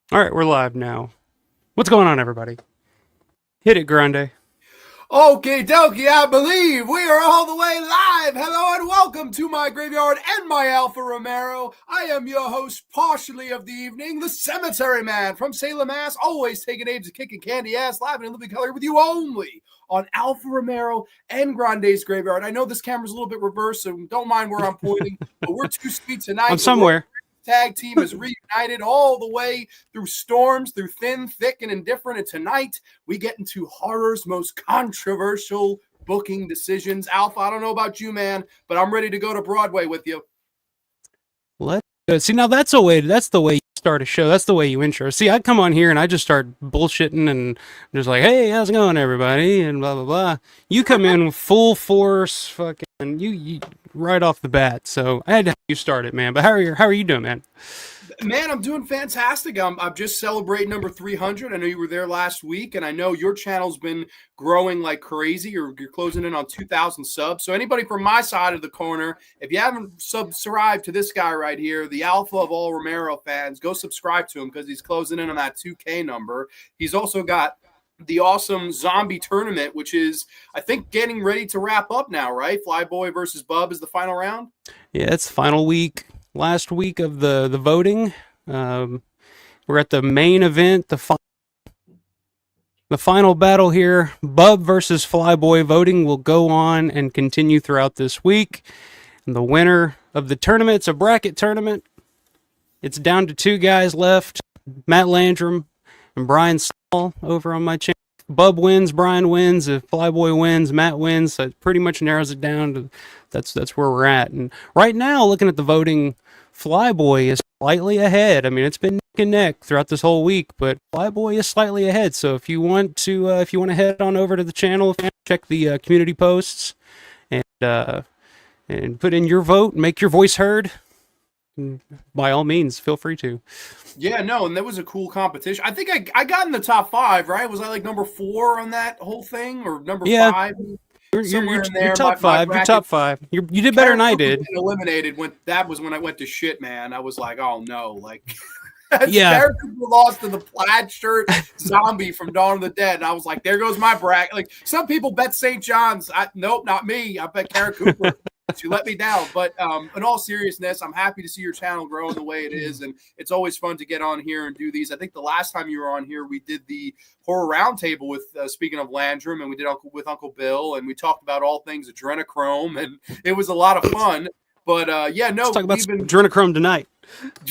All right, we're live now. What's going on, everybody? Hit it, Grande. Okie dokie, I believe we are all the way live. Hello and welcome to my graveyard and my Alpha Romero. I am your host, partially of the evening, the Cemetery Man from Salem, Mass. Always taking names of kicking candy ass, live and in living color with you only on Alpha Romero and Grande's graveyard. I know this camera's a little bit reversed, so don't mind where I'm pointing, but we're too sweet I'm tonight. The Royal somewhere. tag team is reunited all the way through storms, through thin, thick, and indifferent. And tonight we get into horror's most controversial booking decisions. Alpha, I don't know about you, man, but I'm ready to go to Broadway with you. Let's see. Now that's the way you start a show. That's the way you intro. See, I come on here and I just start bullshitting and just like, hey, how's it going, everybody, and blah blah blah. You come in full force, fucking you right off the bat. So I had to have you start it, man. But how are you doing, man? Man, I'm doing fantastic. I'm just celebrating number 300. I know you were there last week, and I know your channel's been growing like crazy. You're closing in on 2,000 subs. So anybody from my side of the corner, if you haven't subscribed to this guy right here, the alpha of all Romero fans, go subscribe to him because he's closing in on that 2K number. He's also got the awesome zombie tournament, which is, I think, getting ready to wrap up now, right? Flyboy versus Bub is the final round. Yeah, it's final week, last week of the voting. We're at the main event, the final battle here. Bub versus Flyboy voting will go on and continue throughout this week. And the winner of the tournament, it's a bracket tournament. It's down to two guys left, Matt Landrum and Brian Saul over on my channel. Bub wins, Brian wins. If Flyboy wins, Matt wins. So it pretty much narrows it down to that's where we're at. And right now, looking at the voting, Flyboy is slightly ahead. I mean, it's been neck and neck throughout this whole week, but Flyboy is slightly ahead. So if you want to head on over to the channel, check the community posts, and put in your vote, make your voice heard. By all means, feel free to. Yeah, no, and that was a cool competition. I think I got in the top five, right? Was I like number 4 on that whole thing, or number Yeah, 5? Somewhere in you're there. top My five. You're bracket. top five. You did better than Karen I Cooper did. getting eliminated when that was when I went to shit, man. I was like, oh no, like as Yeah, Karen Cooper lost to the plaid shirt zombie from Dawn of the Dead, and I was like, there goes my bracket. Like some people bet St. John's. Nope, not me. I bet Karen Cooper. She let me down. But in all seriousness, I'm happy to see your channel growing the way it is. And it's always fun to get on here and do these. I think the last time you were on here, we did the horror roundtable with, speaking of Landrum, and we did with Uncle Bill. And we talked about all things adrenochrome. And it was a lot of fun. But yeah, no, let's talk about adrenochrome tonight.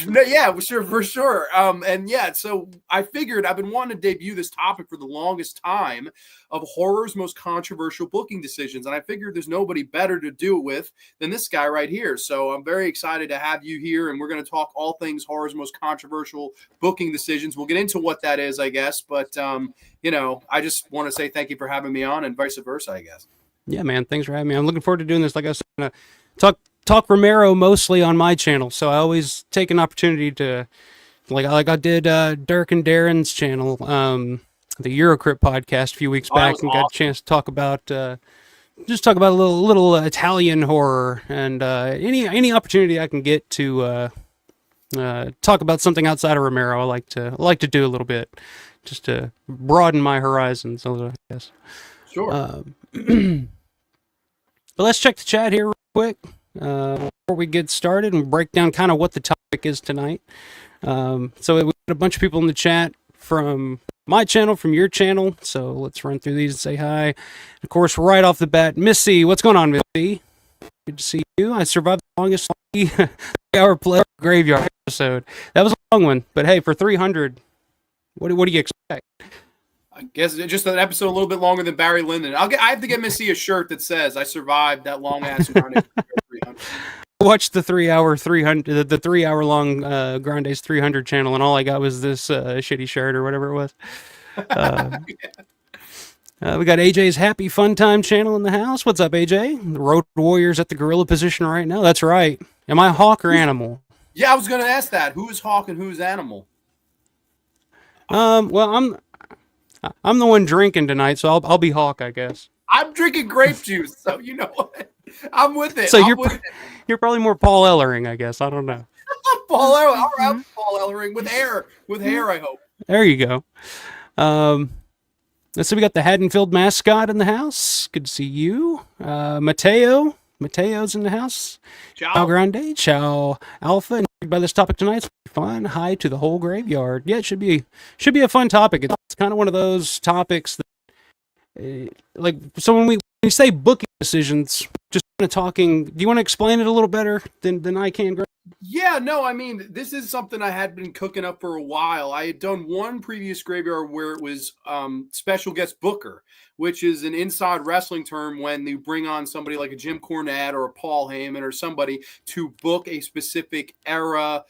yeah, for sure. And yeah, so I figured I've been wanting to debut this topic for the longest time of horror's most controversial booking decisions. And I figured there's nobody better to do it with than this guy right here. So I'm very excited to have you here. And we're going to talk all things horror's most controversial booking decisions. We'll get into what that is, I guess. But, I just want to say thank you for having me on and vice versa, I guess. Yeah, man. Thanks for having me. I'm looking forward to doing this. Like I said, I'm gonna talk Romero mostly on my channel, so I always take an opportunity to, like I did Dirk and Darren's channel, the Eurocrypt podcast a few weeks back, and got a chance to talk about just talk about a little Italian horror, and any opportunity I can get to talk about something outside of Romero, I like to do a little bit, just to broaden my horizons a little, I guess. Sure. But let's check the chat here real quick before we get started and break down kind of what the topic is tonight. So we got a bunch of people in the chat from my channel, from your channel. So let's run through these and say hi. Of course, right off the bat, Missy, what's going on, Missy? Good to see you. I survived the longest 3-hour play graveyard episode. That was a long one, but hey, for 300, what do you expect? I guess it's just an episode a little bit longer than Barry Lyndon. I have to get Missy a shirt that says I survived that long ass run. Watched the 3-hour 300 the 3-hour long Grande's 300 channel, and all I got was this shitty shirt or whatever it was. We got AJ's Happy Fun Time channel in the house. What's up, AJ? The Road Warriors at the gorilla position right now. That's right. Am I hawk or animal? Yeah, I was going to ask that. Who's hawk and who's animal? Well, I'm the one drinking tonight, so I'll be hawk, I guess. I'm drinking grape juice, so you know what? I'm with it. So you're probably more Paul Ellering, I guess. I don't know. Paul Ellering. All right, Paul Ellering with hair. With hair, I hope. There you go. Let's see, we got the Haddonfield mascot in the house. Good to see you. Mateo's in the house. Ciao Grande, ciao Alpha. And by this topic tonight, it's fun. Hi to the whole graveyard. Yeah, it should be a fun topic. It's kind of one of those topics that, so when we say booking decisions, just kind of talking. Do you want to explain it a little better than I can, Greg? Yeah, no, I mean, this is something I had been cooking up for a while. I had done one previous graveyard where it was special guest booker, which is an inside wrestling term when you bring on somebody like a Jim Cornette or a Paul Heyman or somebody to book a specific era,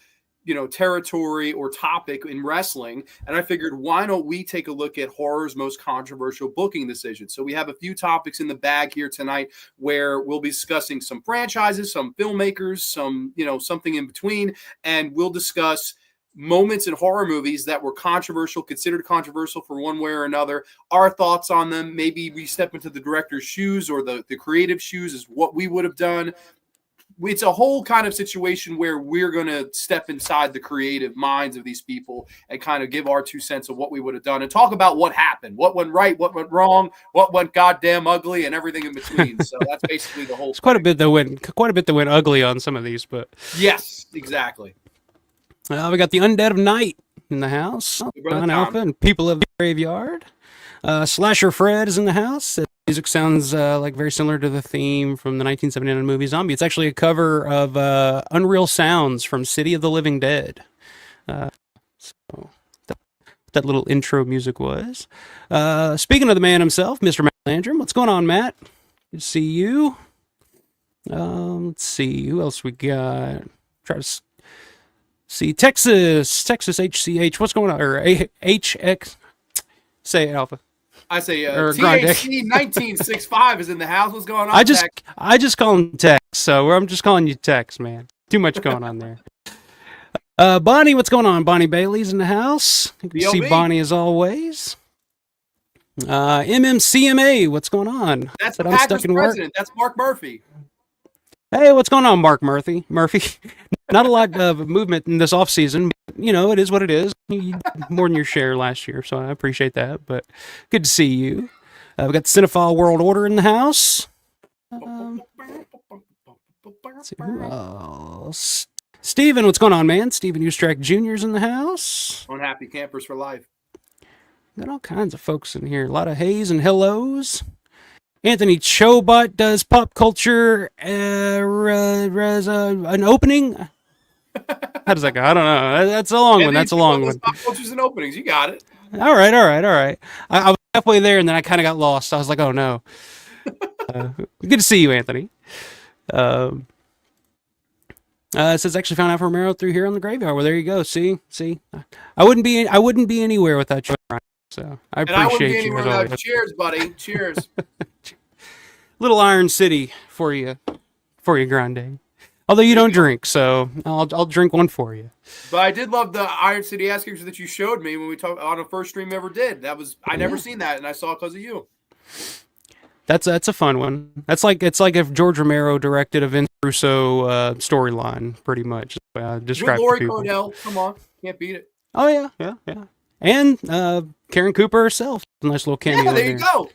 territory or topic in wrestling. And I figured, why don't we take a look at horror's most controversial booking decisions? So we have a few topics in the bag here tonight where we'll be discussing some franchises, some filmmakers, some, something in between. And we'll discuss moments in horror movies that were controversial, considered controversial for one way or another, our thoughts on them. Maybe we step into the director's shoes or the creative shoes is what we would have done. It's a whole kind of situation where we're going to step inside the creative minds of these people and kind of give our 2 cents of what we would have done and talk about what happened, what went right, what went wrong, what went goddamn ugly, and everything in between. So that's basically the whole. It's quite a bit that went ugly on some of these, but yes, exactly. We got the Undead of Night in the house. Don Alpha and People of the Graveyard. Slasher Fred is in the house. Music sounds like very similar to the theme from the 1979 movie Zombie. It's actually a cover of Unreal Sounds from City of the Living Dead. So that little intro music was. Speaking of the man himself, Mr. Matt Landrum. What's going on, Matt? Good to see you. Let's see. Who else we got? Try to see. Texas HCH. What's going on? Or HX. Say it, Alpha. I say THC 1965 is in the house. What's going on? I just call him Tex, so I'm just calling you Tex, man. Too much going on there. Bonnie, what's going on? Bonnie Bailey's in the house. You can see Bonnie as always. MMCMA, what's going on? That's the Packers president. That's Mark Murphy. Hey, what's going on, Mark Murphy? Not a lot of movement in this offseason. It is what it is. You more than your share last year, so I appreciate that. But good to see you. We got the Cinephile World Order in the house. Let's see who else. Steven, what's going on, man? Steven Ustrack Jr.'s in the house. Unhappy campers for life. Got all kinds of folks in here. A lot of hays and hellos. Anthony Chobot does pop culture an opening. How does that go? I don't know. That's a long one. That's a long one. Pop cultures and openings. You got it. All right. I was halfway there, and then I kind of got lost. I was like, oh, no. Good to see you, Anthony. It says actually found out from Romero through here on the graveyard. Well, there you go. See. I wouldn't be anywhere without you. So I appreciate you. I wouldn't be anywhere without. Cheers, buddy. Cheers. Little Iron City for you, Grande. Although you don't drink, so I'll drink one for you. But I did love the Iron City ass kickers that you showed me when we talked on the first stream ever did. I never seen that, and I saw it because of you. That's a fun one. It's like if George Romero directed a Vince Russo storyline, pretty much. Describe Lori Cordell, come on, can't beat it. Oh yeah. And Karen Cooper herself, nice little cameo. Yeah, there you go.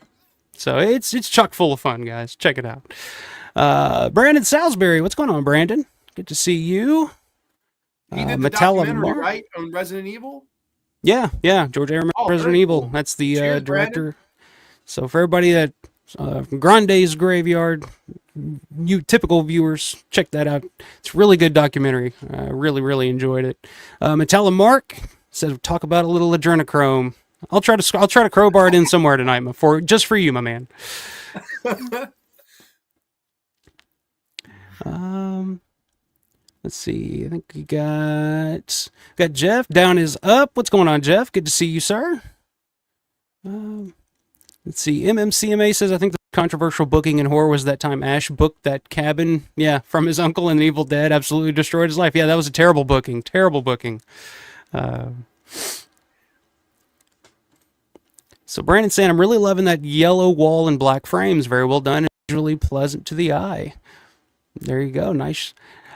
So it's chock full of fun, guys. Check it out. Brandon Salisbury, what's going on, Brandon? Good to see you. He did the documentary, right, on Resident Evil? Yeah, George A. Romero, Resident Evil. Cool. That's the director. Brandon. So for everybody that Grande's Graveyard, you typical viewers, check that out. It's a really good documentary. I really enjoyed it. Metalla Mark says talk about a little adrenochrome. I'll try to crowbar it in somewhere tonight, just for you, my man. Let's see. I think we got Jeff. Down is up. What's going on, Jeff? Good to see you, sir. Let's see. MMCMA says I think the controversial booking in horror was that time Ash booked that cabin, from his uncle in Evil Dead. Absolutely destroyed his life. Yeah, that was a terrible booking. So Brandon saying, I'm really loving that yellow wall and black frames. Very well done and visually pleasant to the eye. There you go. Nice.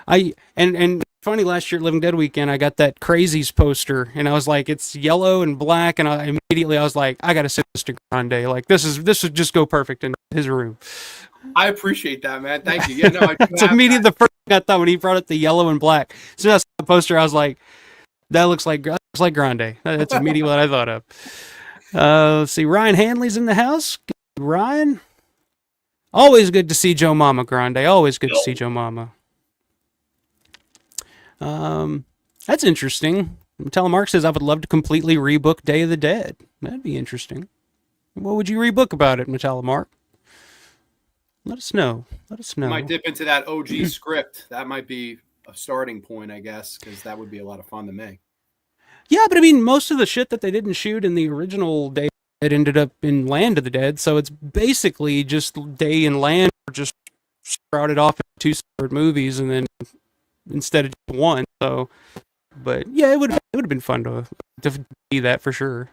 And funny, last year at Living Dead weekend, I got that Crazies poster, and I was like, it's yellow and black, and I was like, I gotta send this to Grande. Like this would just go perfect in his room. I appreciate that, man. Thank you. Yeah, no, I do It's have immediately that. the first thing I thought when he brought up the yellow and black. So I saw the poster, I was like, that looks like Grande. That's immediately what I thought of. Let's see, Ryan Hanley's in the house. Ryan, always good to see Joe Mama, Grande. Always good to see Joe Mama. That's interesting. Telemark says I would love to completely rebook Day of the Dead. That'd be interesting. What would you rebook about it, Metalamark? Let us know. Let us know. Might dip into that OG script. That might be a starting point, I guess, because that would be a lot of fun to me. Yeah, but I mean, most of the shit that they didn't shoot in the original Day, it ended up in Land of the Dead. So it's basically just Day and Land were just sprouted off into two separate movies, and then instead of just one. So, but yeah, it would have been fun to see that for sure.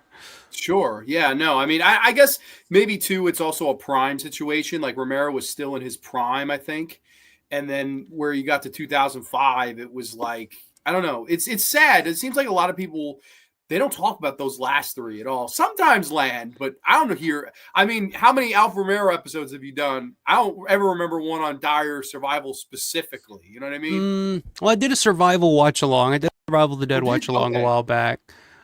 Sure. Yeah, no. I mean, I guess maybe too, it's also a prime situation. Like Romero was still in his prime, I think. And then where you got to 2005, it was like, I don't know. It's sad. It seems like a lot of people, they don't talk about those last three at all. Sometimes Land, but I don't hear. I mean, how many Alfa Romero episodes have you done? I don't ever remember one on dire survival specifically. You know what I mean? Well, I did a survival watch along. I did a Survival of the Dead watch along a while back.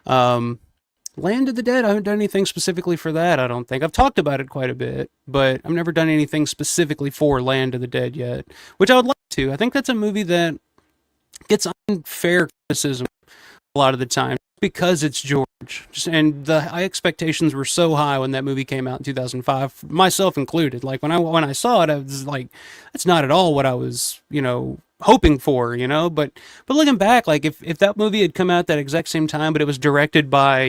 Land of the Dead, I haven't done anything specifically for that, I don't think. I've talked about it quite a bit, but I've never done anything specifically for Land of the Dead yet, which I would like to. I think that's a movie that gets unfair criticism a lot of the time because it's George. And the high expectations were so high when that movie came out in 2005, myself included. Like when I saw it, I was like, that's not at all what I was, hoping for, but looking back, like if that movie had come out that exact same time, but it was directed by,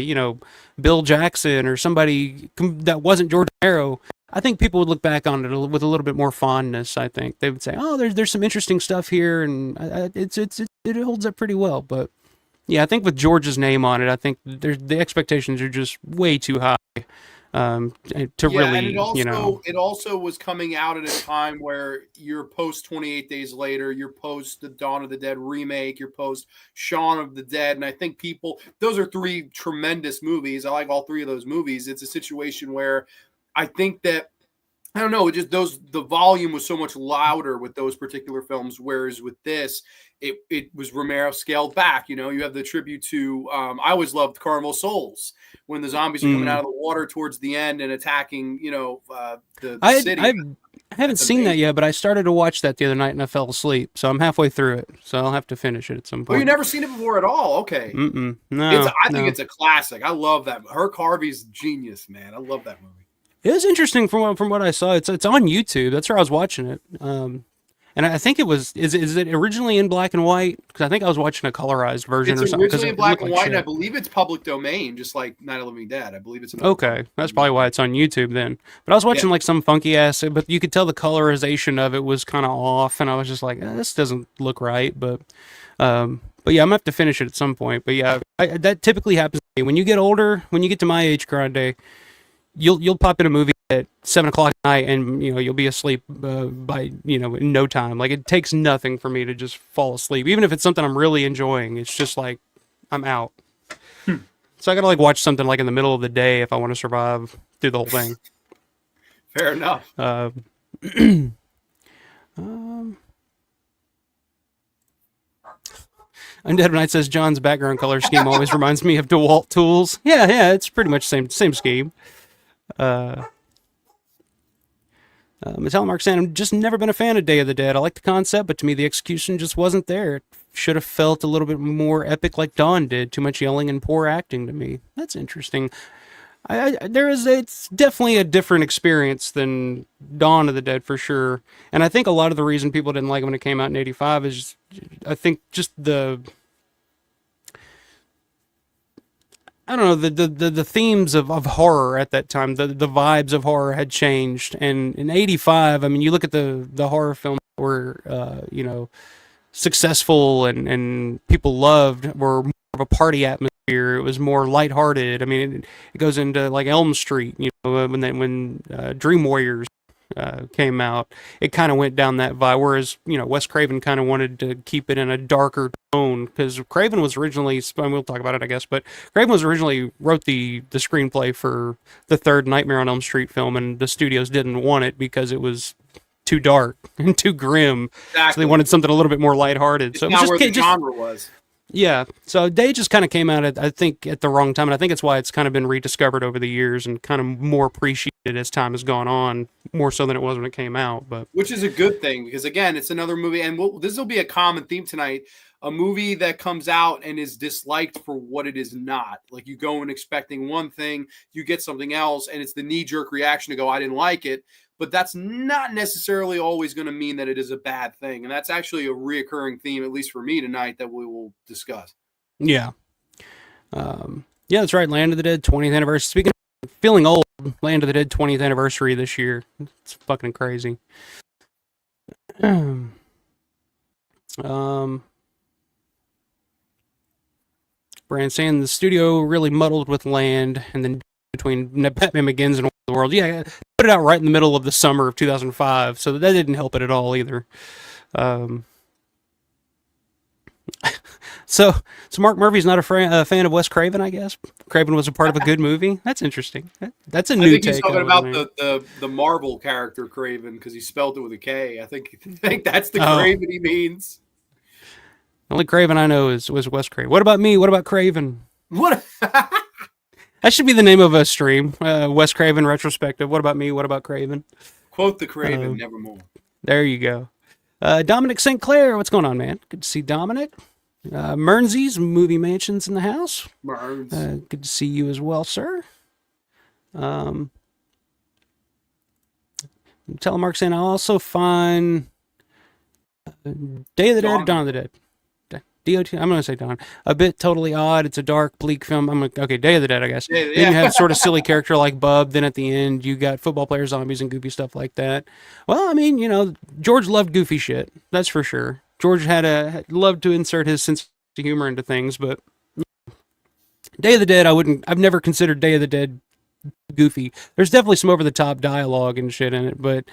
Bill Jackson or somebody that wasn't George Romero, I think people would look back on it with a little bit more fondness. I think they would say, oh, there's some interesting stuff here, and it holds up pretty well. But yeah, I think with George's name on it, I think the expectations are just way too high. Really, and it also was coming out at a time where you're post 28 Days Later, you're post the Dawn of the Dead remake, you're post Shaun of the Dead, and I think those are three tremendous movies. I like all three of those movies. It's a situation where I think that, I don't know, the volume was so much louder with those particular films, whereas with this, it was Romero scaled back. You have the tribute to, I always loved Carnival Souls, when the zombies are coming out of the water towards the end and attacking, the city. I haven't seen that yet, but I started to watch that the other night and I fell asleep, so I'm halfway through it, so I'll have to finish it at some point. Oh, you've never seen it before at all? Okay. No. I think it's a classic. I love that. Herc Harvey's genius, man. I love that movie. It was interesting from what I saw. It's on YouTube. That's where I was watching it. And I think it was. Is it originally in black and white? Because I think I was watching a colorized version or something. It's originally in black and white, and I believe it's public domain, just like Night of the Living Dead. I believe it's okay. That's probably why it's on YouTube then. But I was watching like some funky ass, but you could tell the colorization of it was kind of off, and I was just like, this doesn't look right. But yeah, I'm gonna have to finish it at some point. But yeah, that typically happens to me. When you get older, when you get to my age, Grande, you'll pop in a movie at 7:00 at night, and you'll be asleep by in no time. Like it takes nothing for me to just fall asleep, even if it's something I'm really enjoying. It's just like I'm out. So I gotta like watch something like in the middle of the day if I want to survive through the whole thing. Fair enough. Undead Knight says John's background color scheme always reminds me of DeWalt tools. Yeah, it's pretty much same scheme. Metalamark saying, I've just never been a fan of Day of the Dead. I like the concept, but to me the execution just wasn't there. It should have felt a little bit more epic like Dawn did. Too much yelling and poor acting to me. That's interesting. It's definitely a different experience than Dawn of the Dead for sure. And I think a lot of the reason people didn't like it when it came out in 85 is, I think, just I don't know, the themes of horror at that time, the vibes of horror had changed. And in 85, I mean, you look at the horror films that were, successful and people loved, were more of a party atmosphere. It was more lighthearted. I mean, it goes into like Elm Street, when Dream Warriors, came out, it kind of went down that vibe. Whereas, Wes Craven kind of wanted to keep it in a darker tone because Craven was originally, and we'll talk about it, I guess, but Craven was originally wrote the screenplay for the third Nightmare on Elm Street film, and the studios didn't want it because it was too dark and too grim. Exactly. So they wanted something a little bit more lighthearted. It's So it was not just, where the genre was. yeah. So they just kind of came out I think, at the wrong time, and I think it's why it's kind of been rediscovered over the years and kind of more appreciated as time has gone on, more so than it was when it came out. But which is a good thing because again, it's another movie, and this will be a common theme tonight. A movie that comes out and is disliked for what it is not. Like you go in expecting one thing, you get something else, and it's the knee-jerk reaction to go, I didn't like it. But that's not necessarily always going to mean that it is a bad thing. And that's actually a reoccurring theme, at least for me tonight, that we will discuss. Yeah. Yeah, that's right. Land of the Dead 20th anniversary. Speaking of feeling old, Land of the Dead 20th anniversary this year. It's fucking crazy. Brand saying the studio really muddled with Land, and then between Batman Begins and the World. Yeah, put it out right in the middle of the summer of 2005, so that didn't help it at all either. So Mark Murphy's not a fan of Wes Craven, I guess. Craven was a part of a good movie. That's interesting. That's a new take. I think he's talking about the Marvel character Craven because he spelled it with a K. I think that's the Craven he means. The only Craven I know was Wes Craven. What about me? What about Craven? What? That should be the name of a stream. Wes Craven retrospective. What about me? What about Craven? Quote the Craven, nevermore. There you go. Dominic St. Clair, what's going on, man? Good to see Dominic. Mernzies, Movie Mansions in the house. Good to see you as well, sir. Telemark saying I also find Day of the Dead, Dawn of the Dead. DOT, I'm going to say Dawn. A bit totally odd. It's a dark, bleak film. I'm like, okay, Day of the Dead, I guess. Yeah. Then you have sort of silly character like Bub. Then at the end, you got football players, zombies, and goofy stuff like that. Well, I mean, George loved goofy shit. That's for sure. George loved to insert his sense of humor into things, but Day of the Dead, I've never considered Day of the Dead goofy. There's definitely some over-the-top dialogue and shit in it, but,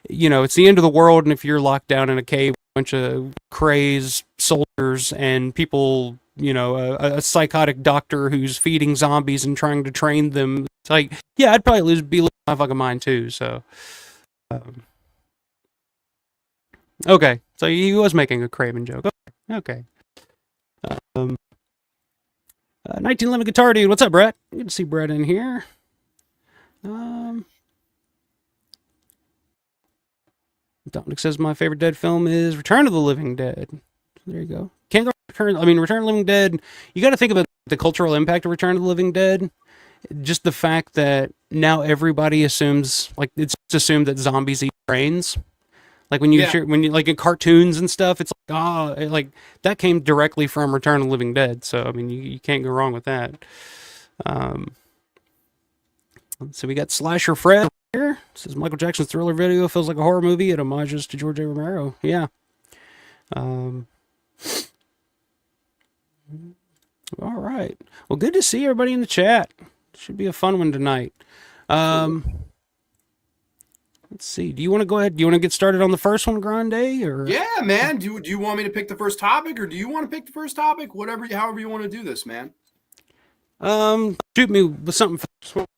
it's the end of the world, and if you're locked down in a cave with a bunch of crazed soldiers and people, a psychotic doctor who's feeding zombies and trying to train them, it's like, yeah, I'd probably be losing my fucking mind too, so... Okay, so he was making a Craven joke. Okay. 1911 Guitar Dude, what's up, Brett? Good to see Brett in here. Dominic says my favorite Dead film is Return of the Living Dead. There you go. Return of the Living Dead, you got to think about the cultural impact of Return of the Living Dead. Just the fact that now everybody assumes, like, it's assumed that zombies eat brains. Like when you like in cartoons and stuff, it's like, like that came directly from Return of the Living Dead. So I mean, you can't go wrong with that. So we got Slasher Fred here. It says Michael Jackson's Thriller video feels like a horror movie. It homages to George A. Romero. Yeah. All right. Well, good to see everybody in the chat. Should be a fun one tonight. Let's see. Do you want to go ahead? Do you want to get started on the first one, Grande? Or yeah, man. Do you want me to pick the first topic, or do you want to pick the first topic? However you want to do this, man. Shoot me with something.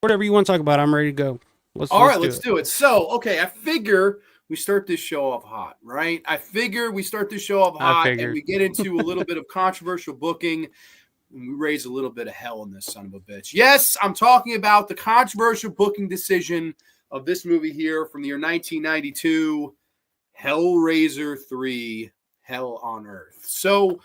Whatever you want to talk about, I'm ready to go. Let's do it. So, okay, I figure we start this show off hot, right? And we get into a little bit of controversial booking. And we raise a little bit of hell in this son of a bitch. Yes, I'm talking about the controversial booking decision of this movie here from the year 1992, Hellraiser 3, Hell on Earth. So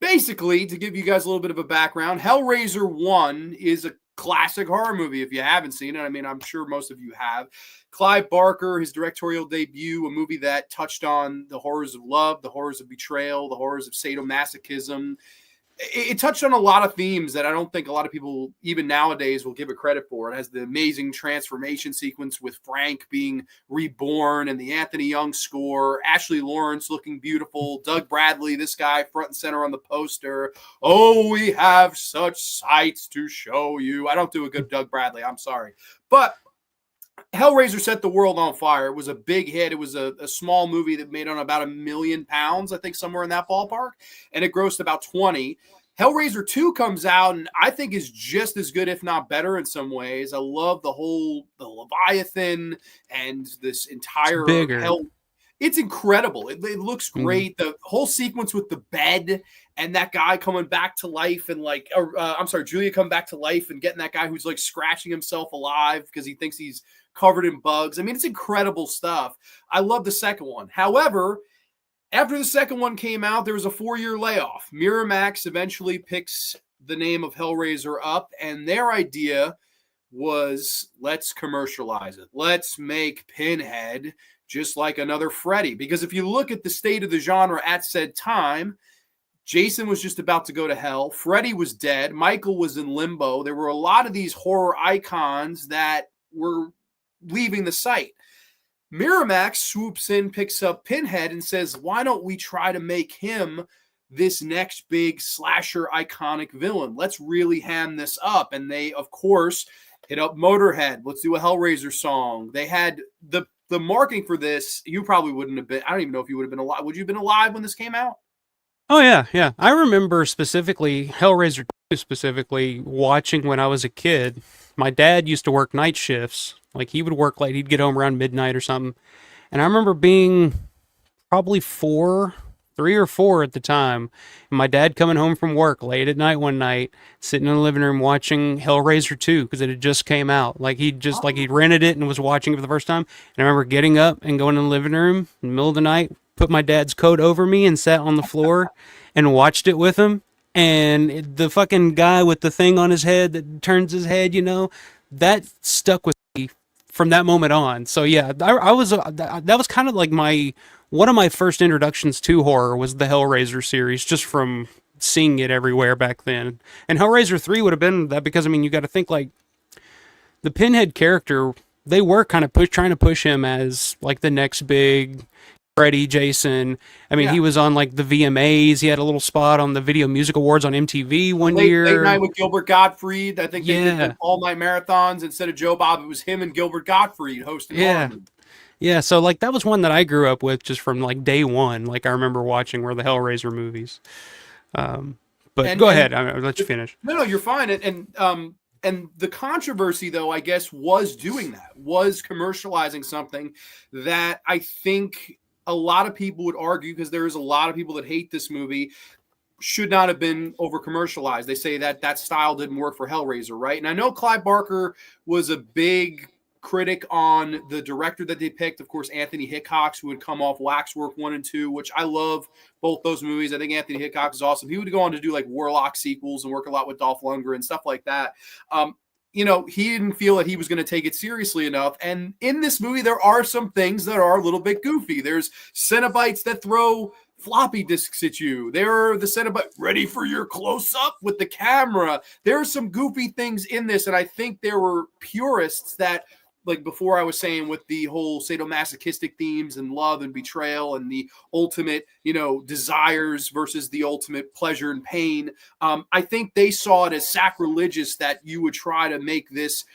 basically, to give you guys a little bit of a background, Hellraiser 1 is a classic horror movie if you haven't seen it. I mean, I'm sure most of you have. Clive Barker, his directorial debut, a movie that touched on the horrors of love, the horrors of betrayal, the horrors of sadomasochism. It touched on a lot of themes that I don't think a lot of people, even nowadays, will give it credit for. It has the amazing transformation sequence with Frank being reborn and the Anthony Young score, Ashley Lawrence looking beautiful, Doug Bradley, this guy front and center on the poster. Oh, we have such sights to show you. I don't do a good Doug Bradley. I'm sorry. But Hellraiser set the world on fire. It was a big hit. It was a small movie that made on about £1 million, I think, somewhere in that ballpark, and it grossed about 20. Hellraiser 2 comes out and I think is just as good, if not better, in some ways. I love the Leviathan and this It's entire bigger. hell. It's incredible. It looks Mm. great. The whole sequence with the bed and that guy coming back to life, and like, I'm sorry, Julia coming back to life and getting that guy who's like scratching himself alive because he thinks he's covered in bugs. I mean, it's incredible stuff. I love the second one. However, after the second one came out, there was a 4-year layoff. Miramax eventually picks the name of Hellraiser up, and their idea was, let's commercialize it. Let's make Pinhead just like another Freddy. Because if you look at the state of the genre at said time, Jason was just about to go to hell. Freddy was dead. Michael was in limbo. There were a lot of these horror icons that were leaving the site. Miramax swoops in, picks up Pinhead, and says, why don't we try to make him this next big slasher iconic villain? Let's really ham this up. And they, of course, hit up Motorhead. Let's do a Hellraiser song. They had the marketing for this. You probably wouldn't have been. I don't even know if you would have been alive. Would you have been alive when this came out? Oh yeah, yeah. I remember specifically Hellraiser 2 specifically watching when I was a kid. My dad used to work night shifts. Like he would work late. He'd get home around midnight or something. And I remember being probably 3 or 4 at the time. And my dad coming home from work late at night one night, sitting in the living room watching Hellraiser 2 because it had just came out. Like he'd rented it and was watching it for the first time. And I remember getting up and going in the living room in the middle of the night, put my dad's coat over me and sat on the floor and watched it with him. And the fucking guy with the thing on his head that turns his head, that stuck with me from that moment on. So yeah, I was that was kind of like my one of my first introductions to horror was the Hellraiser series, just from seeing it everywhere back then. And Hellraiser 3 would have been that because I mean you got to think like the Pinhead character. They were kind of trying to push him as like the next big Freddy, Jason. I mean, Yeah. he was on like the VMAs. He had a little spot on the Video Music Awards on MTV one Late night year. with Gilbert Gottfried. I think they did Yeah, the all night marathons instead of Joe Bob. It was him and Gilbert Gottfried hosting yeah, horror. yeah. So like that was one that I grew up with just from like day one. Like I remember watching were the Hellraiser movies. Um, but go And ahead. I'll let you finish. no, you're fine. And the controversy, though, I guess, was doing that, was commercializing something that I think a lot of people would argue, because there is a lot of people that hate this movie, should not have been over commercialized. They say that that style didn't work for Hellraiser, right? And I know Clive Barker was a big critic on the director that they picked, of course, Anthony Hickox, who would come off Waxwork 1 and 2, which I love both those movies. I think Anthony Hickox is awesome. He would go on to do like Warlock sequels and work a lot with Dolph Lundgren and stuff like that. He didn't feel that he was going to take it seriously enough. And in this movie, there are some things that are a little bit goofy. There's Cenobites that throw floppy disks at you. There are the Cenobite ready for your close up with the camera. There are some goofy things in this. And I think there were purists that, like before I was saying, with the whole sadomasochistic themes and love and betrayal and the ultimate, desires versus the ultimate pleasure and pain. I think they saw it as sacrilegious that you would try to make this,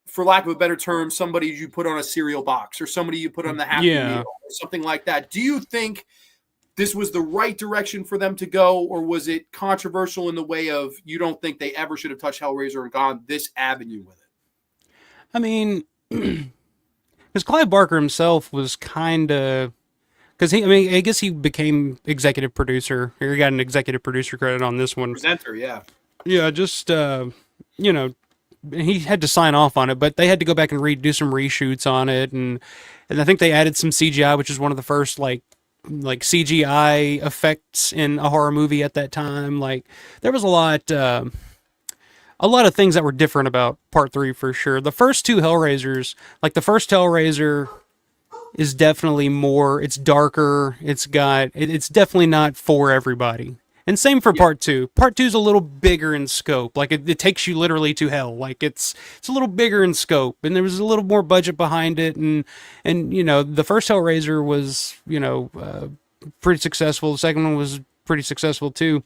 for lack of a better term, somebody you put on a cereal box or somebody you put on the Happy Meal Yeah. or something like that. Do you think this was the right direction for them to go, or was it controversial in the way of you don't think they ever should have touched Hellraiser and gone this avenue with it? I mean, because Clive Barker himself was kind of because I guess he became executive producer. He got an executive producer credit on this one. Presenter, yeah. Yeah, just you know, he had to sign off on it, but they had to go back and do some reshoots on it, and I think they added some CGI, which is one of the first like CGI effects in a horror movie at that time. Like there was a lot of things that were different about part three for sure. The first two Hellraisers, like the first Hellraiser is definitely more, it's darker, it's definitely not for everybody. And same for part two. Part two is a little bigger in scope. Like it takes you literally to hell. Like it's a little bigger in scope, and there was a little more budget behind it. And the first Hellraiser was pretty successful. The second one was pretty successful too.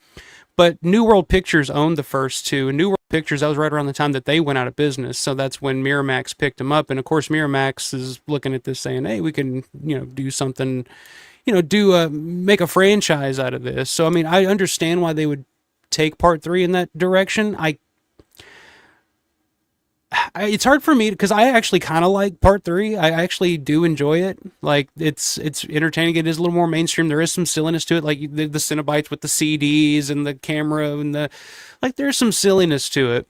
But New World Pictures owned the first two, and New World Pictures, that was right around the time that they went out of business. So that's when Miramax picked them up. And of course, Miramax is looking at this saying, hey, we can, do something, make a franchise out of this. So, I mean, I understand why they would take part three in that direction. It's hard for me because I actually kind of like part three. I actually do enjoy it. Like it's entertaining. It is a little more mainstream. There is some silliness to it, like the Cenobites with the CDs and the camera and there's some silliness to it.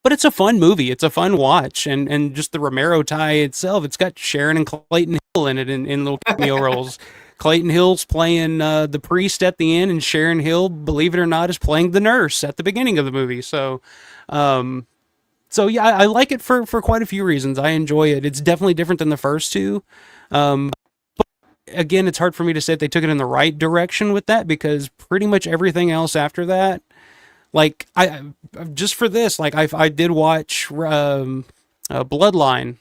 But it's a fun movie. It's a fun watch, and just the Romero tie itself. It's got Sharon and Clayton Hill in it in little cameo roles. Clayton Hill's playing the priest at the end, and Sharon Hill, believe it or not, is playing the nurse at the beginning of the movie. So yeah, I like it for quite a few reasons. I enjoy it. It's definitely different than the first two. Again, it's hard for me to say if they took it in the right direction with that because pretty much everything else after that, like I just for this, like I did watch Bloodline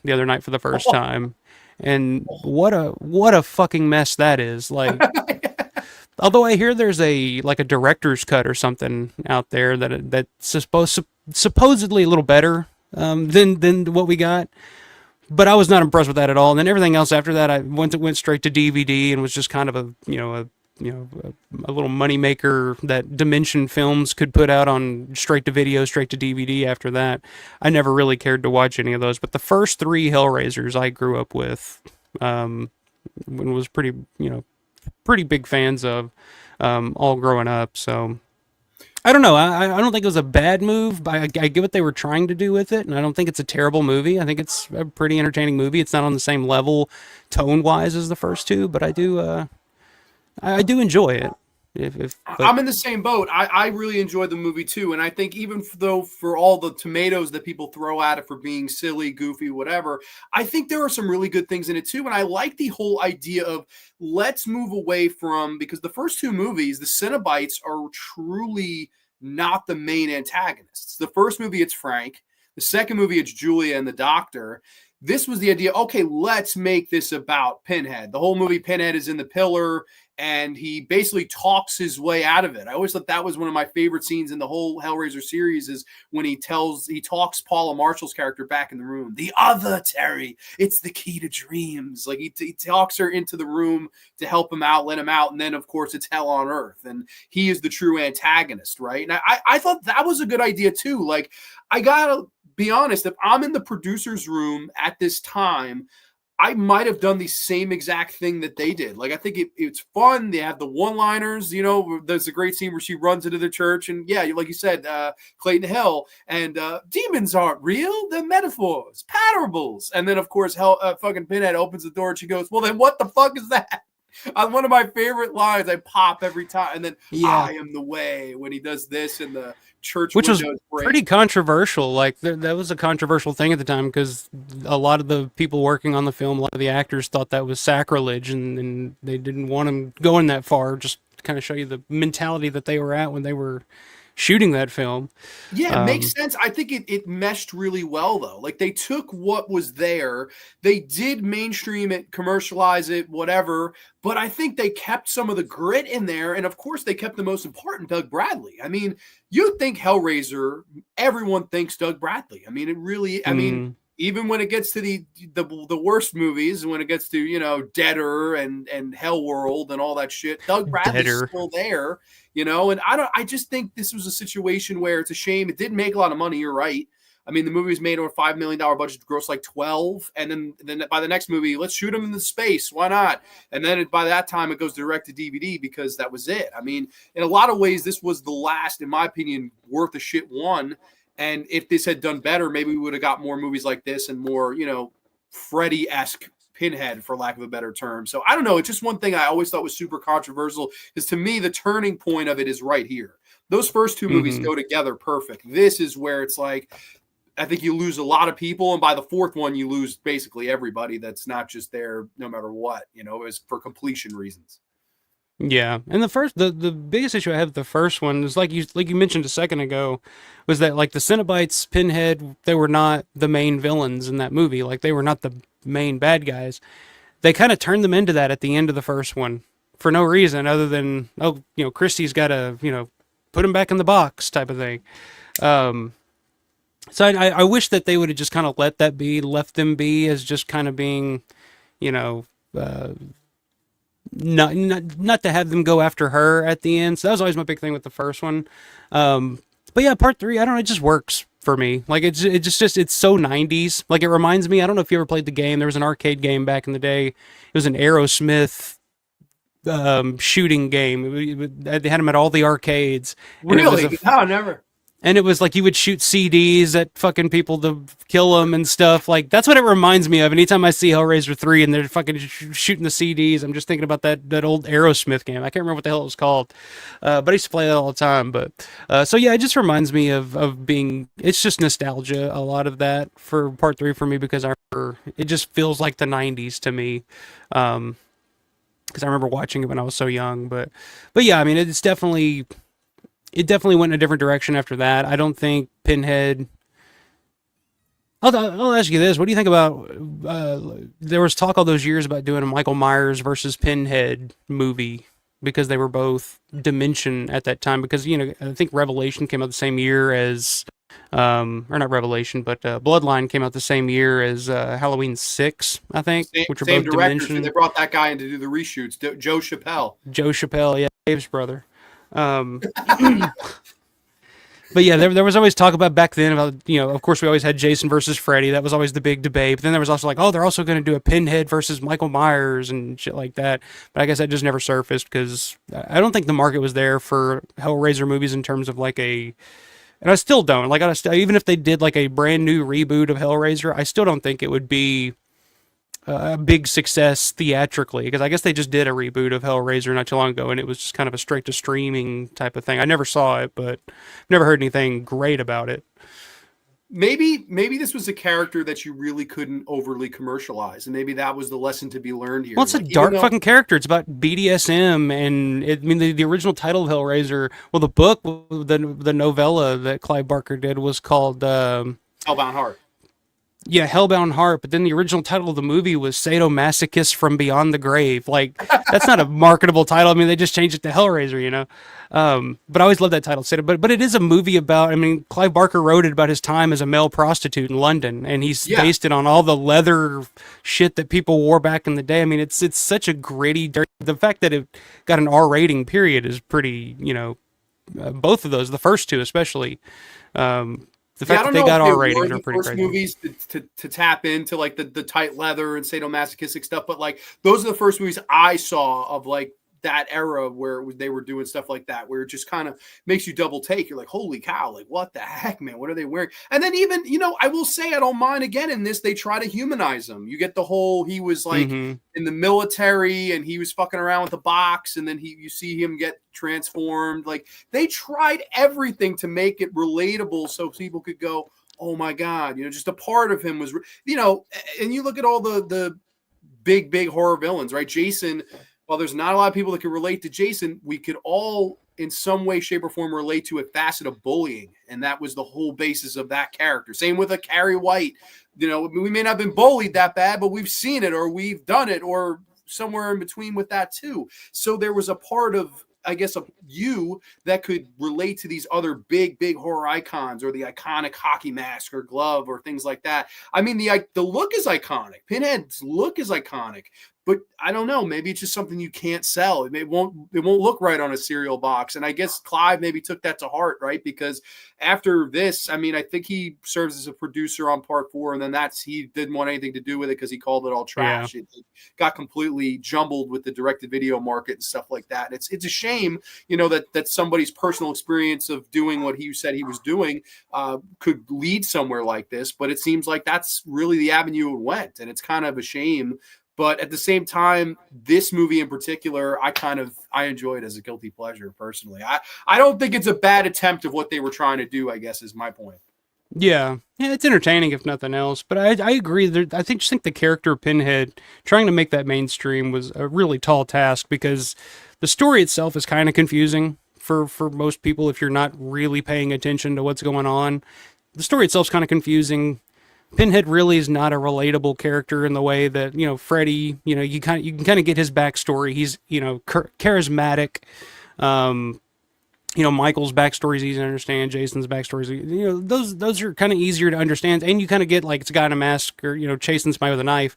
the other night for the first time, and what a fucking mess that is. Like, although I hear there's a director's cut or something out there that's supposedly a little better than what we got. But I was not impressed with that at all. And then everything else after that, I went straight to DVD and was just kind of a little moneymaker that Dimension Films could put out on straight to video, straight to DVD. After that, I never really cared to watch any of those. But the first three Hellraisers I grew up with, and was pretty big fans of, all growing up. So I don't know. I don't think it was a bad move, but I get what they were trying to do with it, and I don't think it's a terrible movie. I think it's a pretty entertaining movie. It's not on the same level tone-wise as the first two, but I do enjoy it. I'm in the same boat. I really enjoyed the movie too, and I think even though for all the tomatoes that people throw at it for being silly, goofy, whatever, I think there are some really good things in it too. And I like the whole idea of let's move away from, because the first two movies, the Cenobites are truly not the main antagonists. The first movie, it's Frank. The second movie, it's Julia and the doctor. This was the idea, okay, let's make this about Pinhead. The whole movie, Pinhead is in the pillar, and he basically talks his way out of it. I always thought that was one of my favorite scenes in the whole Hellraiser series is when he talks Paula Marshall's character back in the room. The other Terry, it's the key to dreams. Like he talks her into the room to help him out, let him out. And then, of course, it's hell on earth. And he is the true antagonist, right? And I thought that was a good idea, too. Like, I got to be honest, if I'm in the producer's room at this time, I might have done the same exact thing that they did. Like, I think it's fun. They have the one-liners, there's a great scene where she runs into the church and yeah, like you said, Clayton Hill and demons aren't real. They're metaphors, parables. And then of course, fucking Pinhead opens the door and she goes, well, then what the fuck is that? One of my favorite lines I pop every time. And then I am the way when he does this and the church, which was pretty controversial. Like that was a controversial thing at the time because a lot of the people working on the film, a lot of the actors thought that was sacrilege and they didn't want him going that far. Just to kind of show you the mentality that they were at when they were shooting that film. Yeah, it makes sense. I think it meshed really well, though. Like, they took what was there. They did mainstream it, commercialize it, whatever. But I think they kept some of the grit in there. And, of course, they kept the most important, Doug Bradley. I mean, you think Hellraiser, everyone thinks Doug Bradley. I mean, it really, I mean, even when it gets to the worst movies, when it gets to, Deader and Hellworld and all that shit, Doug Bradley's still there. And I just think this was a situation where it's a shame. It didn't make a lot of money. You're right. I mean, the movie was made on a $5 million budget, grossed like 12. And then by the next movie, let's shoot him in the space. Why not? And then by that time, it goes direct to DVD because that was it. I mean, in a lot of ways, this was the last, in my opinion, worth a shit one. And if this had done better, maybe we would have got more movies like this and more, Freddy-esque Pinhead, for lack of a better term. So I don't know. It's just one thing I always thought was super controversial because to me, the turning point of it is right here. Those first two movies go together perfect. This is where it's like, I think you lose a lot of people. And by the fourth one, you lose basically everybody that's not just there no matter what, is for completion reasons. Yeah, and the biggest issue I have with the first one is like you mentioned a second ago, was that like the Cenobites, Pinhead, they were not the main villains in that movie. Like they were not the main bad guys. They kind of turned them into that at the end of the first one for no reason other than Christie's got to put him back in the box type of thing. Um, so I wish that they would have just kind of let that be, left them be as just kind of being, you know, uh, not to have them go after her at the end. So that was always my big thing with the first one. But yeah, part three, I don't know, it just works for me. Like it's so 90s. Like it reminds me, I don't know if you ever played the game. There was an arcade game back in the day. It was an Aerosmith shooting game. They had them at all the arcades, and Really? No, never. it was like you would shoot CDs at fucking people to kill them and stuff. Like that's what it reminds me of. Anytime I see Hellraiser 3 and they're fucking shooting the CDs, I'm just thinking about that old Aerosmith game. I can't remember what the hell it was called, but I used to play that all the time. But so yeah, it just reminds me of being. It's just nostalgia. A lot of that for part 3 for me because I remember it just feels like the '90s to me. Because I remember watching it when I was so young. But yeah, I mean, it definitely went in a different direction after that. I don't think Pinhead. I'll ask you this: what do you think about? There was talk all those years about doing a Michael Myers versus Pinhead movie because they were both Dimension at that time. Because I think Revelation came out the same year as, or not Revelation, but Bloodline came out the same year as Halloween 6, I think, which are Same both directors. Dimension. They brought that guy in to do the reshoots. Joe Chappelle. Joe Chappelle, yeah, Dave's brother. Um, but yeah, there was always talk about back then about, of course we always had Jason versus Freddy. That was always the big debate. But then there was also like, oh, they're also going to do a Pinhead versus Michael Myers and shit like that. But I guess that just never surfaced because I don't think the market was there for Hellraiser movies in terms of like and I still don't. Like, even if they did like a brand new reboot of Hellraiser, I still don't think it would be a big success theatrically because I guess they just did a reboot of Hellraiser not too long ago and it was just kind of a straight to streaming type of thing. I never saw it, but never heard anything great about it. Maybe this was a character that you really couldn't overly commercialize, and maybe that was the lesson to be learned here. Well, it's a dark fucking character. It's about BDSM, and the original title of Hellraiser. Well, the book, the novella that Clive Barker did was called Hellbound Heart. Yeah, Hellbound Heart, but then the original title of the movie was Sadomasochist from Beyond the Grave. Like, that's not a marketable title. I mean, they just changed it to Hellraiser, But I always loved that title. But it is a movie about, Clive Barker wrote it about his time as a male prostitute in London, and he's based it on all the leather shit that people wore back in the day. I mean, it's such a gritty, dirty. The fact that it got an R rating, period, is pretty, both of those, the first two especially. The fact that they got R ratings are pretty crazy. Movies to tap into like the tight leather and sadomasochistic stuff, but like those are the first movies I saw of like that era where they were doing stuff like that, where it just kind of makes you double take. You're like, holy cow, like what the heck, man? What are they wearing? And then even, I will say I don't mind again in this, they try to humanize him. You get the whole, he was like in the military and he was fucking around with the box, and then you see him get transformed. Like they tried everything to make it relatable so people could go, oh my God, just a part of him was, and you look at all the big horror villains, right? Jason, while there's not a lot of people that can relate to Jason, we could all in some way, shape, or form relate to a facet of bullying. And that was the whole basis of that character. Same with a Carrie White. We may not have been bullied that bad, but we've seen it or we've done it or somewhere in between with that too. So there was a part of, I guess, of you that could relate to these other big horror icons or the iconic hockey mask or glove or things like that. I mean, the look is iconic. Pinhead's look is iconic. But I don't know. Maybe it's just something you can't sell. It won't look right on a cereal box. And I guess Clive maybe took that to heart, right? Because after this, I think he serves as a producer on part 4, and then he didn't want anything to do with it because he called it all trash. Yeah. It got completely jumbled with the direct-to-video market and stuff like that. And it's a shame, that somebody's personal experience of doing what he said he was doing could lead somewhere like this. But it seems like that's really the avenue it went, and it's kind of a shame. But at the same time, this movie in particular, I enjoyed as a guilty pleasure personally. I don't think it's a bad attempt of what they were trying to do, I guess, is my point. Yeah, it's entertaining if nothing else. But I agree. I think the character of Pinhead, trying to make that mainstream was a really tall task because the story itself is kind of confusing for most people if you're not really paying attention to what's going on. The story itself's kind of confusing. Pinhead really is not a relatable character in the way that, Freddy, you can kind of get his backstory. He's, charismatic. Michael's backstory is easy to understand. Jason's backstory is, those are kind of easier to understand. And you kind of get like it's a guy in a mask or, chasing somebody with a knife.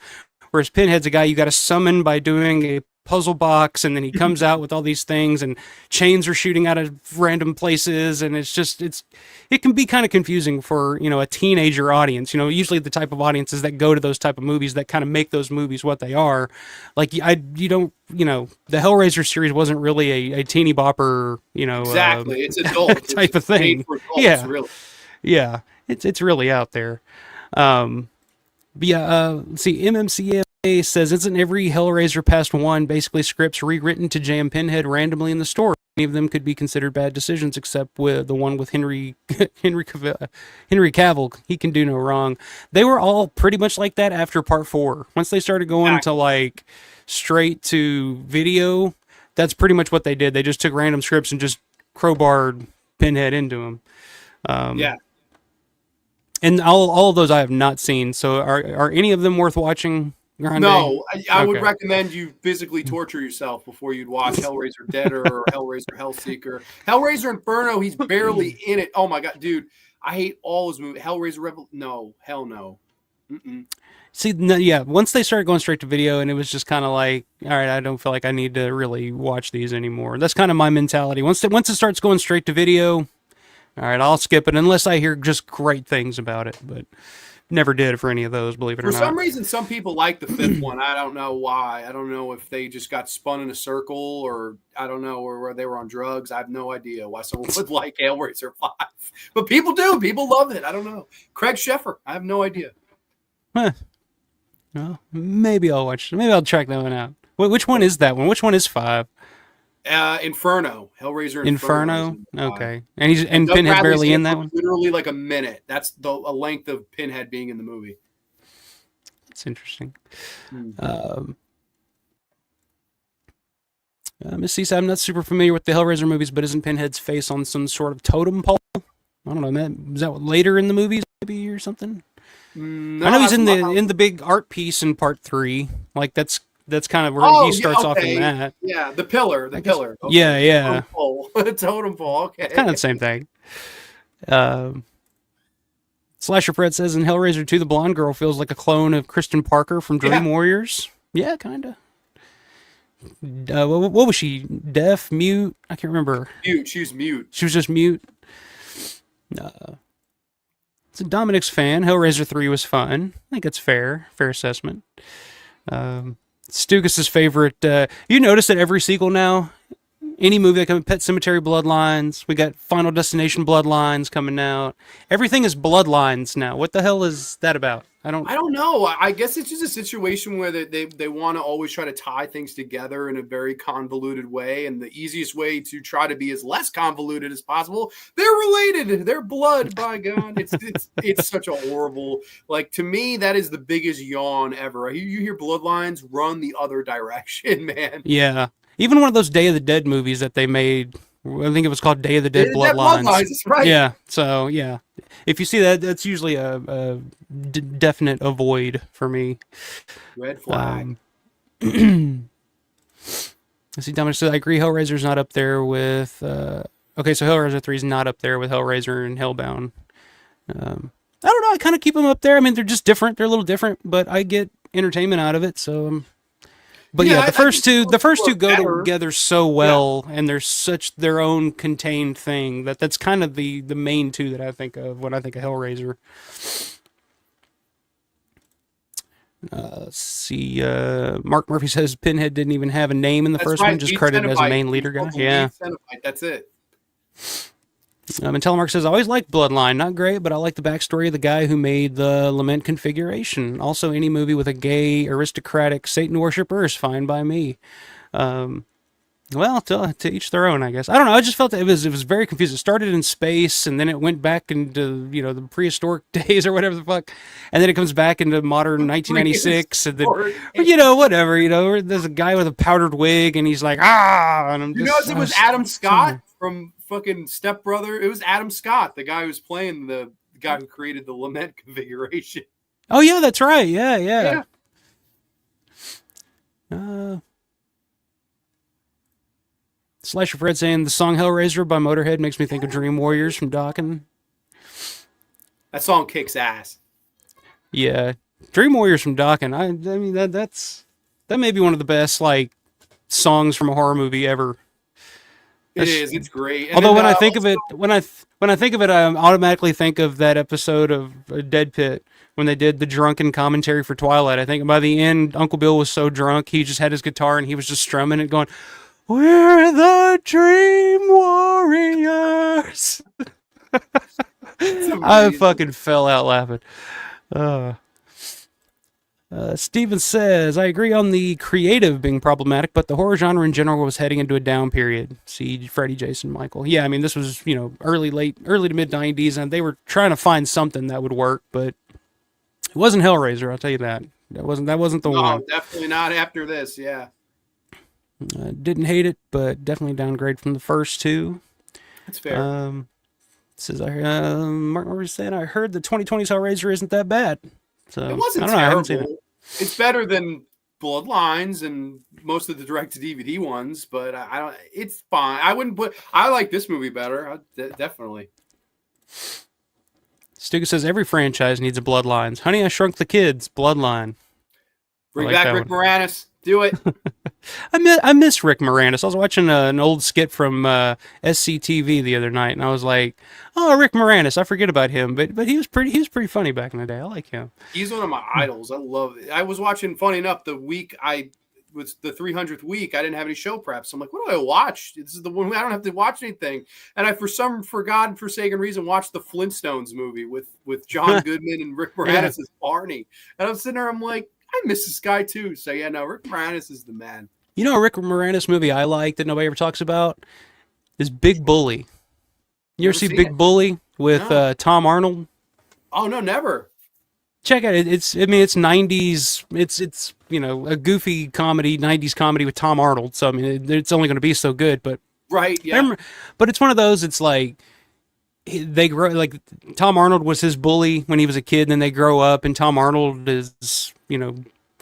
Whereas Pinhead's a guy you got to summon by doing a puzzle box, and then he comes out with all these things, and chains are shooting out of random places, and it can be kind of confusing for a teenager audience. Usually the type of audiences that go to those type of movies that kind of make those movies what they are. Like you don't the Hellraiser series wasn't really a teeny bopper exactly. It's adult type of thing. For adults, Yeah, really. Yeah, it's really out there. But yeah, let's see. MMCA says, isn't every Hellraiser past one basically scripts rewritten to jam Pinhead randomly in the story? Any of them could be considered bad decisions, except with the one with Henry Cavill. He can do no wrong. They were all pretty much like that after part 4. Once they started going to like straight to video, that's pretty much what they did. They just took random scripts and just crowbarred Pinhead into them. Yeah. And all of those I have not seen. So are any of them worth watching? Grande? No, I would recommend you physically torture yourself before you'd watch Hellraiser Deader or Hellraiser Hellseeker. Hellraiser Inferno, he's barely in it. Oh my god, dude, I hate all his movies. Hellraiser no, hell no. Mm-mm. See, once they started going straight to video, and it was just kind of like, all right, I don't feel like I need to really watch these anymore. That's kind of my mentality. Once it starts going straight to video, all right, I'll skip it unless I hear just great things about it, but never did for any of those, believe it or not. For some reason, some people like the 5th one. I don't know why. I don't know if they just got spun in a circle, or I don't know, or where they were on drugs. I have no idea why someone would like Hellraiser 5. But people do. People love it. I don't know. Craig Sheffer. I have no idea. Huh. Well, maybe I'll watch. Maybe I'll check that one out. Which one is that one? Which one is 5? Inferno, Hellraiser Inferno. Okay, and Pinhead barely in that one. Literally like a minute. That's a length of Pinhead being in the movie. That's interesting. Miss Cisa, I'm not super familiar with the Hellraiser movies, but isn't Pinhead's face on some sort of totem pole? I don't know, man. Is that later in the movies, maybe, or something? No, I know he's in the big art piece in part 3. Like that's kind of where he starts off in that. Yeah, the pillar. Okay. Yeah. Totem pole. Okay. It's kind of the same thing. Slasher Fred says, in Hellraiser 2, the blonde girl feels like a clone of Kristen Parker from Dream Warriors. Yeah, kind of. What was she? Deaf? Mute? I can't remember. Mute. She was mute. She was just mute. It's a Dominic's fan. Hellraiser 3 was fun. I think it's fair assessment. Stugas's favorite. You notice that every sequel now, any movie that comes, Pet Sematary Bloodlines, we got Final Destination Bloodlines coming out. Everything is Bloodlines now. What the hell is that about? I don't know. I guess it's just a situation where they want to always try to tie things together in a very convoluted way, and the easiest way to try to be as less convoluted as possible. They're related. They're blood. By God, it's such a horrible. Like, to me, that is the biggest yawn ever. You hear Bloodlines, run the other direction, man. Yeah, even one of those Day of the Dead movies that they made. I think it was called Day of the Dead Bloodlines. That's right. Yeah. So yeah, if you see that, that's usually a definite avoid for me. Red flag. I see. Dominic says, I agree. Hellraiser's not up there with. Okay, so Hellraiser 3 is not up there with Hellraiser and Hellbound. I don't know. I kind of keep them up there. I mean, they're just different. They're a little different, but I get entertainment out of it. So. But yeah, the first two go together so well, and they're such their own contained thing that's kind of the main two that I think of when I think of Hellraiser. Let's see. Mark Murphy says Pinhead didn't even have a name in the first one, just credited as a main leader guy. Yeah, that's it. And Telemark says, I always liked Bloodline. Not great, but I like the backstory of the guy who made the Lament configuration. Also, any movie with a gay, aristocratic Satan worshiper is fine by me. Well, to each their own, I guess. I don't know. I just felt that it was very confusing. It started in space, and then it went back into the prehistoric days or whatever the fuck, and then it comes back into modern 1996, and then whatever. There's a guy with a powdered wig, and he's like, and I'm just, it was Adam Scott from fucking Step Brother. It was Adam Scott, the guy who's playing the guy who created the Lament configuration. Oh yeah, that's right. Yeah. Slasher Fred saying the song Hellraiser by Motorhead makes me think of Dream Warriors from Dokken. That song kicks ass. Yeah, Dream Warriors from Dokken. I mean that may be one of the best like songs from a horror movie ever. It is. It's great. And Although then, when I think also, of it, when I think of it, I automatically think of that episode of Dead Pit when they did the drunken commentary for Twilight. I think by the end, Uncle Bill was so drunk he just had his guitar and he was just strumming it, going, "We're the Dream Warriors." I fucking fell out laughing. Steven says, I agree on the creative being problematic, but the horror genre in general was heading into a down period. See, Freddy, Jason, Michael. Yeah, I mean, this was, early to mid 90s, and they were trying to find something that would work, but it wasn't Hellraiser, I'll tell you that. That wasn't the one. No, definitely not after this, yeah. Didn't hate it, but definitely downgrade from the first two. That's fair. Says, Mark Murray said, I heard the 2020's Hellraiser isn't that bad. So, it wasn't I don't know, terrible. I haven't seen it. It's better than Bloodlines and most of the direct-to-DVD ones, but I don't. It's fine. I like this movie better. Definitely. Stuga says every franchise needs a Bloodlines. Honey, I Shrunk the Kids, Bloodline. Bring back Rick Moranis. Do it. I miss Rick Moranis. I was watching an old skit from SCTV the other night, and I was like, "Oh, Rick Moranis." I forget about him, but he was pretty funny back in the day. I like him. He's one of my idols. I love it. I was watching. Funny enough, the week I was the 300th week, I didn't have any show prep, so I'm like, "What do I watch?" This is the one I don't have to watch anything, and I, for some forsaken reason, watched the Flintstones movie with John Goodman and Rick Moranis as Barney, and I'm sitting there, I'm like, I miss this guy too. So yeah, no, Rick Moranis is the man. You know, a Rick Moranis movie I like that nobody ever talks about is Big Bully. You ever see Big Bully with Tom Arnold? Oh no, never. Check it. It's 90s. It's a goofy comedy, 90s comedy with Tom Arnold. So I mean, it's only going to be so good. But right, yeah. But it's one of those. It's like they grow. Like Tom Arnold was his bully when he was a kid, and then they grow up, and Tom Arnold is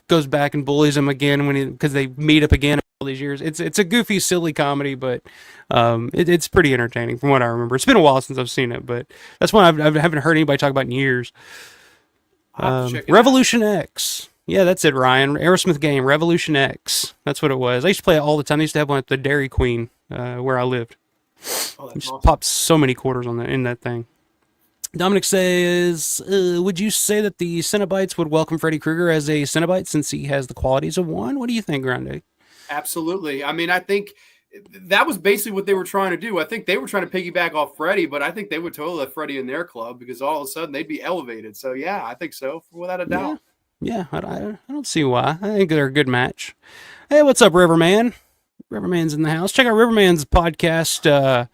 goes back and bullies him again because they meet up again all these years. It's a goofy, silly comedy, but it's pretty entertaining from what I remember. It's been a while since I've seen it, but that's one I haven't heard anybody talk about in years. Revolution X. Yeah, that's it, Ryan. Aerosmith game, Revolution X. That's what it was. I used to play it all the time. I used to have one at the Dairy Queen where I lived. Oh, just awesome. popped so many quarters in that thing. Dominic says, would you say that the Cenobites would welcome Freddy Krueger as a Cenobite since he has the qualities of one? What do you think, Grande? Absolutely. I mean, I think that was basically what they were trying to do. I think they were trying to piggyback off Freddy, but I think they would totally let Freddy in their club because all of a sudden they'd be elevated. So, yeah, I think so, without a doubt. Yeah, I don't see why. I think they're a good match. Hey, what's up, Riverman? Riverman's in the house. Check out Riverman's podcast,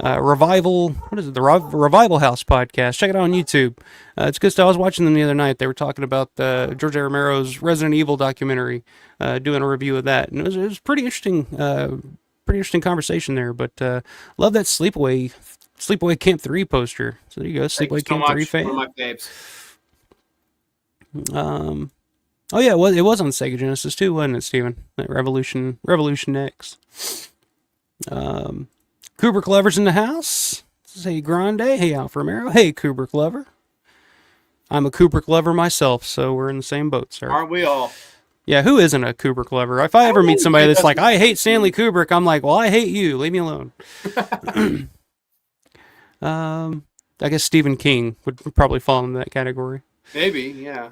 Revival. What is it? The Revival House podcast. Check it out on YouTube. It's good stuff. I was watching them the other night. They were talking about George A. Romero's Resident Evil documentary, doing a review of that, and it was pretty interesting. Pretty interesting conversation there. But love that Sleepaway Camp 3 poster. So there you go, Sleepaway Camp 3 fan. One of my faves. Oh yeah, it was on Sega Genesis too, wasn't it, Steven? That Revolution X. Kubrick lovers in the house. Hey Grande. Hey Alf Romero. Hey Kubrick lover. I'm a Kubrick lover myself, so we're in the same boat, sir. Aren't we all? Yeah, who isn't a Kubrick lover? If I ever meet somebody that's like, I hate Stanley Kubrick, I'm like, well, I hate you. Leave me alone. I guess Stephen King would probably fall into that category. Maybe, yeah.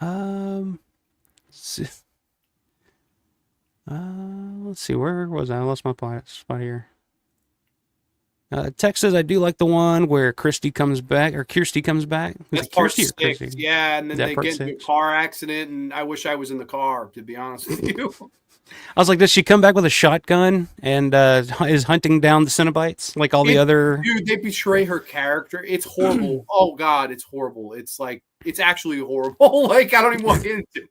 Let's see, where was I? I lost my spot here. Tex says I do like the one where Kirsty comes back. That's part 6, yeah, and then they get into a car accident, and I wish I was in the car, to be honest with you. I was like, does she come back with a shotgun and is hunting down the Cenobites like all the other... Dude, they betray her character. It's horrible. Oh, God, it's horrible. It's like, it's actually horrible. Like, I don't even want to get into it.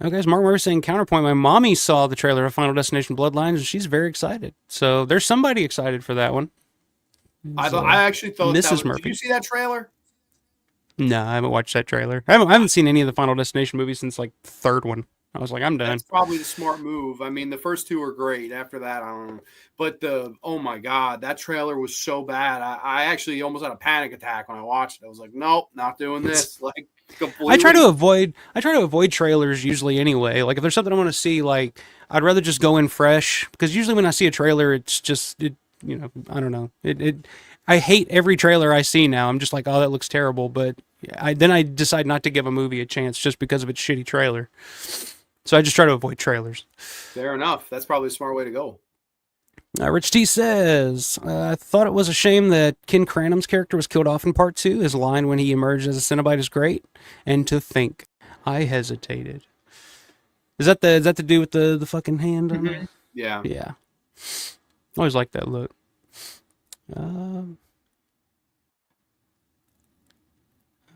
Okay, Mark Murray saying counterpoint. My mommy saw the trailer of Final Destination Bloodlines, and she's very excited. So there's somebody excited for that one. I actually thought Mrs. Murphy. Did you see that trailer? No, I haven't watched that trailer. I haven't seen any of the Final Destination movies since like the third one. I was like, I'm done. That's probably the smart move. I mean, the first two are great. After that, I don't know. But oh my God, that trailer was so bad. I actually almost had a panic attack when I watched it. I was like, nope, not doing this. Like, I try to completely. avoid trailers usually anyway. Like if there's something I want to see, like I'd rather just go in fresh because usually when I see a trailer, it's just I don't know. I hate every trailer I see now. I'm just like, oh, that looks terrible. But I decide not to give a movie a chance just because of its shitty trailer. So I just try to avoid trailers. Fair enough. That's probably a smart way to go. Rich T says, I thought it was a shame that Ken Cranham's character was killed off in part 2. His line when he emerged as a Cenobite is great. And to think, I hesitated. Is that to do with the fucking hand on it? Yeah. Yeah. Always like that look. Um,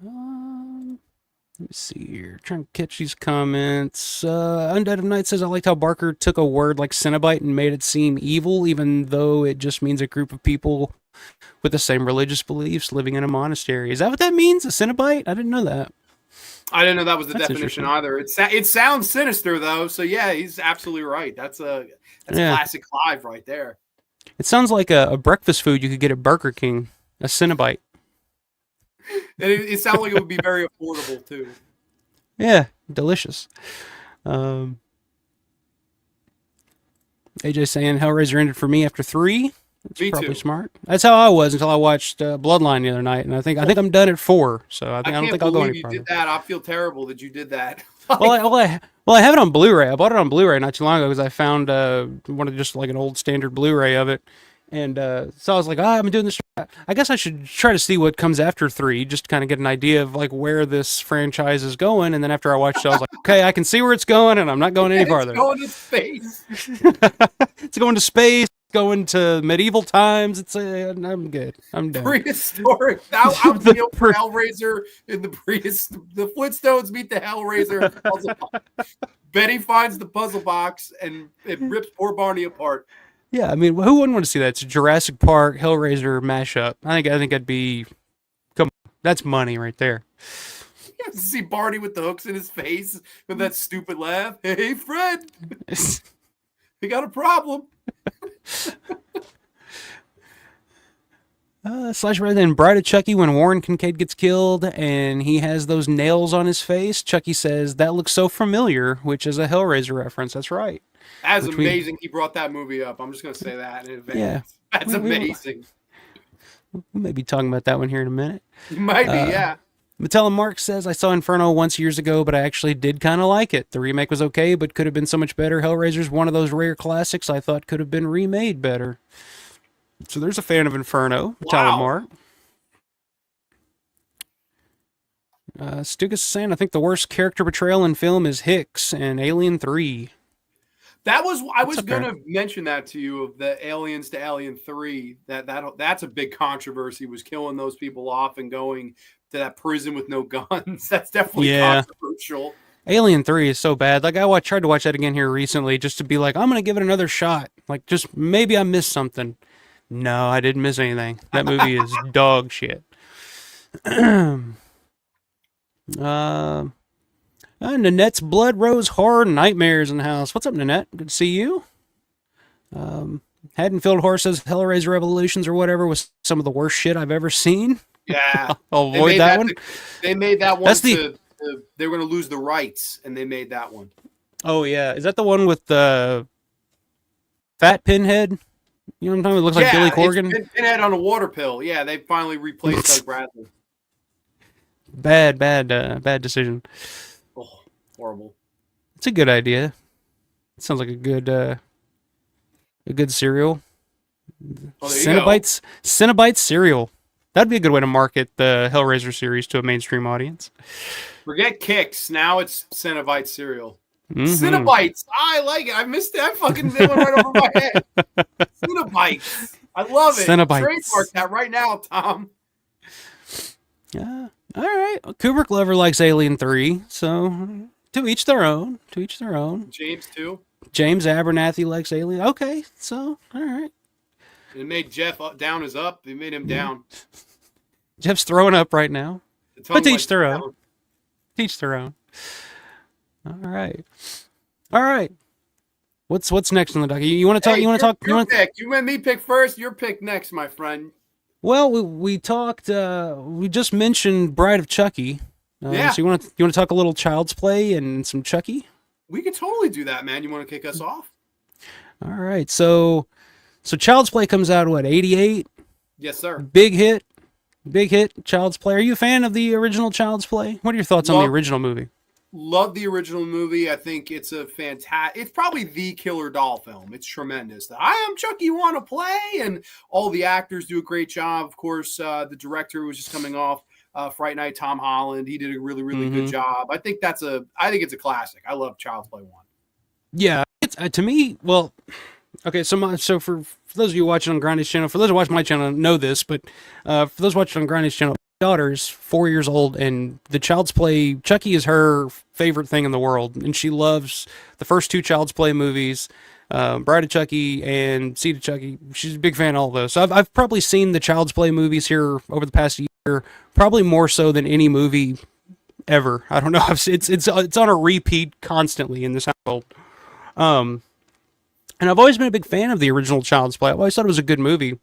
let me see here. Trying to catch these comments. Undead of Night says, I liked how Barker took a word like Cenobite and made it seem evil, even though it just means a group of people with the same religious beliefs living in a monastery. Is that what that means? A Cenobite? I didn't know that. I didn't know that was the That's definition either. It sounds sinister though. So yeah, he's absolutely right. That's classic Clive right there. It sounds like a breakfast food you could get at Burger King. A Cenobite. And it sounds like it would be very affordable too. Yeah, delicious. AJ saying Hellraiser ended for me after 3. That's Me probably too. smart. That's how I was until I watched Bloodline the other night, and I think I'm done at 4. So I don't can't think I'll go believe any you farther. did that. I feel terrible that you did that. Well, I have it on Blu-ray. I bought it on Blu-ray not too long ago because I found one of just like an old standard Blu-ray of it, and so I was like, I'm doing this. I guess I should try to see what comes after 3, just to kind of get an idea of like where this franchise is going. And then after I watched it, I was like, okay, I can see where it's going, and I'm not going any farther. It's going to space. It's going to space, going to medieval times. I'm good. I'm done. Prehistoric. I'm feeling for Hellraiser in the the Flintstones meet the Hellraiser puzzle box. Betty finds the puzzle box and it rips poor Barney apart. Yeah, I mean, who wouldn't want to see that? It's a Jurassic Park Hellraiser mashup. I think I'd be. Come on, that's money right there. You have to see Barney with the hooks in his face with that stupid laugh. Hey, Fred, we got a problem. Slash rather than Bride of Chucky when Warren Kincaid gets killed and he has those nails on his face. Chucky says that looks so familiar, which is a Hellraiser reference. That's right. That's amazing. He brought that movie up. I'm just going to say that in advance. Yeah, that's amazing. We may be talking about that one here in a minute. You might be, yeah. Mattel Mark says, I saw Inferno once years ago, but I actually did kind of like it. The remake was okay, but could have been so much better. Hellraiser's one of those rare classics I thought could have been remade better. So there's a fan of Inferno, Mattel Mark. Stugas is saying, I think the worst character portrayal in film is Hicks in Alien 3. I was going to mention that to you of the Aliens to Alien 3. That's a big controversy, was killing those people off and going to that prison with no guns. That's definitely controversial. Alien 3 is so bad. Like I tried to watch that again here recently just to be like, I'm going to give it another shot. Like just maybe I missed something. No, I didn't miss anything. That movie is dog shit. Nanette's Blood Rose Horror Nightmares in the house. What's up, Nanette? Good to see you. Haddonfield Horror says Hellraiser Revolutions or whatever was some of the worst shit I've ever seen. Yeah. I'll avoid that one. They made that one they were going to lose the rights, and they made that one. Oh, yeah. Is that the one with the fat pinhead? You know what I'm talking about? It looks like Billy Corgan. It's pinhead on a water pill. Yeah, they finally replaced Doug Bradley. Bad decision. Oh, horrible. It's a good idea. It sounds like a good cereal. Oh, Cenobite cereal. That'd be a good way to market the Hellraiser series to a mainstream audience. Forget Kix. Now it's Cenobite cereal. Mm-hmm. Cenobites. I like it. I missed it. I fucking did one right over my head. Cenobites. I love it. Cenobites. Trademark that right now, Tom. Yeah. All right. Well, Kubrick Lover likes Alien 3, so to each their own. To each their own. James too. James Abernathy likes Alien. Okay, so all right. It made Jeff down is up. They made him down. Jeff's throwing up right now. The But tongue teach lets you their own. down. Teach their own. All right. All right. What's next on the docket? You want to talk? Hey, You want to talk? You your want? pick. You and me pick first. Your pick next, my friend. Well, we talked. We just mentioned Bride of Chucky. Yeah, So you want to talk a little Child's Play and some Chucky? we could totally do that, man. You want to kick us off? All right. So Child's Play comes out what 88? Yes, sir. Big hit. Big hit. Child's Play. Are you a fan of the original Child's Play? What are your thoughts on the Love original movie? love the original movie. I think it's a fantastic. It's probably the killer doll film. It's tremendous. The I am Chucky, want to play, and all the actors do a great job. Of course, the director was just coming off Fright Night, Tom Holland. He did a really, really good Mm-hmm. job. I think it's a classic. I love Child's Play one. Yeah. It's to me. Well, okay. So for those of you watching on Grande's channel, for those who watch my channel, know this, but for those watching on Grande's channel, my daughter's 4 years old, and the Child's Play Chucky is her favorite thing in the world, and she loves the first two Child's Play movies, Bride of Chucky and Seed of Chucky. She's a big fan of all of those. So I've probably seen the Child's Play movies here over the past year, probably more so than any movie ever. I don't know. It's on a repeat constantly in this household. Um, and I've always been a big fan of the original Child's Play. I've always thought it was a good movie.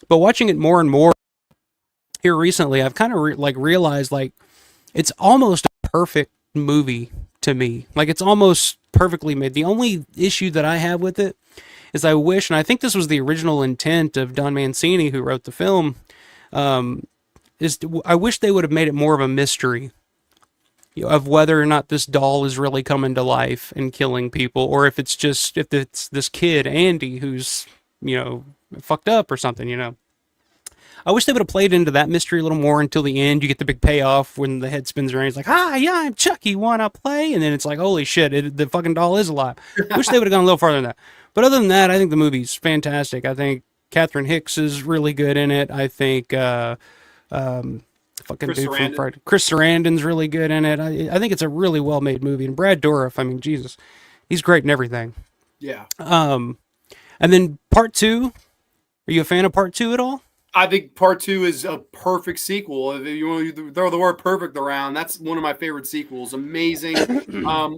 But watching it more and more here recently, I've kind of realized like it's almost a perfect movie to me. Like it's almost perfectly made. The only issue that I have with it is I wish, and I think this was the original intent of Don Mancini, who wrote the film, I wish they would have made it more of a mystery, of whether or not this doll is really coming to life and killing people, or if it's this kid Andy who's fucked up or something. I wish they would have played into that mystery a little more until the end. You get the big payoff when the head spins around. He's like, "Hi, yeah, I'm Chucky. Wanna play?" And then it's like, "Holy shit! The fucking doll is alive." Wish they would have gone a little farther than that. But other than that, I think the movie's fantastic. I think Catherine Hicks is really good in it. I think fucking Chris dude from Sarandon. Friday, Chris Sarandon's really good in it. I think it's a really well made movie. And Brad Dourif, I mean, Jesus, he's great in everything. Yeah. And then part two. Are you a fan of part two at all? I think part two is a perfect sequel. If you want to throw the word perfect around, that's one of my favorite sequels. Amazing.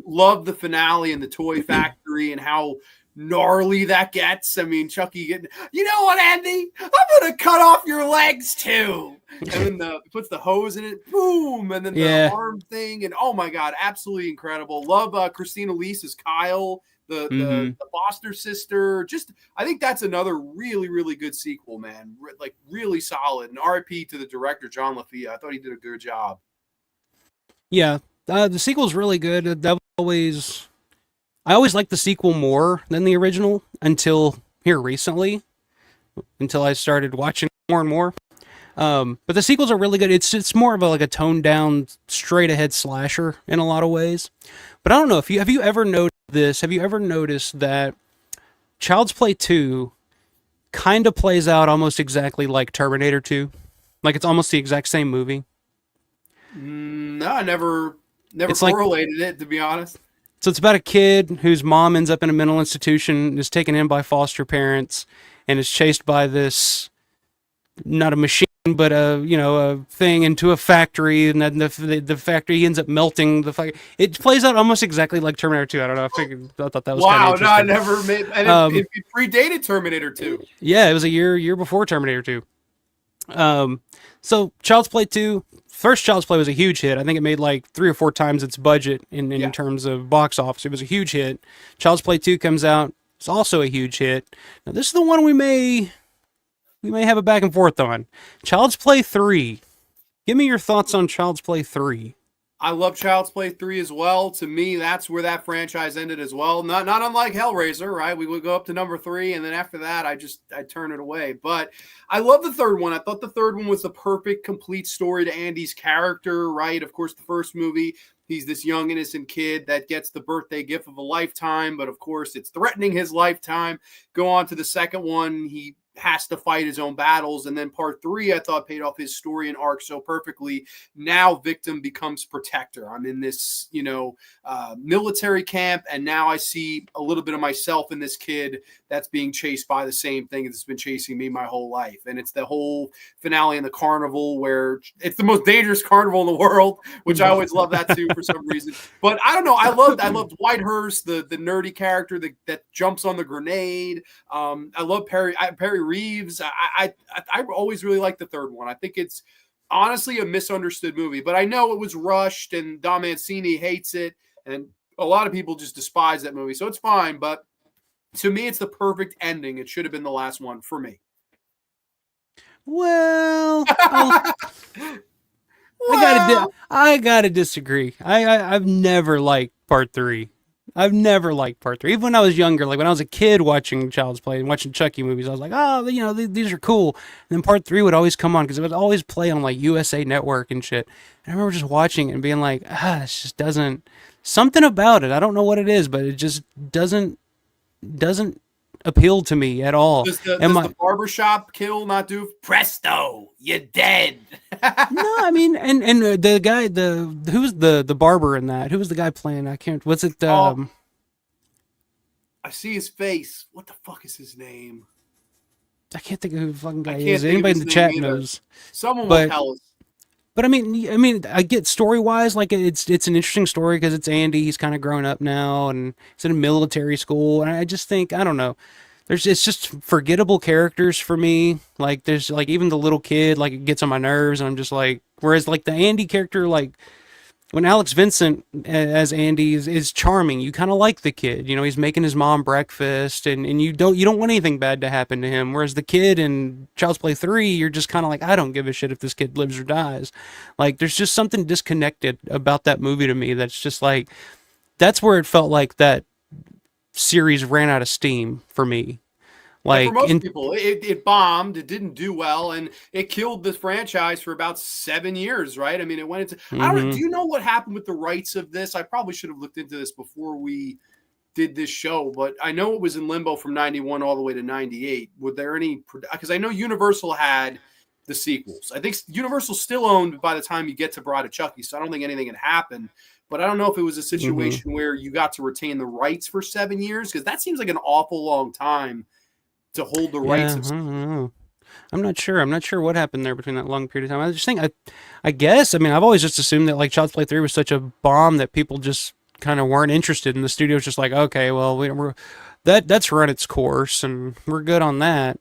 Love the finale and the toy factory and how gnarly that gets. I mean, Chucky getting, you know what, Andy? I'm going to cut off your legs too. And then puts the hose in it, boom, and then the arm thing. And oh my God, absolutely incredible. Love Christina Lease as Kyle. The foster sister. Just I think that's another really, really good sequel, man. Like really solid. And RIP to the director John LaFia. I thought he did a good job. Yeah, the sequel's really good. I always liked the sequel more than the original until here recently, until I started watching more and more. But the sequels are really good. It's more of a toned down, straight ahead slasher in a lot of ways. But I don't know if have you ever noticed this? Have you ever noticed that Child's Play 2 kind of plays out almost exactly like Terminator 2? Like it's almost the exact same movie. No, I never It's correlated it, to be honest. So it's about a kid whose mom ends up in a mental institution, is taken in by foster parents, and is chased by this, not a machine, but a thing into a factory, and then the factory ends up melting. It plays out almost exactly like Terminator 2. I don't know. I thought that was wow. Kind of No, I never made. And it predated Terminator 2. Yeah, it was a year before Terminator 2. So Child's Play 2, first Child's Play was a huge hit. I think it made like 3 or 4 times its budget in terms of box office. It was a huge hit. Child's Play 2 comes out. It's also a huge hit. Now this is the one we may have a back and forth on. Child's Play 3. Give me your thoughts on Child's Play 3. I love Child's Play 3 as well. To me, that's where that franchise ended as well. Not unlike Hellraiser, right? We would go up to number 3, and then after that, I turn it away. But I love the third one. I thought the third one was the perfect, complete story to Andy's character, right? Of course, the first movie, he's this young, innocent kid that gets the birthday gift of a lifetime, but of course, it's threatening his lifetime. Go on to the second one, he has to fight his own battles. And then part 3, I thought paid off his story and arc so perfectly. Now victim becomes protector. I'm in this, military camp, and now I see a little bit of myself in this kid that's being chased by the same thing that's been chasing me my whole life. And it's the whole finale in the carnival where it's the most dangerous carnival in the world, which I always love that too for some reason. But I don't know. I loved Whitehurst, the nerdy character that jumps on the grenade. I love Perry Reeves. I always really liked the third one. I think it's honestly a misunderstood movie, but I know it was rushed and Don Mancini hates it, and a lot of people just despise that movie, so it's fine. But to me, it's the perfect ending. It should have been the last one for me. Well, I gotta disagree. I've never liked part 3. I've never liked part 3. Even when I was younger, like when I was a kid watching Child's Play and watching Chucky movies, I was like, oh, these are cool. And then part 3 would always come on because it would always play on like USA Network and shit. And I remember just watching it and being like, it just doesn't, something about it. I don't know what it is, but it just doesn't appeal to me at all. Does the barbershop kill not do? Presto, you're dead. No, I mean, and the guy, who's the barber in that? Who was the guy playing? I can't. What's it? I see his face. What the fuck is his name? I can't think of who the fucking guy is. Anybody in the chat knows? Someone will tell us. But I mean, I get story wise, like it's an interesting story because it's Andy. He's kind of grown up now, and he's in a military school. And I just think, I don't know. It's just forgettable characters for me. Like there's like even the little kid, like it gets on my nerves, and I'm just like. Whereas like the Andy character, like when Alex Vincent as Andy is charming, you kind of like the kid. He's making his mom breakfast, and you don't want anything bad to happen to him. Whereas the kid in Child's Play 3, you're just kind of like, I don't give a shit if this kid lives or dies. Like there's just something disconnected about that movie to me. That's just like that's where it felt like that series ran out of steam for me. Like for most people, it bombed. It didn't do well, and it killed the franchise for about 7 years. Right? I mean, it went into. I don't. Do you know what happened with the rights of this? I probably should have looked into this before we did this show, but I know it was in limbo from 91 all the way to 98. Were there any? Because I know Universal had the sequels. I think Universal's still owned by the time you get to Bride of Chucky, so I don't think anything had happened. But I don't know if it was a situation where you got to retain the rights for 7 years, because that seems like an awful long time to hold the rights. I'm not sure. I'm not sure what happened there between that long period of time. I just think, I guess, I mean, I've always just assumed that like Child's Play 3 was such a bomb that people just kind of weren't interested, and the studio's just like, okay, well, that's run its course, and we're good on that.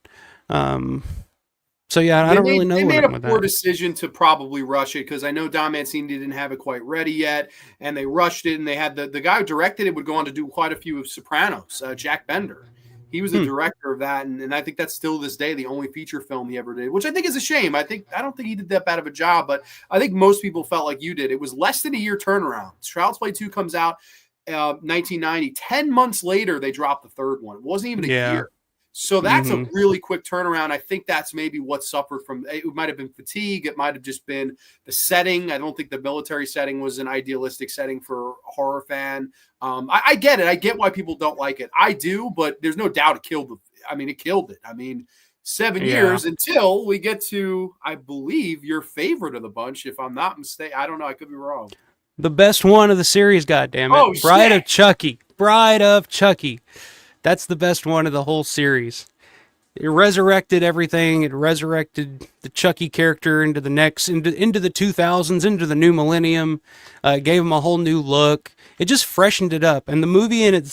So yeah, I don't really know. They made a poor decision to probably rush it, because I know Don Mancini didn't have it quite ready yet, and they rushed it, and they had the guy who directed it would go on to do quite a few of Sopranos, Jack Bender. He was the director of that, and I think that's still this day the only feature film he ever did, which I think is a shame. I don't think he did that bad of a job, but I think most people felt like you did. It was less than a year turnaround. Child's Play 2 comes out 1990. 10 months later, they dropped the third one. It wasn't even a year. So that's a really quick turnaround. I think that's maybe what suffered from it. Might have been fatigue. It might have just been the setting. I don't think the military setting was an idealistic setting for a horror fan. I get it. I get why people don't like it. I do, but there's no doubt it killed it. I mean, 7 years until we get to, I believe, your favorite of the bunch, if I'm not mistaken. I don't know. I could be wrong. The best one of the series, goddammit. Oh, Bride of Chucky. Bride of Chucky. That's the best one of the whole series. It resurrected everything. It resurrected the Chucky character into the 2000s, into the new millennium. It gave him a whole new look. It just freshened it up. And the movie in and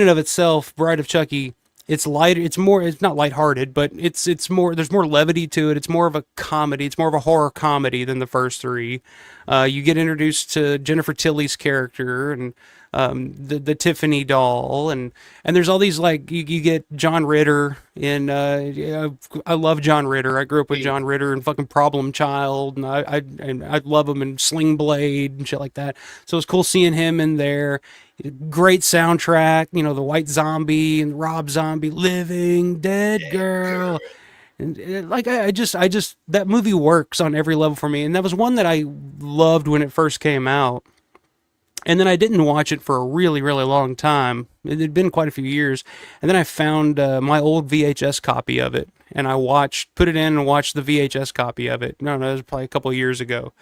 of itself, Bride of Chucky, it's lighter. It's not lighthearted, but it's more. There's more levity to it. It's more of a comedy. It's more of a horror comedy than the first three. You get introduced to Jennifer Tilly's character and the Tiffany doll, and there's all these, like, you get John Ritter in I love John Ritter. I grew up with John Ritter and fucking Problem Child, and I love him in Sling Blade and shit like that. So it's cool seeing him in there. Great soundtrack, the White Zombie and Rob Zombie, Living Dead Girl. And I just that movie works on every level for me, and that was one that I loved when it first came out. And then I didn't watch it for a really, really long time. It had been quite a few years. And then I found my old VHS copy of it. And I put it in and watched the VHS copy of it. No, it was probably a couple of years ago.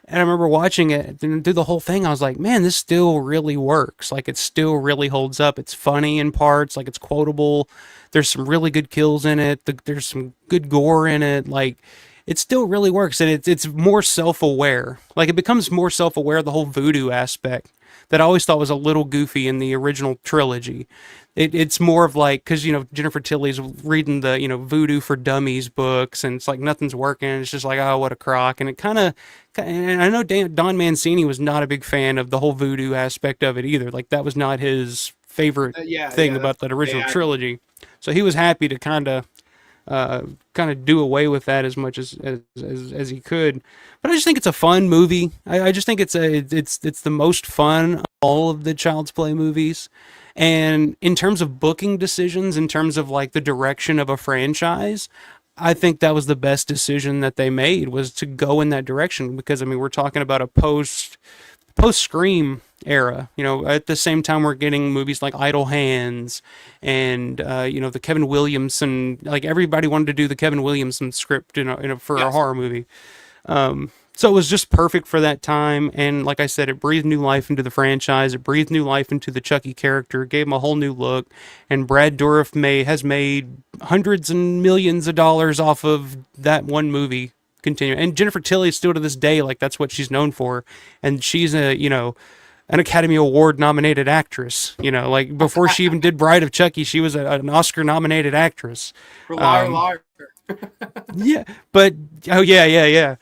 And I remember watching it and through the whole thing. I was like, man, this still really works. Like, it still really holds up. It's funny in parts. Like, it's quotable. There's some really good kills in it. There's some good gore in it. Like, it still really works. And it's more self aware. Like, it becomes more self aware of the whole voodoo aspect that I always thought was a little goofy in the original trilogy. It's more of like, because, Jennifer Tilly's reading the, Voodoo for Dummies books, and it's like nothing's working. It's just like, oh, what a crock. And it kind of, and I know Don Mancini was not a big fan of the whole voodoo aspect of it either. Like, that was not his favorite thing about that original trilogy. So he was happy to kind of do away with that as much as he could. But I just think it's a fun movie. I just think it's the most fun of all of the Child's Play movies. And in terms of booking decisions, in terms of like the direction of a franchise, I think that was the best decision that they made, was to go in that direction, because I mean, we're talking about a post Scream era. At the same time, we're getting movies like Idle Hands and the Kevin Williamson. Like, everybody wanted to do the Kevin Williamson script for a horror movie. So it was just perfect for that time. And like I said, it breathed new life into the franchise. It breathed new life into the Chucky character, gave him a whole new look. And Brad Dourif has made hundreds and millions of dollars off of that one movie. Continue. And Jennifer Tilly, still to this day, like, that's what she's known for. And she's an Academy Award nominated actress. Like, before she even did Bride of Chucky, she was an Oscar nominated actress. For Liar Liar. Yeah, but yeah.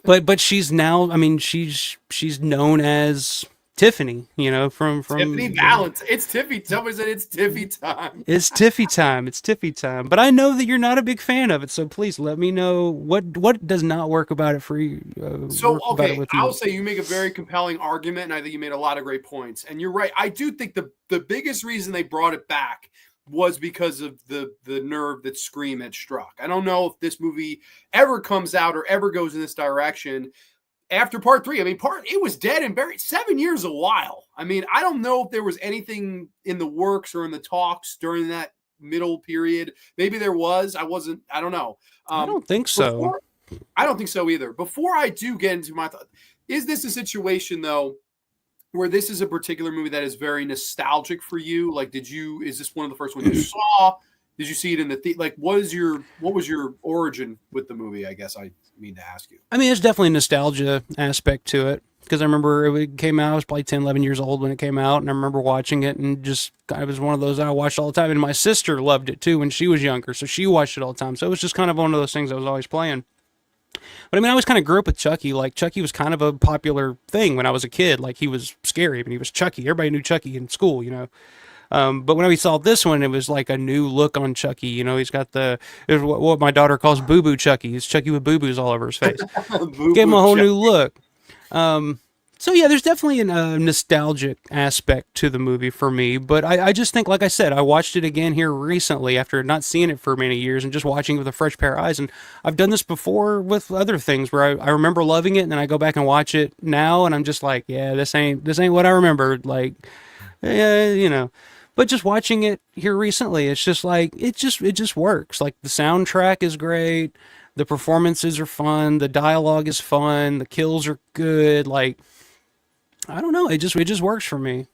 But she's now, I mean, she's known as Tiffany, from Tiffany Valance. It's Tiffy. Somebody said it's Tiffy time. It's Tiffy time. It's Tiffy time. But I know that you're not a big fan of it, so please let me know what does not work about it for you. So, okay, I'll say you make a very compelling argument, and I think you made a lot of great points. And you're right. I do think the biggest reason they brought it back was because of the nerve that Scream had struck. I don't know if this movie ever comes out or ever goes in this direction after part 3. I mean, it was dead and buried. 7 years a while. I mean, I don't know if there was anything in the works or in the talks during that middle period. Maybe there was. I don't know. I don't think so. I don't think so either. Before I do get into my thought, is this a situation, though, where this is a particular movie that is very nostalgic for you? Like, is this one of the first ones you saw? Did you see it in the like? What was your origin with the movie? I guess I mean to ask you. I mean, there's definitely a nostalgia aspect to it, because I remember it came out. I was probably 10, 11 years old when it came out, and I remember watching it, and just, it was one of those that I watched all the time. And my sister loved it too when she was younger, so she watched it all the time. So it was just kind of one of those things that was always playing. But I mean, I always kind of grew up with Chucky. Like, Chucky was kind of a popular thing when I was a kid. Like, he was scary, but he was Chucky. Everybody knew Chucky in school, But when we saw this one, it was like a new look on Chucky. He's got what my daughter calls Boo Boo Chucky. He's Chucky with boo boos all over his face. Gave him a whole new look. So yeah, there's definitely a nostalgic aspect to the movie for me. But I just think, like I said, I watched it again here recently after not seeing it for many years and just watching it with a fresh pair of eyes. And I've done this before with other things where I remember loving it, and then I go back and watch it now, and I'm just like, yeah, this ain't what I remembered. Like, yeah. But just watching it here recently, it's just like, it just works. Like, the soundtrack is great, the performances are fun, the dialogue is fun, the kills are good. Like, I don't know, it just works for me.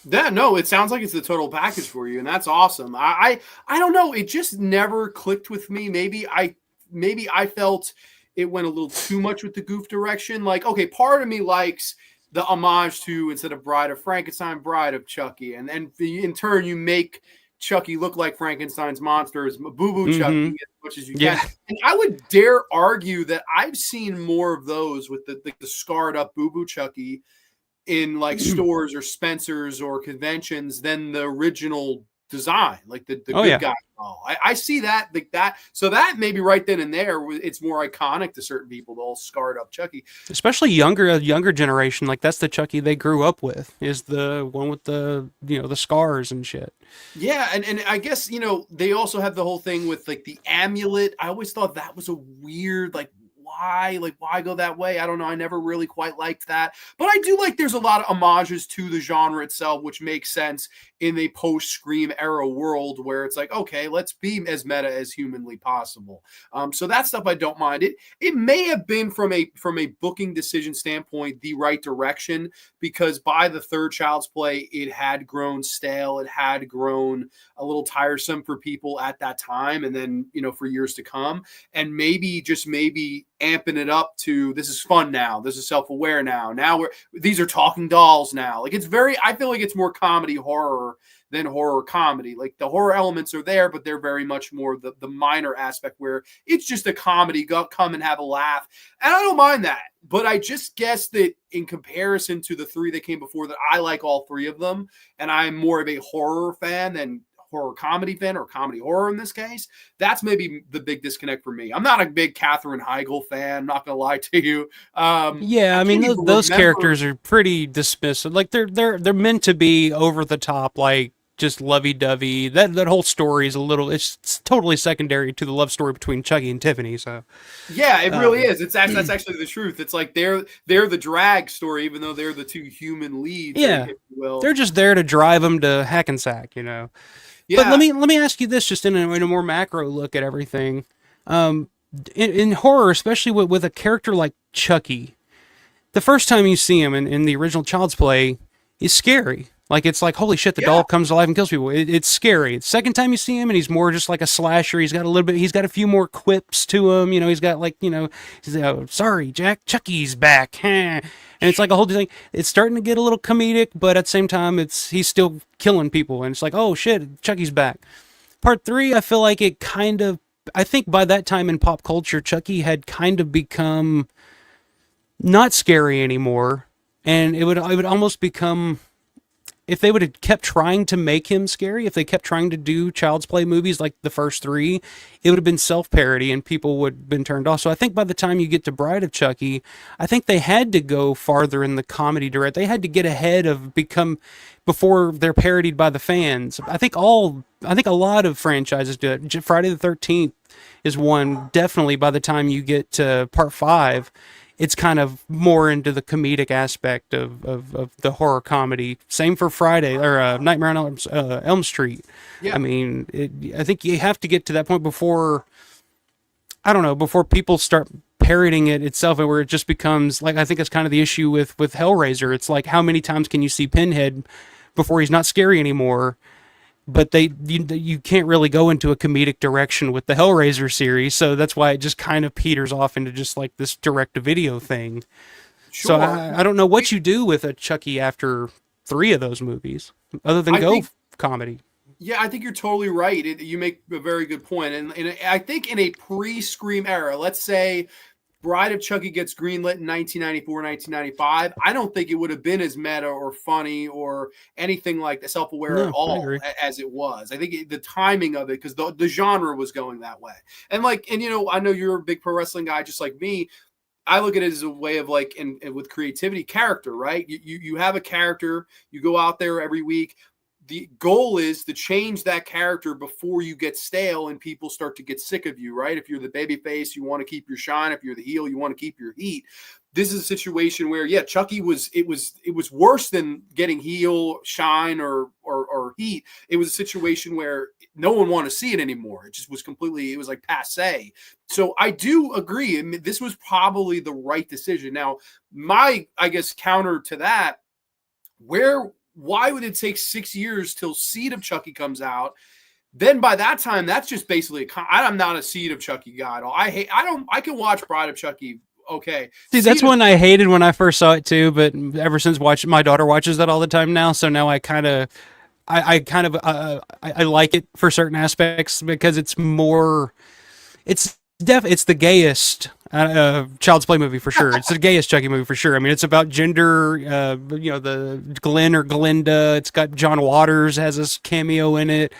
Yeah, no, it sounds like it's the total package for you, and that's awesome. I don't know, it just never clicked with me. Maybe I felt it went a little too much with the goof direction. Like, okay, part of me likes the homage to, instead of Bride of Frankenstein, Bride of Chucky. And then in turn, you make Chucky look like Frankenstein's monsters, Boo Boo Chucky, as much as you can. And I would dare argue that I've seen more of those with the scarred up Boo Boo Chucky in like stores or Spencer's or conventions than the original design, like the good guy. Oh, I see that, like that. So that maybe right then and there, it's more iconic to certain people, the old scarred up Chucky. Especially younger generation, like that's the Chucky they grew up with, is the one with the the scars and shit. Yeah, and I guess they also have the whole thing with like the amulet. I always thought that was a weird, like, why go that way? I don't know. I never really quite liked that. But I do like there's a lot of homages to the genre itself, which makes sense in a post-Scream era world where it's like, okay, let's be as meta as humanly possible. So that stuff I don't mind. It may have been from a booking decision standpoint the right direction, because by the third Child's Play, it had grown stale. It had grown a little tiresome for people at that time, and then for years to come. And maybe amping it up to, this is fun now, this is self-aware now these are talking dolls now. Like, I feel like it's more comedy horror than horror comedy. Like, the horror elements are there, but they're very much more the minor aspect where it's just a comedy. Go come and have a laugh, and I don't mind that. But I just guess that in comparison to the three that came before, that I like all three of them, and I'm more of a horror fan than horror comedy fan, or comedy horror in this case. That's maybe the big disconnect for me. I'm not a big Katherine Heigl fan, I'm not gonna lie to you. Yeah, I mean, those characters are pretty dismissive. Like, they're meant to be over the top, like just lovey-dovey. That whole story is it's totally secondary to the love story between Chucky and Tiffany. So yeah, it really is. That's actually the truth. It's like they're the drag story, even though they're the two human leads. Yeah, if you will. They're just there to drive them to Hackensack, Yeah. But let me ask you this, just in a more macro look at everything. In horror, especially with a character like Chucky, the first time you see him in the original Child's Play is scary. Like, it's like, holy shit, the doll comes alive and kills people. It's scary. The second time you see him, and he's more just like a slasher. He's got a few more quips to him. He's got he's sorry, Jack, Chucky's back. And it's like a whole thing. It's starting to get a little comedic, but at the same time, he's still killing people. And it's like, oh shit, Chucky's back. Part 3, I feel like I think by that time in pop culture, Chucky had kind of become not scary anymore. And it would almost become, if they would have kept trying to make him scary, if they kept trying to do Child's Play movies like the first 3, it would have been self-parody and people would have been turned off. So I think by the time you get to Bride of Chucky, I think they had to go farther in the comedy direction. They had to get ahead of before they're parodied by the fans. I think a lot of franchises do it. Friday the 13th is one, definitely by the time you get to part 5, it's kind of more into the comedic aspect of the horror comedy. Same for Friday, or Nightmare on Elm Street. Yeah. I mean, I think you have to get to that point before people start parodying it itself, where it just becomes, like, I think it's kind of the issue with Hellraiser. It's like, how many times can you see Pinhead before he's not scary anymore? But you can't really go into a comedic direction with the Hellraiser series, so that's why it just kind of peters off into just like this direct-to-video thing. Sure. So I don't know what you do with a Chucky after 3 of those movies, other than comedy. Yeah, I think you're totally right. You make a very good point. And I think in a pre-Scream era, let's say Bride of Chucky gets greenlit in 1994, 1995, I don't think it would have been as meta or funny or anything like the self-aware at all as it was. I think the timing of it, because the genre was going that way. And I know you're a big pro wrestling guy just like me. I look at it as a way of and with creativity, character, right? You have a character, you go out there every week. The goal is to change that character before you get stale and people start to get sick of you, right? If you're the baby face, you want to keep your shine. If you're the heel, you want to keep your heat. This is a situation where, Chucky was worse than getting heel, shine, or heat. It was a situation where no one wanted to see it anymore. It just was it was like passe. So I do agree. I mean, this was probably the right decision. Now, my, I guess, counter to that, why would it take 6 years till Seed of Chucky comes out? Then by that time, that's just basically I'm not a Seed of Chucky guy at all. I can watch Bride of Chucky. Okay. See, that's one I hated when I first saw it too, but ever since my daughter watches that all the time now. So now I like it for certain aspects, because it's more, it's the gayest Child's Play movie for sure. It's the gayest Chucky movie for sure. I mean, it's about gender, the Glenn or Glinda. It's got John Waters has a cameo in it.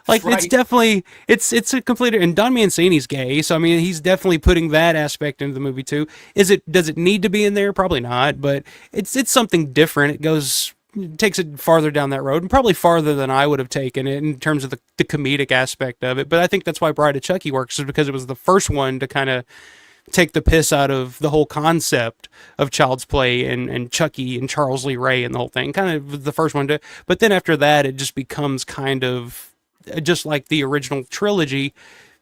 Like, right. It's definitely, it's a complete, and Don Mancini's gay, so I mean, he's definitely putting that aspect into the movie too. Does it need to be in there? Probably not, but it's something different. It takes it farther down that road, and probably farther than I would have taken it in terms of the comedic aspect of it. But I think that's why Bride of Chucky works, is because it was the first one to kind of take the piss out of the whole concept of Child's Play and Chucky and Charles Lee Ray and the whole thing. Kind of the first one to, but then after that, it just becomes kind of just like the original trilogy.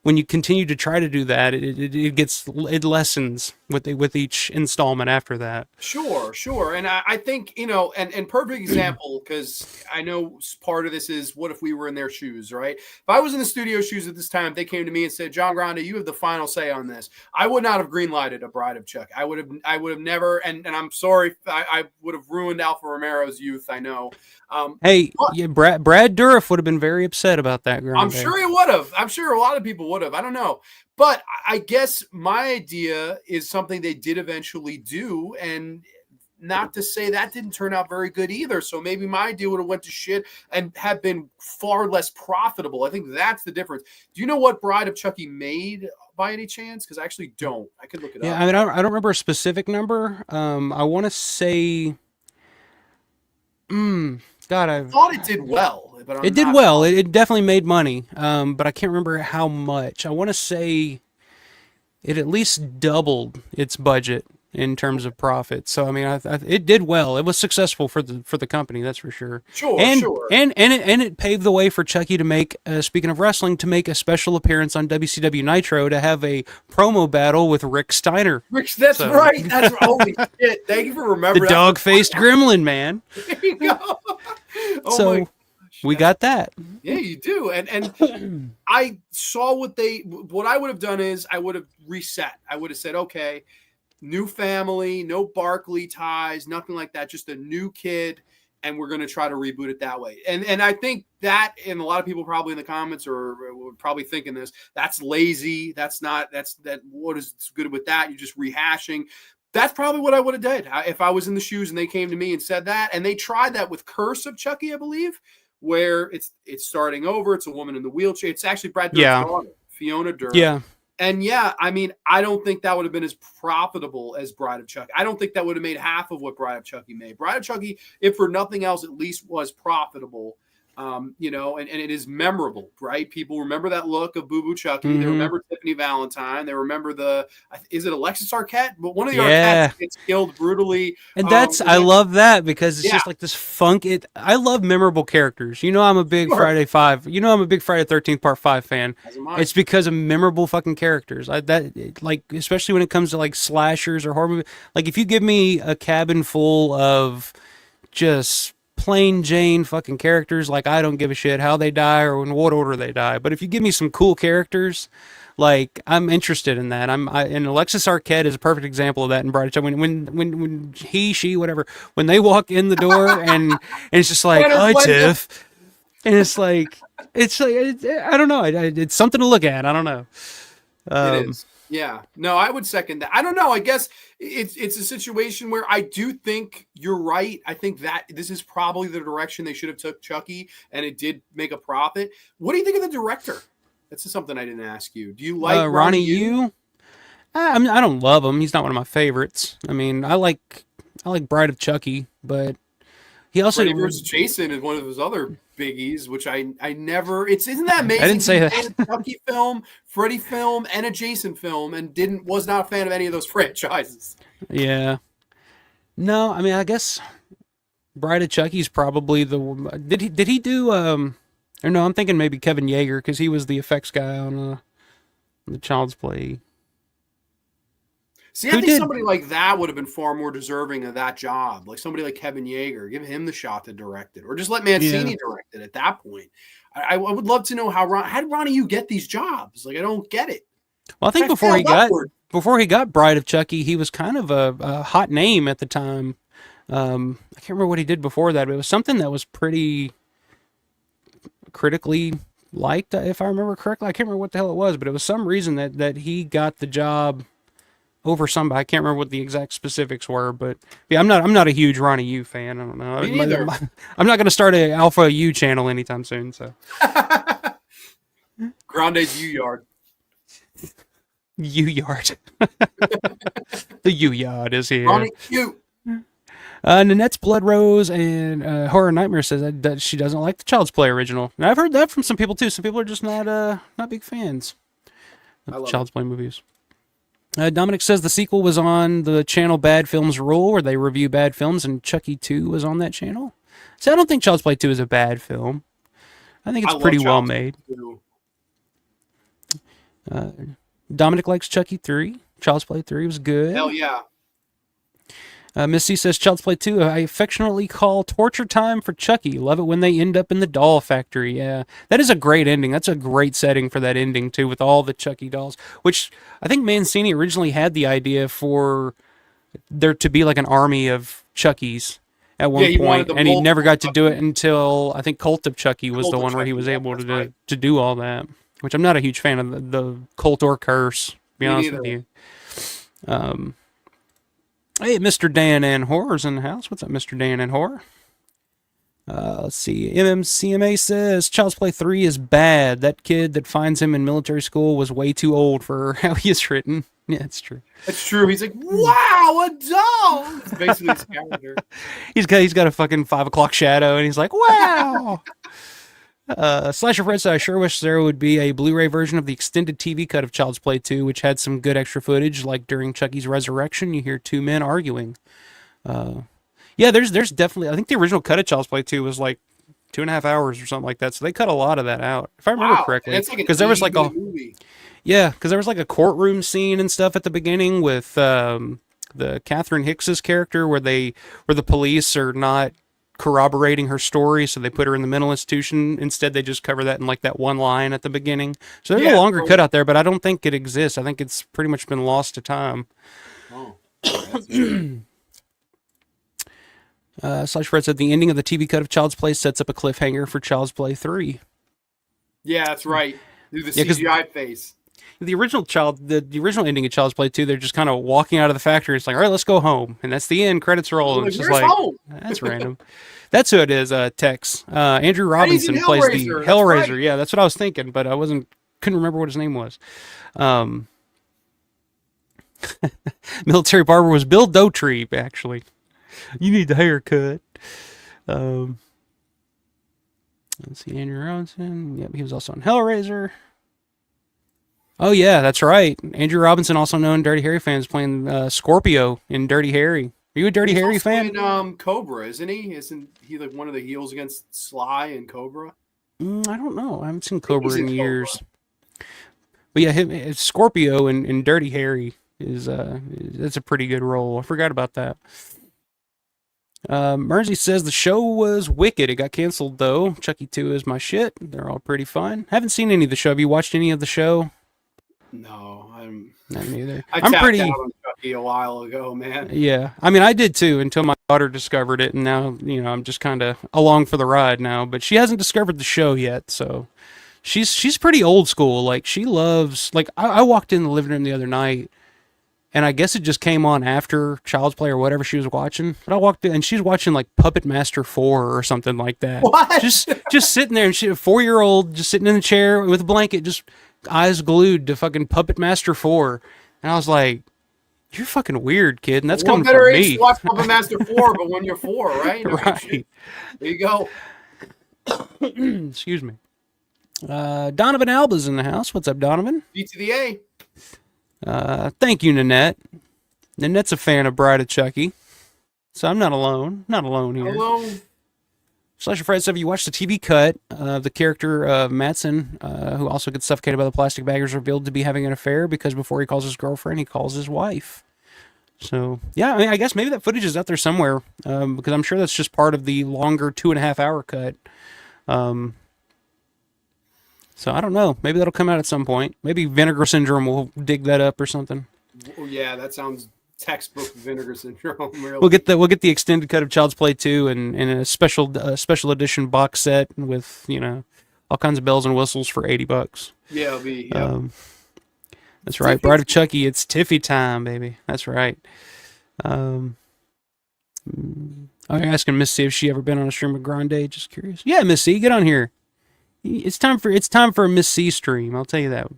When you continue to try to do that, it lessens with each installment after that. Sure. And I think, and perfect example, because I know part of this is what if we were in their shoes, right? If I was in the studio shoes at this time, they came to me and said, John Grande, you have the final say on this. I would not have greenlighted A Bride of Chucky. I would have never, and I'm sorry, I would have ruined Alpha Romero's youth, I know. Hey, yeah, Brad Dourif would have been very upset about that. Grande. I'm sure he would have. I'm sure a lot of people would have. I don't know. But I guess my idea is something they did eventually do. And not to say that didn't turn out very good either. So maybe my idea would have went to shit and have been far less profitable. I think that's the difference. Do you know what Bride of Chucky made by any chance? Because I actually don't. I could look it up. I mean, I don't remember a specific number. I want to say... God, I thought it did well. But it did well. It definitely made money, but I can't remember how much. I want to say it at least doubled its budget in terms of profit. So I mean, it did well. It was successful for the company, that's for sure. Sure. And it paved the way for Chucky to make, speaking of wrestling, to make a special appearance on WCW Nitro to have a promo battle with Rick Steiner. That's right. That's holy shit. Thank you for remembering the dog-faced gremlin, man. There you go. So we got that. Yeah, you do. And I saw what I would have done is I would have reset. I would have said, okay, new family, no Barkley ties, nothing like that, just a new kid, and we're going to try to reboot it that way. And I think that, and a lot of people probably in the comments are probably thinking this, that's lazy. What is good with that? You're just rehashing. That's probably what I would have done if I was in the shoes and they came to me and said that. And they tried that with Curse of Chucky, I believe, where it's starting over. It's a woman in the wheelchair. It's actually Brad Dourif's daughter, Fiona Dourif. Yeah. And I mean, I don't think that would have been as profitable as Bride of Chucky. I don't think that would have made half of what Bride of Chucky made. Bride of Chucky, if for nothing else, at least was profitable. And it is memorable, right? People remember that look of Boo Boo Chucky. Mm-hmm. They remember Tiffany Valentine. They remember is it Alexis Arquette? But one of the Arquettes gets killed brutally. And I love that because it's just like this funk. I love memorable characters. I'm a big Friday 5. I'm a big Friday 13th Part 5 fan. It's because of memorable fucking characters. Especially when it comes to like slashers or horror movies. Like if you give me a cabin full of just plain Jane fucking characters, like I don't give a shit how they die or in what order they die. But if you give me some cool characters, like I'm interested in that. And Alexis Arquette is a perfect example of that in Bride of Chucky. When she, whatever, when they walk in the door and it's just like, hi Tiff, and it's like I don't know. It's something to look at. I don't know. It is. Yeah, no, I would second that. I don't know. I guess it's a situation where I do think you're right. I think that this is probably the direction they should have took Chucky, and it did make a profit. What do you think of the director? That's something I didn't ask you. Do you like Ronnie Yu? I don't love him. He's not one of my favorites. I mean, I like Bride of Chucky, but he also Freddy vs. Jason is one of his other biggies, which I never. Isn't that amazing? I didn't say that. A Chucky film, Freddy film, and a Jason film, and was not a fan of any of those franchises. Yeah. No, I mean, I guess Bride of Chucky's probably the. Did he do? Or no, I'm thinking maybe Kevin Yeager because he was the effects guy on the Child's Play. See, I think somebody like that would have been far more deserving of that job. Like somebody like Kevin Yeager, give him the shot to direct it, or just let Mancini direct it at that point. I would love to know how did Ronnie Yu get these jobs? Like, I don't get it. Well, I think before he got Bride of Chucky, he was kind of a hot name at the time. I can't remember what he did before that, but it was something that was pretty critically liked, if I remember correctly. I can't remember what the hell it was, but it was some reason that he got the job over somebody. I can't remember what the exact specifics were, but yeah, I'm not a huge Ronnie Yu fan. I don't know. Me neither. I'm not going to start an Alpha U channel anytime soon. So Grande's U Yard. U Yard. The U Yard is here. Ronnie Yu. Nanette's Blood Rose and Horror Nightmare says that she doesn't like the Child's Play original. And I've heard that from some people too. Some people are just not big fans of the Child's Play movies. Dominic says the sequel was on the channel Bad Films Rule, where they review bad films, and Chucky 2 was on that channel. So I don't think Child's Play 2 is a bad film. I think it's I love pretty well Child's made. Play too. Dominic likes Chucky 3. Child's Play 3 was good. Hell yeah. Miss C says Child's Play 2, I affectionately call torture time for Chucky. Love it when they end up in the doll factory. Yeah, that is a great ending. That's a great setting for that ending, too, with all the Chucky dolls, which I think Mancini originally had the idea for there to be like an army of Chuckies at one point, and he never got to do it until I think Cult of Chucky was the one where he was able to do all that, which I'm not a huge fan of the Cult or Curse, to be honest with you. Hey, Mr. Dan and Horror's in the house. What's up, Mr. Dan and Horror? Let's see. MMCMA says Child's Play 3 is bad. That kid that finds him in military school was way too old for how he is written. Yeah, it's true. It's true. He's like, wow, a doll. It's basically his character. He's got a fucking 5 o'clock shadow, and he's like, wow. Slasher Fred said, I sure wish there would be a Blu-ray version of the extended TV cut of Child's Play 2, which had some good extra footage, like during Chucky's resurrection, you hear two men arguing. Yeah, there's definitely, I think the original cut of Child's Play 2 was like 2.5 hours or something like that, so they cut a lot of that out, if I remember correctly. Because there was like a movie. Yeah, because there was like a courtroom scene and stuff at the beginning with the Catherine Hicks's character, where the police are not corroborating her story, so they put her in the mental institution. Instead, they just cover that in like that one line at the beginning. So there's a longer cut out there, but I don't think it exists. I think it's pretty much been lost to time. Oh. Slash Fred said the ending of the TV cut of Child's Play sets up a cliffhanger for Child's Play 3. Yeah, that's right. Do the CGI face. The original ending of Child's Play 2, they're just kind of walking out of the factory. It's like, all right, let's go home, and that's the end. Credits roll. And it's just like, home? That's random. That's who it is. Tex. Andrew Robinson plays the Hellraiser. Right. Yeah, that's what I was thinking, but couldn't remember what his name was. Military barber was Bill Dotree, actually. You need the haircut. Let's see, Andrew Robinson. Yep, he was also on Hellraiser. Oh, yeah, that's right. Andrew Robinson, also known Dirty Harry fans, playing Scorpio in Dirty Harry. Are you a Dirty Harry fan? In, Cobra, isn't he? Isn't he like one of the heels against Sly and Cobra? I don't know. I haven't seen Cobra in years. But yeah, Scorpio in Dirty Harry that's a pretty good role. I forgot about that. Mersey says the show was wicked. It got canceled, though. Chucky 2 is my shit. They're all pretty fun. Haven't seen any of the show. Have you watched any of the show? No, not neither. I'm pretty out on Chucky a while ago, man. Yeah, I mean, I did too until my daughter discovered it, and now I'm just kind of along for the ride now. But she hasn't discovered the show yet, so she's pretty old school. Like she loves I walked in the living room the other night, and I guess it just came on after Child's Play or whatever she was watching. But I walked in, and she's watching like Puppet Master 4 or something like that. What? Just sitting there, and she a 4-year-old just sitting in the chair with a blanket, just eyes glued to fucking Puppet Master 4. And I was like, you're fucking weird, kid. And that's coming from me. Watch Puppet Master 4, but when you're 4, right? Right. There you go. Excuse me. Donovan Alba's in the house. What's up, Donovan? B to the A. Thank you, Nanette. Nanette's a fan of Bride of Chucky. So I'm not alone. Not alone here. Hello. Slasher Fred said, you watched the TV cut of the character of Madsen, who also gets suffocated by the plastic bag, is revealed to be having an affair because before he calls his girlfriend, he calls his wife. So, yeah, I mean, I guess maybe that footage is out there somewhere, because I'm sure that's just part of the longer 2.5-hour cut. So I don't know. Maybe that'll come out at some point. Maybe Vinegar Syndrome will dig that up or something. Oh, yeah, that sounds textbook Vinegar Syndrome. Really. We'll get the extended cut of Child's Play 2 and a special edition box set with all kinds of bells and whistles for $80. Yeah, it'll be. Yeah. That's right. Bride of Chucky. It's Tiffy time, baby. That's right. I'm asking Miss C if she ever been on a stream with Grande. Just curious. Yeah, Miss C, get on here. It's time for a Miss C stream. I'll tell you that.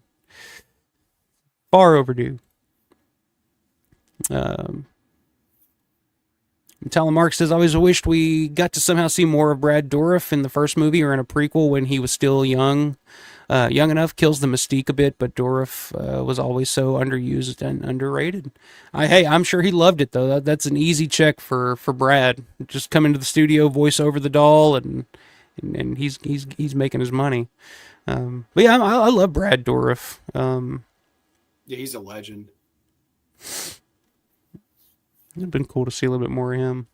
Far overdue. Talamark says, I always wished we got to somehow see more of Brad Dourif in the first movie or in a prequel when he was still young. Young enough kills the mystique a bit, but Dorff was always so underused and underrated. Hey, I'm sure he loved it though. That's an easy check for Brad. Just come into the studio, voice over the doll, and he's making his money. But yeah, I love Brad Dourif. Yeah, he's a legend. It'd been cool to see a little bit more of him.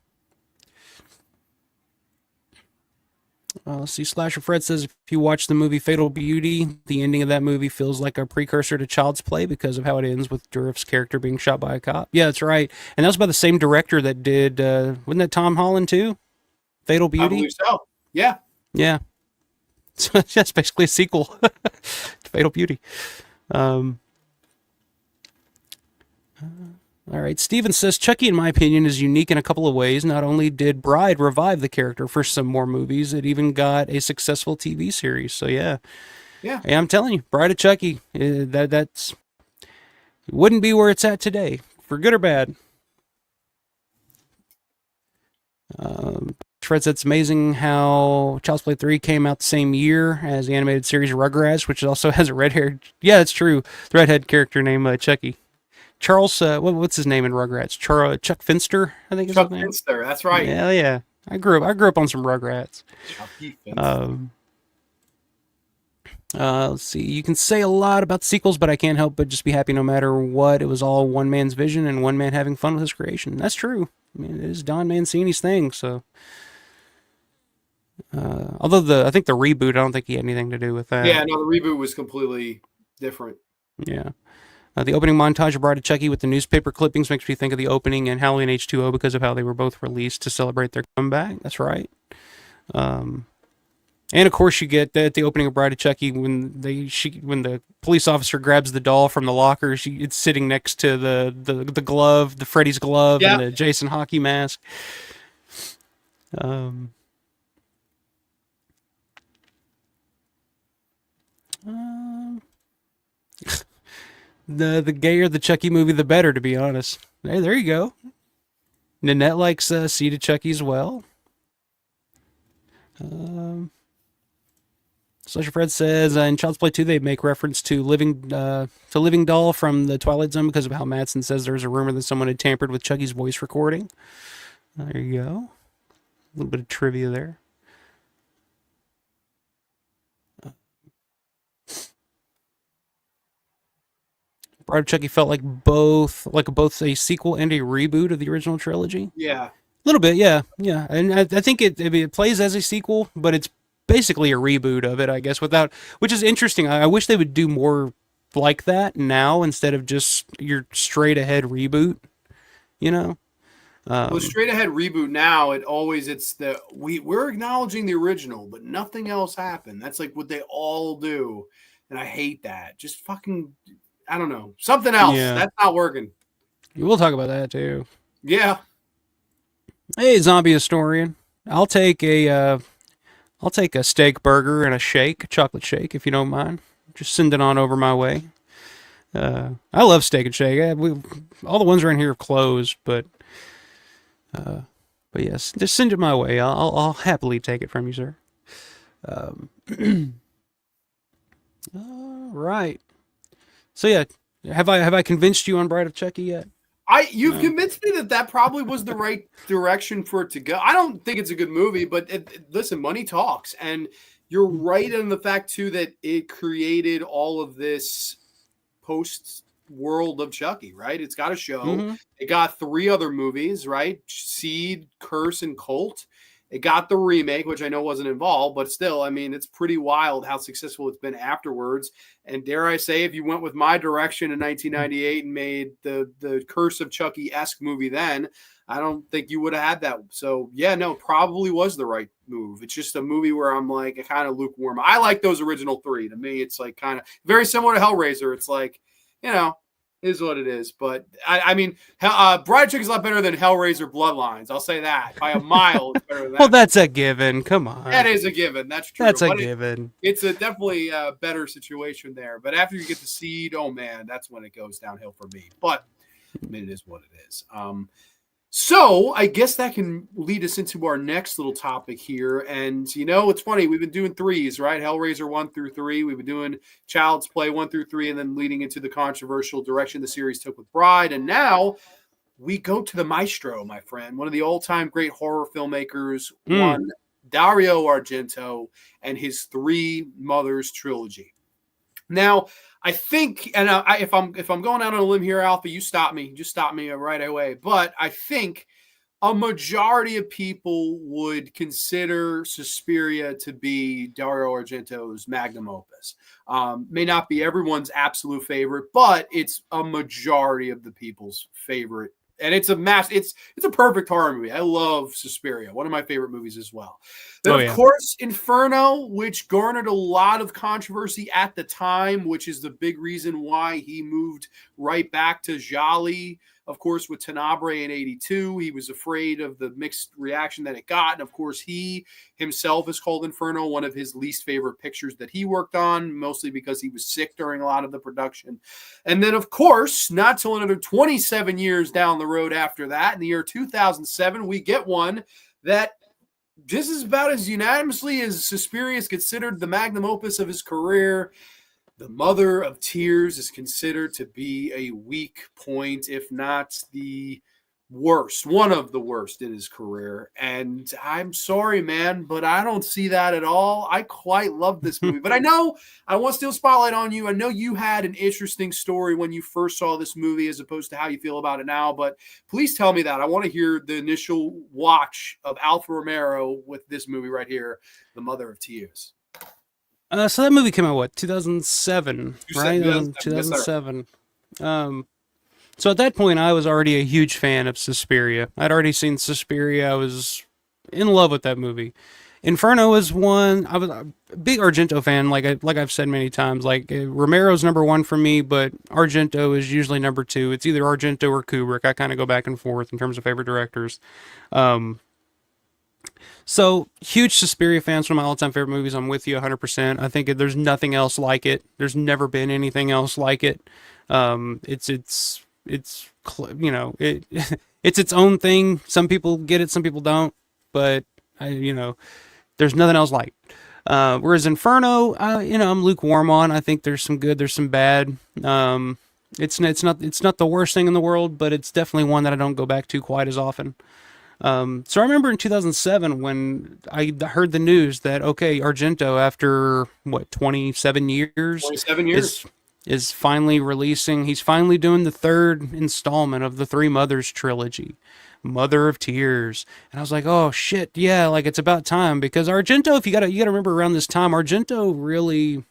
Let's see. Slasher Fred says if you watch the movie Fatal Beauty, the ending of that movie feels like a precursor to Child's Play because of how it ends with Dourif's character being shot by a cop. Yeah, that's right. And that was by the same director that did, wasn't that Tom Holland too? Fatal Beauty? I believe so. Yeah. Yeah. So that's basically a sequel to Fatal Beauty. All right. Steven says Chucky, in my opinion, is unique in a couple of ways. Not only did Bride revive the character for some more movies, it even got a successful TV series. So yeah, Yeah. hey, I'm telling you, Bride of Chucky, that's it wouldn't be where it's at today, for good or bad. Fred said it's amazing how Child's Play 3 came out the same year as the animated series Rugrats, which also has a red-haired, yeah, it's true, the redhead character named Chucky. Charles, what's his name in Rugrats? Chuck Finster, I think is Chuck his name. Finster, that's right. Yeah, yeah. I grew up on some Rugrats. Chucky Finster. Let's see. You can say a lot about sequels, but I can't help but just be happy no matter what. It was all one man's vision and one man having fun with his creation. That's true. I mean, it is Don Mancini's thing. So, although I think the reboot, I don't think he had anything to do with that. Yeah, no, the reboot was completely different. Yeah. The opening montage of Bride of Chucky with the newspaper clippings makes me think of the opening in Halloween H2O because of how they were both released to celebrate their comeback. That's right. And of course, you get at the opening of Bride of Chucky when when the police officer grabs the doll from the locker, it's sitting next to the glove, the Freddy's glove, Yeah. and the Jason hockey mask. The gayer the Chucky movie, the better, to be honest. Hey, there you go. Nanette likes Seed of Chucky as well. Slasher Fred says in Child's Play 2 they make reference to Living Doll from the Twilight Zone because of how Madsen says there's a rumor that someone had tampered with Chucky's voice recording. There you go. A little bit of trivia there. Bride of Chucky felt like both a sequel and a reboot of the original trilogy. Yeah. A little bit, yeah, yeah, and I think it plays as a sequel, but it's basically a reboot of it, I guess. Which is interesting. I wish they would do more like that now instead of just your straight ahead reboot. You know, Well, straight ahead reboot now, we're acknowledging the original, but nothing else happened. That's like what they all do. And I hate that. Just fucking, I don't know. Something else. Yeah. That's not working. we'll talk about that too. Yeah. Hey, zombie historian, I'll take a steak burger and a chocolate shake, if you don't mind. Just send it on over my way. I love Steak and Shake. All the ones around here are closed, but yes, just send it my way. I'll happily take it from you, sir. All right. So yeah, have I convinced you on Bride of Chucky yet? You've convinced me that probably was the right direction for it to go. I don't think it's a good movie, but listen, money talks, and you're right in the fact too that it created all of this post world of Chucky, right? It's got a show. Mm-hmm. It got 3 other movies, right? Seed, Curse, and Cult. It got the remake, which I know wasn't involved, but still, I mean, it's pretty wild how successful it's been afterwards. And dare I say, if you went with my direction in 1998 and made the Curse of Chucky-esque movie then, I don't think you would have had that. So, yeah, no, probably was the right move. It's just a movie where I'm like, kind of lukewarm. I like those original 3. To me, it's like kind of very similar to Hellraiser. It's like, is what it is. But I mean, Bride of Chucky is a lot better than Hellraiser Bloodlines. I'll say that by a mile. It's better than that. Well, that's a given. Come on. That is a given. That's true. That's a given. It's definitely a better situation there. But after you get the Seed, oh man, that's when it goes downhill for me. But I mean, it is what it is. So I guess that can lead us into our next little topic here. And it's funny, we've been doing threes, right? Hellraiser 1 through 3. We've been doing Child's Play 1 through 3, and then leading into the controversial direction the series took with Bride. And now we go to the maestro, my friend, one of the all-time great horror filmmakers, Mm. one Dario Argento, and his Three Mothers trilogy. Now, I think, and if I'm going out on a limb here, Alpha, you stop me. Just stop me right away. But I think a majority of people would consider Suspiria to be Dario Argento's magnum opus. May not be everyone's absolute favorite, but it's a majority of the people's favorite. And it's a perfect horror movie. I love Suspiria, one of my favorite movies as well. Then, Oh of yeah. course, Inferno, which garnered a lot of controversy at the time, which is the big reason why he moved right back to Jolly. Of course, with Tenebrae in '82, he was afraid of the mixed reaction that it got. And of course, he himself has called Inferno one of his least favorite pictures that he worked on, mostly because he was sick during a lot of the production. And then, of course, not till another 27 years down the road after that, in the year 2007, we get one that just as about as unanimously as Suspiria is considered the magnum opus of his career, The Mother of Tears is considered to be a weak point, if not the worst, one of the worst in his career. And I'm sorry, man, but I don't see that at all. I quite love this movie. But I know I want to steal spotlight on you. I know you had an interesting story when you first saw this movie as opposed to how you feel about it now. But please tell me that. I want to hear the initial watch of Alfa Romero with this movie right here, The Mother of Tears. So that movie came out, what, 2007, right? 2007, yes, sir. 2007. So at that point, I was already a huge fan of Suspiria. I'd already seen Suspiria. I was in love with that movie. Inferno is one. I was a big Argento fan, like I've said many times. Like Romero's number one for me, but Argento is usually number two. It's either Argento or Kubrick. I kind of go back and forth in terms of favorite directors. So huge Suspiria fans, one of my all-time favorite movies. I'm with you 100%. I think there's nothing else like it. There's never been anything else like it. It's it's its own thing. Some people get it, some people don't. But there's nothing else like it. Whereas Inferno, I'm lukewarm on. I think there's some good, there's some bad. It's not the worst thing in the world, but it's definitely one that I don't go back to quite as often. So I remember in 2007 when I heard the news that, okay, Argento, after what, 27 years, 27 years. is finally releasing. He's finally doing the third installment of the Three Mothers trilogy, Mother of Tears. And I was like, oh shit, yeah, like it's about time, because Argento, if you gotta remember, around this time, Argento really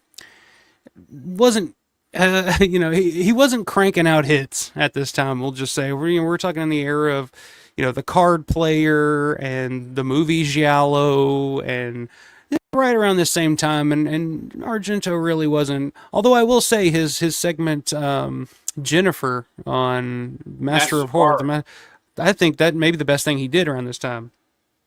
wasn't. He wasn't cranking out hits at this time. We'll just say we're talking in the era of, the Card Player and the movie Giallo, and right around the same time. And Argento really wasn't. Although I will say his segment Jennifer on Master of Horror, I think that may be the best thing he did around this time.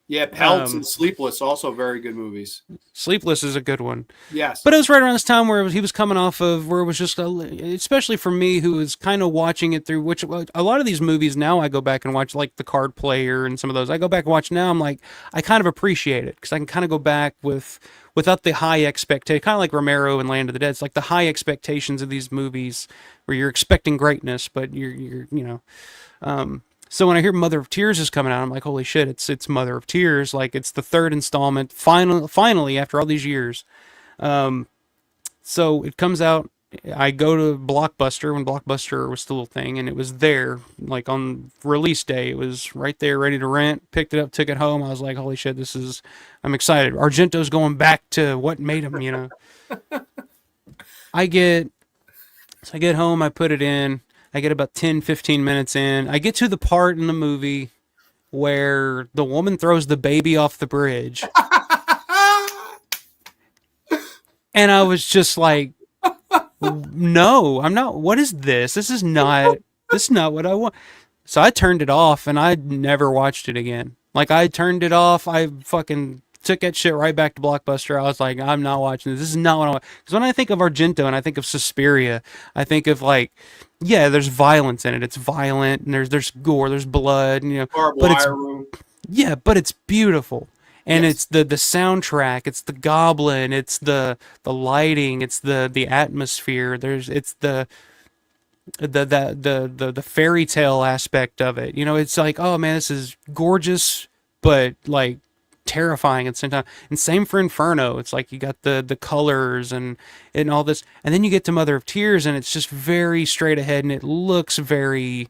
Yeah, Pelts and Sleepless, also very good movies. Sleepless is a good one. Yes. But it was right around this time where he was coming off of, where it was just, especially for me, who was kind of watching it through, which a lot of these movies now I go back and watch, like The Card Player and some of those. I go back and watch now, I'm like, I kind of appreciate it, because I can kind of go back without the high expectation, kind of like Romero and Land of the Dead. It's like the high expectations of these movies where you're expecting greatness, but so when I hear Mother of Tears is coming out, I'm like, holy shit, it's Mother of Tears. Like, it's the third installment, finally, after all these years. So it comes out. I go to Blockbuster when Blockbuster was still a thing, and it was there, like on release day. It was right there, ready to rent. Picked it up, took it home. I was like, holy shit, I'm excited. Argento's going back to what made him, I get home, I put it in. I get about 10, 15 minutes in. I get to the part in the movie where the woman throws the baby off the bridge. And I was just like, no, I'm not. What is this? This is not what I want. So I turned it off, and I never watched it again. Like, I turned it off. I fucking took that shit right back to Blockbuster. I was like, I'm not watching this. This is not what I want. Because when I think of Argento and I think of Suspiria, I think of like, yeah, there's violence in it. It's violent and there's gore, there's blood, you know, Barbed but it's wire room. yeah, but it's beautiful. And Yes. it's the soundtrack, it's the goblin, it's the lighting, it's the atmosphere. It's the fairy tale aspect of it. You know, it's like, oh man, this is gorgeous, but like terrifying at the same time. And same for Inferno. It's like you got the colors and all this, and then you get to Mother of Tears, and it's just very straight ahead, and it looks very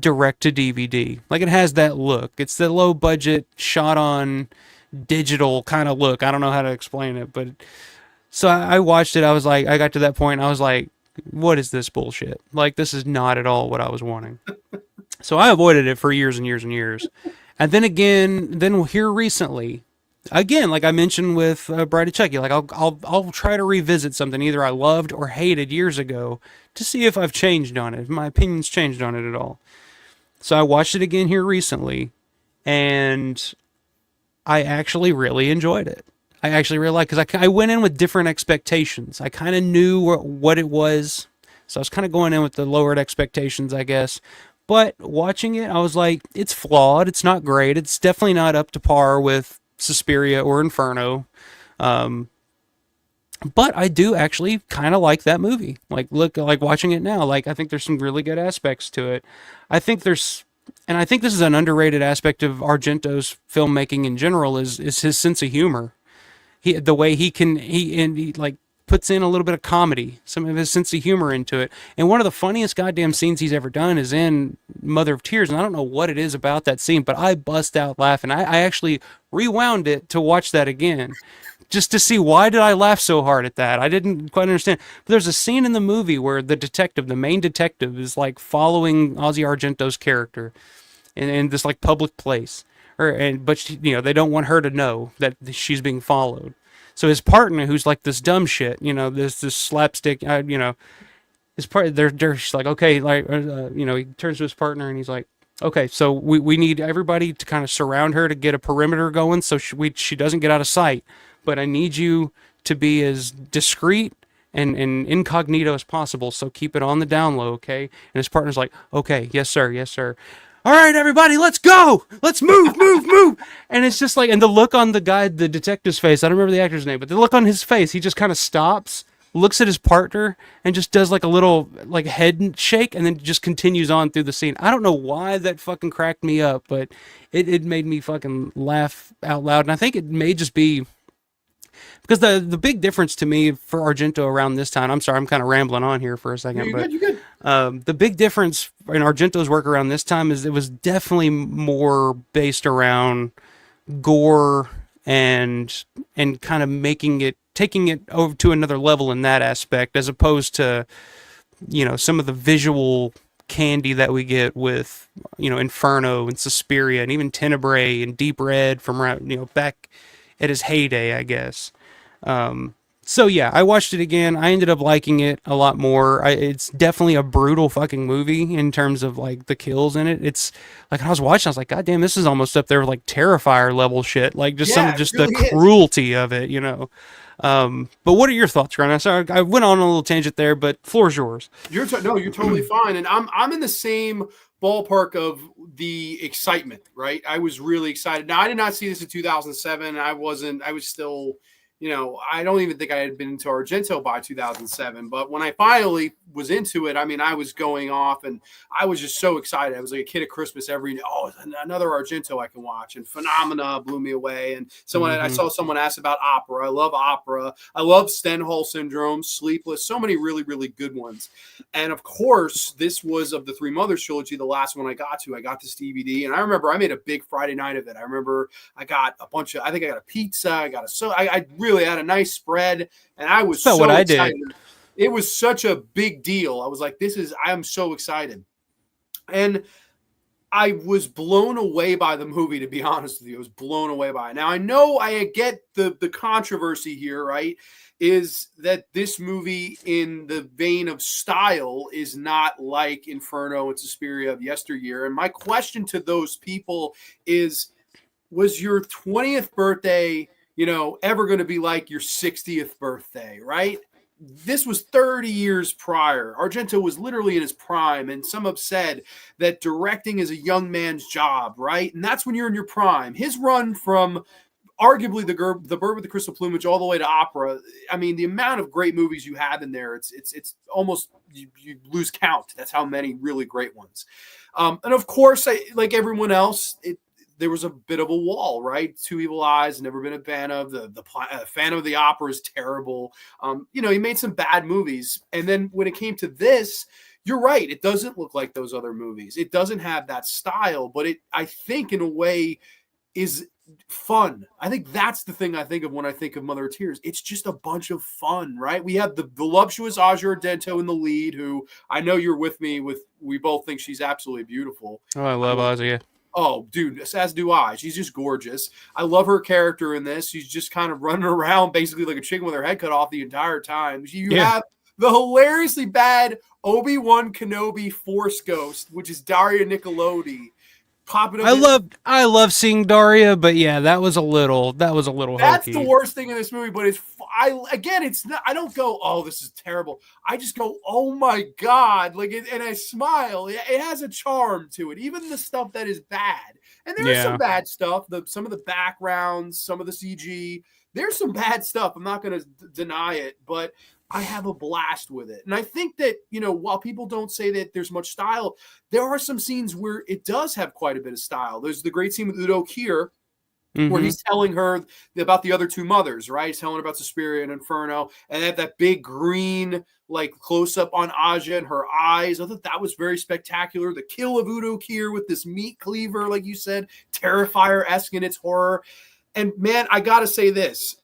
direct to DVD. Like it has that look. It's the low budget shot on digital kind of look. I don't know how to explain it, but so I watched it. I was like, I got to that point. I was like, what is this bullshit? Like, this is not at all what I was wanting. So I avoided it for years and years and years. And then again, then here recently, again, like I mentioned with Bride of Chucky, like I'll try to revisit something either I loved or hated years ago to see if I've changed on it, if my opinion's changed on it at all. So I watched it again here recently, and I actually really enjoyed it. I actually really liked because I went in with different expectations. I kind of knew what it was, so I was kind of going in with the lowered expectations, I guess. But watching it, I was like, it's flawed. It's not great. It's definitely not up to par with Suspiria or Inferno. Um, but I do actually kind of like that movie. Like watching it now. Like I think there's some really good aspects to it. I think there's, and I think this is an underrated aspect of Argento's filmmaking in general is his sense of humor. The way he like puts in a little bit of comedy, some of his sense of humor into it. And one of the funniest goddamn scenes he's ever done is in Mother of Tears. And I don't know what it is about that scene, but I bust out laughing. I actually rewound it to watch that again just to see why did I laugh so hard at that. I didn't quite understand. But there's a scene in the movie where the main detective, is like following Ozzy Argento's character in this like public place, but she, you know, they don't want her to know that she's being followed. So his partner, who's like this dumb shit, you know, this slapstick, you know, his part, they're she's like, okay, like, you know, he turns to his partner and he's like, okay, so we need everybody to kind of surround her to get a perimeter going, so she doesn't get out of sight. But I need you to be as discreet and incognito as possible. So keep it on the down low, okay? And his partner's like, okay, yes sir, yes sir. All right, everybody, let's go. Let's move, move, move. And it's just like, and the look on the detective's face, I don't remember the actor's name, but the look on his face, he just kind of stops, looks at his partner, and just does like a little like head shake, and then just continues on through the scene. I don't know why that fucking cracked me up, but it made me fucking laugh out loud. And I think it may just be because the big difference to me for Argento around this time, I'm sorry, I'm kind of rambling on here for a No, second, you're but good. You're good. the big difference in Argento's work around this time is it was definitely more based around gore and kind of taking it over to another level in that aspect, as opposed to, you know, some of the visual candy that we get with, you know, Inferno and Suspiria and even Tenebrae and Deep Red from, you know, back at his heyday, I guess. So yeah, I watched it again. I ended up liking it a lot more. It's definitely a brutal fucking movie in terms of like the kills in it. It's like I was watching, I was like, God damn, this is almost up there with like Terrifier level shit. Like just some Yeah, of it just the really is. cruelty of it, you know. But what are your thoughts, Grant? Sorry, I went on a little tangent there, but floor's yours. No, you're totally fine, and I'm in the same ballpark of the excitement. Right, I was really excited. Now I did not see this in 2007. I wasn't. I was still. You know, I don't even think I had been into Argento by 2007. But when I finally was into it, I mean, I was going off and I was just so excited. I was like a kid at Christmas every, oh, another Argento I can watch. And Phenomena blew me away. And I Mm-hmm. saw someone ask about opera. I love opera. I love Stendhal Syndrome, Sleepless, so many really, really good ones. And of course, this was of the Three Mothers trilogy, the last one I got to. I got this DVD. And I remember I made a big Friday night of it. I remember I got a bunch of, I think I got a pizza. I really had a nice spread, and I was About what so I excited. did. It was such a big deal. I was like, I am so excited. And I was blown away by the movie, to be honest with you. I was blown away by it. Now, I know I get the controversy here, right? Is that this movie, in the vein of style, is not like Inferno and Suspiria of yesteryear. And my question to those people is, was your 20th birthday, ever going to be like your 60th birthday, right? This was 30 years prior. Argento was literally in his prime, and some have said that directing is a young man's job, right? And that's when you're in your prime. His run from arguably the Bird with the Crystal Plumage all the way to opera. I mean, the amount of great movies you have in there, it's almost you lose count. That's how many really great ones. And of course, like everyone else, there was a bit of a wall, right? Two Evil Eyes, never been a fan of. The Phantom of the Opera is terrible. He made some bad movies, and then when it came to this, you're right. It doesn't look like those other movies. It doesn't have that style, but I think, in a way, is fun. I think that's the thing I think of when I think of Mother of Tears. It's just a bunch of fun, right? We have the voluptuous Asia Argento in the lead, who I know you're with me with. We both think she's absolutely beautiful. Oh, I love Ozzy. Oh, dude, as do I. She's just gorgeous. I love her character in this. She's just kind of running around basically like a chicken with her head cut off the entire time. You have the hilariously bad Obi-Wan Kenobi Force Ghost, which is Daria Nicolodi. I love seeing Daria, but yeah, that was a little That's hokey. the worst thing in this movie, but it's not. I don't go, oh, this is terrible. I just go, oh my god, and I smile. It has a charm to it, even the stuff that is bad. And there's some bad stuff. Some of the backgrounds, some of the CG. There's some bad stuff. I'm not going to deny it, but I have a blast with it. And I think that, while people don't say that there's much style, there are some scenes where it does have quite a bit of style. There's the great scene with Udo Kier, where he's telling her about the other two mothers, right? He's telling her about Suspiria and Inferno, and they have that big green, close up on Aja and her eyes. I thought that was very spectacular. The kill of Udo Kier with this meat cleaver, like you said, Terrifier-esque in its horror. And man, I got to say this.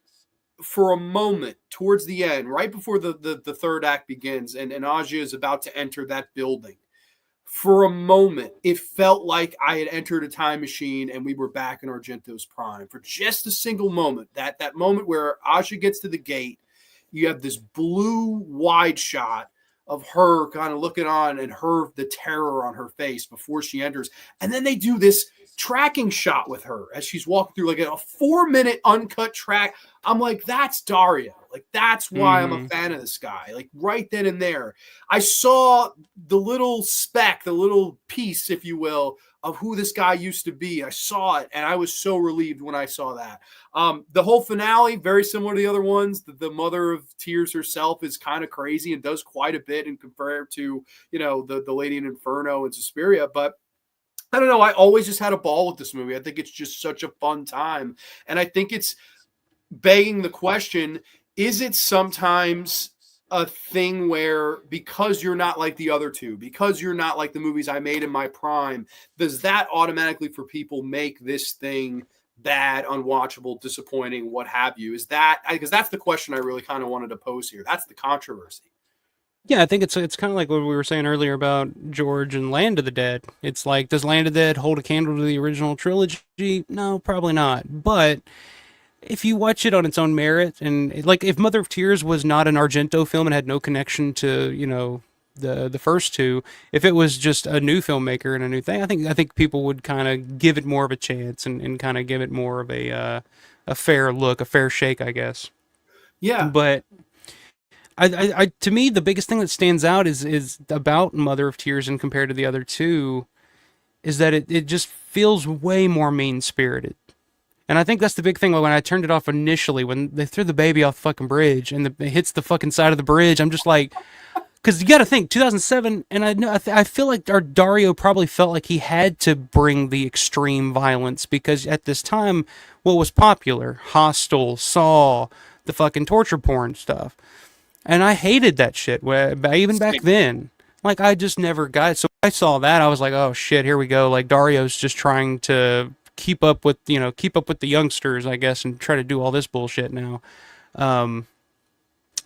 For a moment, towards the end, right before the third act begins, and Aja is about to enter that building, for a moment, it felt like I had entered a time machine and we were back in Argento's prime. For just a single moment, that moment where Aja gets to the gate, you have this blue wide shot of her kind of looking on and the terror on her face before she enters. And then they do this tracking shot with her as she's walking through, a 4-minute uncut track. I'm like, that's Daria. That's why I'm a fan of this guy. Right then and there, I saw the little speck, the little piece, if you will, of who this guy used to be. I saw it, and I was so relieved when I saw that. The whole finale, very similar to the other ones. The Mother of Tears herself is kind of crazy and does quite a bit in compared to, the Lady in Inferno and Suspiria. But I don't know. I always just had a ball with this movie. I think it's just such a fun time. And I think it's begging the question, is it sometimes a thing where, because you're not like the other two, because you're not like the movies I made in my prime, does that automatically for people make this thing bad, unwatchable, disappointing, what have you? Is that, because that's the question I really kind of wanted to pose here. That's the controversy. Yeah, I think it's kind of like what we were saying earlier about George and Land of the Dead. It's like, does Land of the Dead hold a candle to the original trilogy? No, probably not. But if you watch it on its own merit, and if Mother of Tears was not an Argento film and had no connection to the first two, if it was just a new filmmaker and a new thing, I think people would kind of give it more of a chance and kind of give it more of a fair look, a fair shake, I guess. Yeah. But to me, the biggest thing that stands out is about Mother of Tears and compared to the other two, is that it just feels way more mean spirited. And I think that's the big thing. When I turned it off initially, when they threw the baby off the fucking bridge and it hits the fucking side of the bridge, I'm just like, because you got to think 2007, and I feel like our Dario probably felt like he had to bring the extreme violence because at this time, what was popular? Hostel, Saw, the fucking torture porn stuff. And I hated that shit, even back then. I just never got it. So when I saw that, I was like, oh shit, here we go. Dario's just trying to keep up with the youngsters, I guess, and try to do all this bullshit now.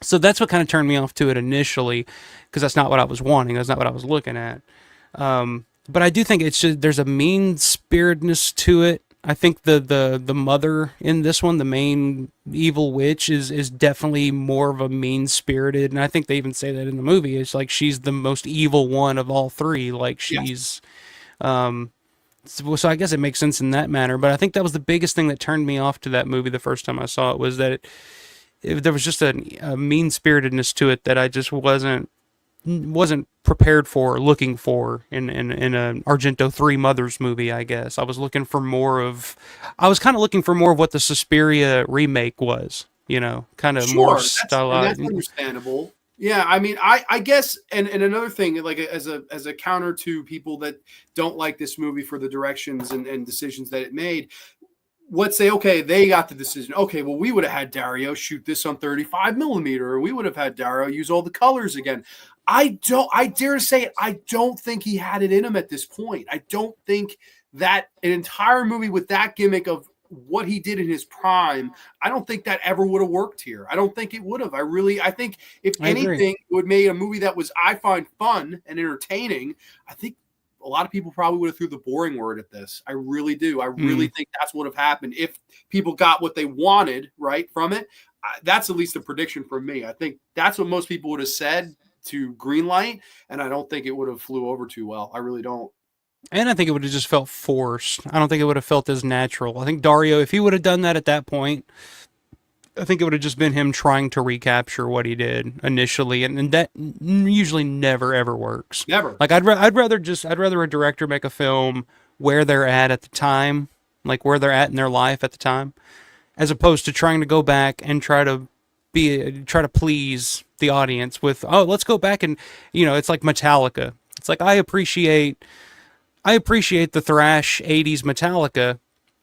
So that's what kind of turned me off to it initially, because that's not what I was wanting. That's not what I was looking at. But I do think it's just, there's a mean-spiritedness to it. I think the mother in this one, the main evil witch, is definitely more of a mean-spirited, and I think they even say that in the movie. It's like she's the most evil one of all three. She's, so I guess it makes sense in that manner. But I think that was the biggest thing that turned me off to that movie the first time I saw it, was that there was just a mean spiritedness to it that I just wasn't prepared for or looking for in an Argento Three Mothers movie. I guess I was looking for more of. I was kind of looking for more of what the Suspiria remake was. Kind of more Sure, that's stylized. understandable. Yeah, I mean, I guess, and another thing, like as a counter to people that don't like this movie for the directions and decisions that it made, let's say, okay, they got the decision. Okay, well, we would have had Dario shoot this on 35 millimeter, or we would have had Dario use all the colors again. I dare to say it, I don't think he had it in him at this point. I don't think that an entire movie with that gimmick of what he did in his prime, I don't think that ever would have worked here. I don't think it would have. I think if I agree. anything, it would make a movie that was, I find, fun and entertaining. I think a lot of people probably would have threw the boring word at this. I really do. I really think that's what would have happened if people got what they wanted, right, from it. That's at least a prediction from me. I think that's what most people would have said to greenlight, and I don't think it would have flew over too well. I really don't. And I think it would have just felt forced. I don't think it would have felt as natural. I think Dario, if he would have done that at that point, I think it would have just been him trying to recapture what he did initially, and that usually never ever works. Never. Like I'd rather a director make a film where they're at the time, like where they're at in their life at the time, as opposed to trying to go back and try to please the audience with, oh, let's go back and it's like Metallica. It's like I appreciate the thrash 80s Metallica.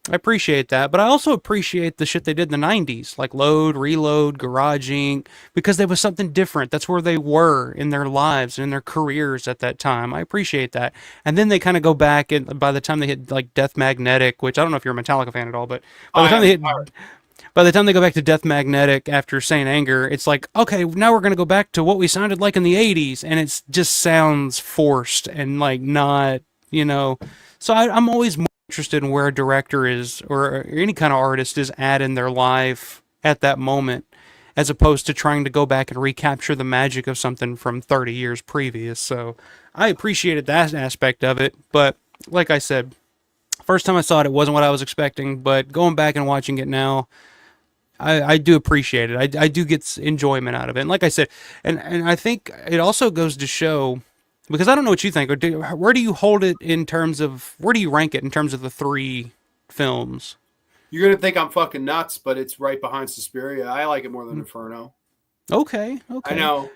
I appreciate that, but I also appreciate the shit they did in the 90s, like Load, Reload, Garage Inc., because there was something different. That's where they were in their lives and in their careers at that time. I appreciate that. And then they kind of go back, and by the time they hit like Death Magnetic, which I don't know if you're a Metallica fan at all, but by the time they go back to Death Magnetic after Saint Anger, it's like, okay, now we're going to go back to what we sounded like in the 80s, and it just sounds forced and like not, So I'm always more interested in where a director is, or any kind of artist is at in their life at that moment, as opposed to trying to go back and recapture the magic of something from 30 years previous. So I appreciated that aspect of it, but like I said, first time I saw it, it wasn't what I was expecting, but going back and watching it now, I do appreciate it. I do get enjoyment out of it. And like I said, and I think it also goes to show, because I don't know what you think, where do you hold it in terms of, where do you rank it in terms of the three films? You're going to think I'm fucking nuts, but it's right behind Suspiria. I like it more than Inferno. Okay. I know.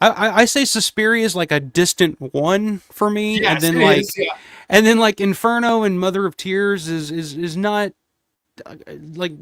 I say Suspiria is like a distant one for me, Yes, and then it is, yeah. and then like Inferno and Mother of Tears is not, like,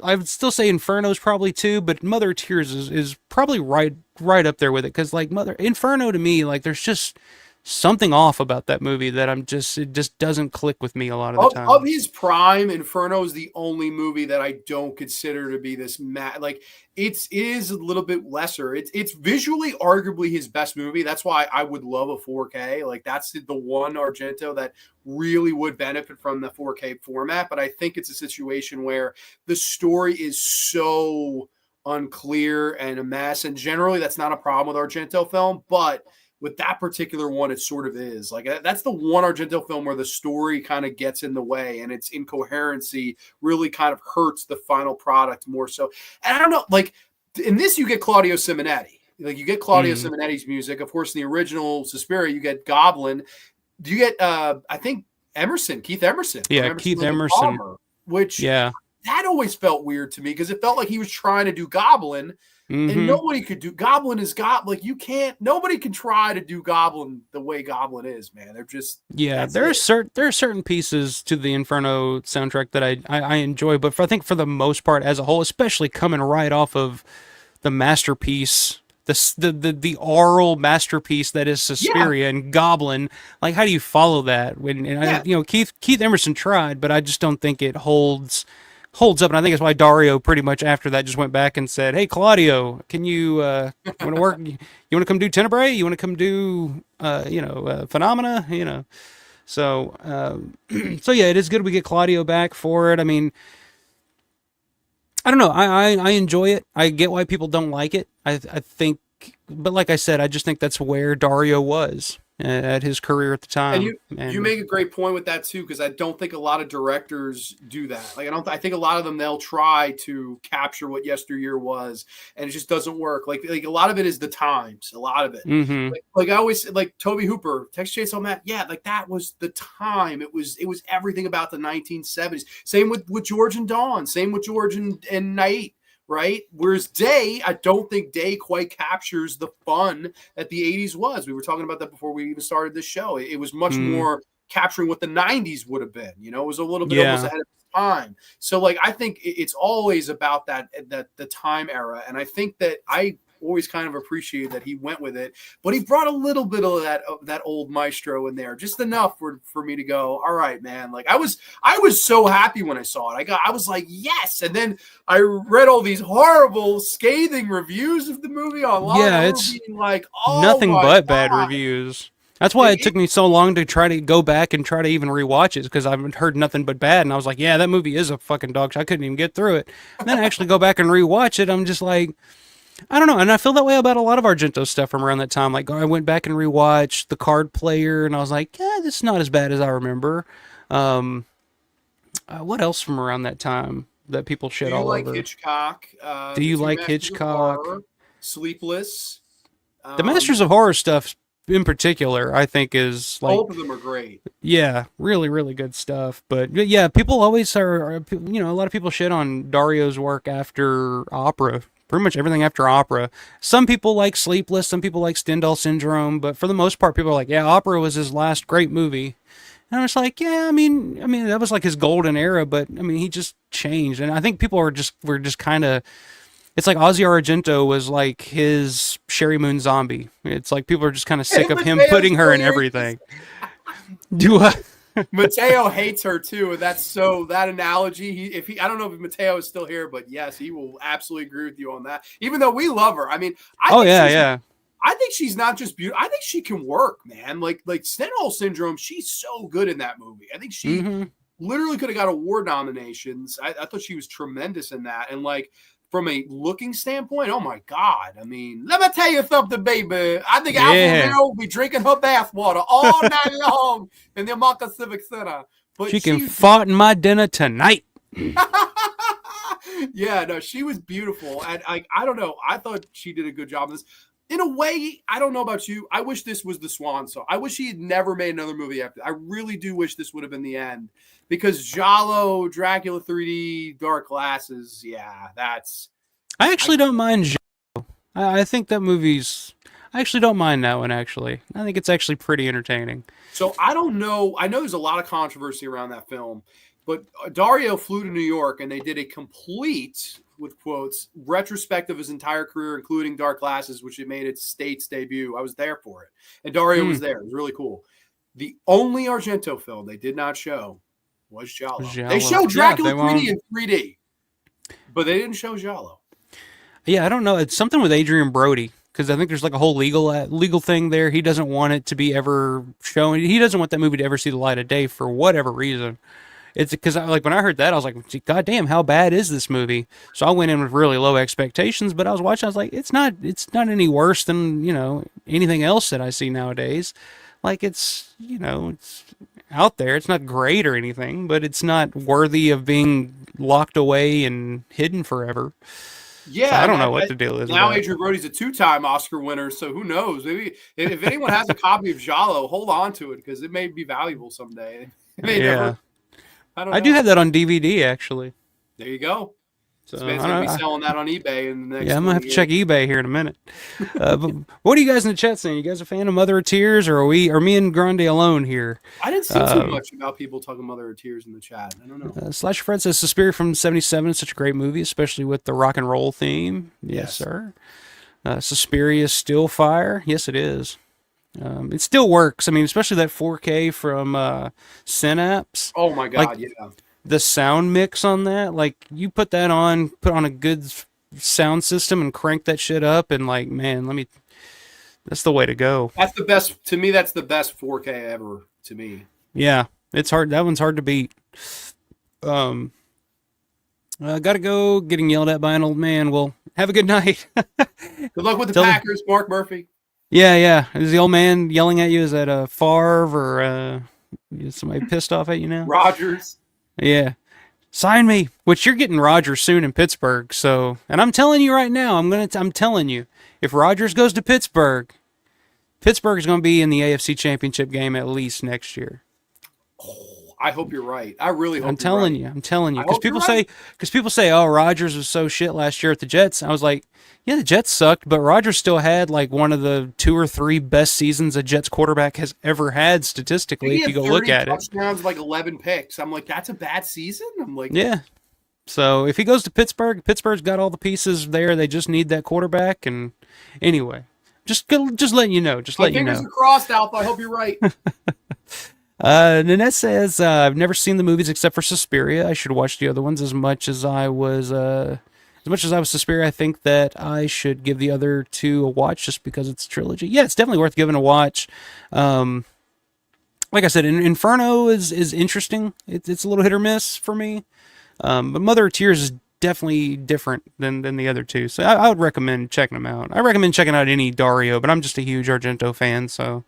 I would still say Inferno is probably two, but Mother of Tears is probably right up there with it, because like Inferno to me, like there's just something off about that movie that it just doesn't click with me a lot of the time. Of his prime, Inferno is the only movie that I don't consider to be this like it is a little bit lesser. It's visually arguably his best movie. That's why I would love a 4K. Like that's the one Argento that really would benefit from the 4K format. But I think it's a situation where the story is so unclear and a mess. And generally that's not a problem with Argento film, but with that particular one, it sort of is. Like that's the one Argento film where the story kind of gets in the way, and its incoherency really kind of hurts the final product more so. And I don't know, like in this, you get Claudio Simonetti. Like you get Claudio Simonetti's music. Of course, in the original Suspiria, you get Goblin. Do you get I think Keith Emerson? Yeah, Keith Emerson. Which that always felt weird to me because it felt like he was trying to do Goblin. And nobody could do Goblin is Goblin. Like you can't. Nobody can try to do Goblin the way Goblin is, man. They're just there are certain pieces to the Inferno soundtrack that I enjoy, but I think for the most part, as a whole, especially coming right off of the masterpiece, the oral masterpiece that is Suspiria and Goblin. Like, how do you follow that? Keith Emerson tried, but I just don't think it holds up, and I think that's why Dario pretty much after that just went back and said, "Hey, Claudio, can you want to work? You want to come do Tenebrae? You want to come do Phenomena? So yeah, it is good we get Claudio back for it. I mean, I don't know. I enjoy it. I get why people don't like it. I think, but like I said, I just think that's where Dario was at his career at the And time. you make a great point with that too, because I don't think a lot of directors do that. Like I think a lot of them, they'll try to capture what yesteryear was, and it just doesn't work. Like a lot of it is the times, a lot of it. Mm-hmm. Like I always like Toby Hooper, Texas Chainsaw Matt. Yeah, like that was the time. It was everything about the 1970s. Same with George and Dawn. Same with George and Night. Right. Whereas Day, I don't think Day quite captures the fun that the 80s was. We were talking about that before we even started this show. It was much more capturing what the 90s would have been. You know, it was a little bit almost ahead of its time. So, like, I think it's always about that the time era. And I think that I always kind of appreciate that he went with it, but he brought a little bit of that old maestro in there, just enough for me to go, all right, man. Like I was so happy when I saw it. I was like, yes. And then I read all these horrible, scathing reviews of the movie online. Yeah, it's being like, oh, nothing but God. bad reviews. That's why it took me so long to try to go back and try to even rewatch it, because I've heard nothing but bad. And I was like, yeah, that movie is a fucking dog shit. I couldn't even get through it. And then I actually go back and rewatch it. I'm just like, I don't know. And I feel that way about a lot of Argento stuff from around that time. Like I went back and rewatched The Card Player, and I was like, yeah, this is not as bad as I remember. What else from around that time that people shit all over? Hitchcock? Do you like Hitchcock? Horror, Sleepless. The Masters of Horror stuff in particular, I think, is like both of them are great. Yeah, really, really good stuff. But yeah, people always are. You know, a lot of people shit on Dario's work after Opera. Pretty much everything after Opera. Some people like Sleepless. Some people like Stendhal Syndrome. But for the most part, people are like, yeah, Opera was his last great movie. And I was like, yeah, I mean, that was like his golden era. But I mean, he just changed. And I think people were just kind of. It's like Ozzy Argento was like his Sherry Moon Zombie. It's like people are just kind of sick of him putting her in everything. Do I? Mateo hates her too, and that analogy. I don't know if Mateo is still here, but yes, he will absolutely agree with you on that. Even though we love her, I mean, I think she's not just beautiful. I think she can work, man. Like Stendhal Syndrome, she's so good in that movie. I think she literally could have got award nominations. I thought she was tremendous in that, and like. From a looking standpoint, oh my God. I mean, let me tell you something, baby. I think Alpha Romero will be drinking her bathwater all night long in the Amaka Civic Center. But she can fart in my dinner tonight. Yeah, no, she was beautiful. And I don't know. I thought she did a good job of this. In a way, I don't know about you. I wish this was the swan song. I wish he had never made another movie after. I really do wish this would have been the end. Because Giallo, Dracula 3D, Dark Glasses, yeah, that's... I actually don't mind Giallo. I think that movie's... I actually don't mind that one, actually. I think it's actually pretty entertaining. So, I don't know. I know there's a lot of controversy around that film. But Dario flew to New York, and they did a complete, with quotes, retrospective of his entire career, including Dark Glasses, which it made its States debut. I was there for it. And Dario was there. It was really cool. The only Argento film they did not show was Giallo. They showed Dracula 3D in 3D, but they didn't show Giallo. Yeah, I don't know. It's something with Adrian Brody, because I think there's like a whole legal thing there. He doesn't want it to be ever shown. He doesn't want that movie to ever see the light of day for whatever reason. It's because like when I heard that, I was like, God damn, how bad is this movie? So I went in with really low expectations, but I was watching, I was like, it's not any worse than, anything else that I see nowadays. Like it's out there. It's not great or anything, but it's not worthy of being locked away and hidden forever. Yeah, so I don't know what the deal is. Now Adrian Brody's a 2-time Oscar winner, so who knows? Maybe if anyone has a copy of Giallo, hold on to it because it may be valuable someday. Yeah, I don't know. I do have that on DVD actually. There you go. So this man's going to be selling that on eBay in the next I'm going to have to check eBay here in a minute. But what are you guys in the chat saying? You guys a fan of Mother of Tears, or are me and Grande alone here? I didn't see too much about people talking Mother of Tears in the chat. I don't know. Slash Fred says Suspiria from '77 is such a great movie, especially with the rock and roll theme. Yes, sir. Suspiria is still fire. Yes, it is. It still works. I mean, especially that 4K from Synapse. Oh my God, yeah. The sound mix on that, like you put on a good sound system and crank that shit up, and like, man, that's the way to go. That's the best to me. That's the best 4K ever to me. Yeah, it's hard. That one's hard to beat. Gotta go. Getting yelled at by an old man. Well, have a good night. Good luck with the Packers, Mark Murphy. Yeah, yeah. Is the old man yelling at you? Is that a Favre or is somebody pissed off at you now? Rogers. Yeah. Sign me. Which you're getting Rodgers soon in Pittsburgh. So, and I'm telling you right now, I'm telling you, if Rodgers goes to Pittsburgh, Pittsburgh is going to be in the AFC Championship game at least next year. Oh, I hope you're right. I really hope I'm you're telling right. you. I'm telling you. I hope you're right. Because people say, oh, Rodgers was so shit last year at the Jets. I was like, yeah, the Jets sucked, but Rodgers still had like one of the 2 or 3 best seasons a Jets quarterback has ever had I think statistically. he If you had go 30 look at it, touchdowns, like 11 picks. I'm like, that's a bad season. I'm like, yeah. So if he goes to Pittsburgh, Pittsburgh's got all the pieces there. They just need that quarterback. And anyway, just letting you know. Just my letting you fingers know. are crossed, Alpha. I hope you're right. Nanette says, I've never seen the movies except for Suspiria. I should watch the other ones as much as I was Suspiria. I think that I should give the other two a watch just because it's a trilogy. Yeah, it's definitely worth giving a watch. Like I said, Inferno is interesting. It's a little hit or miss for me. But Mother of Tears is definitely different than the other two. So I would recommend checking them out. I recommend checking out any Dario, but I'm just a huge Argento fan, so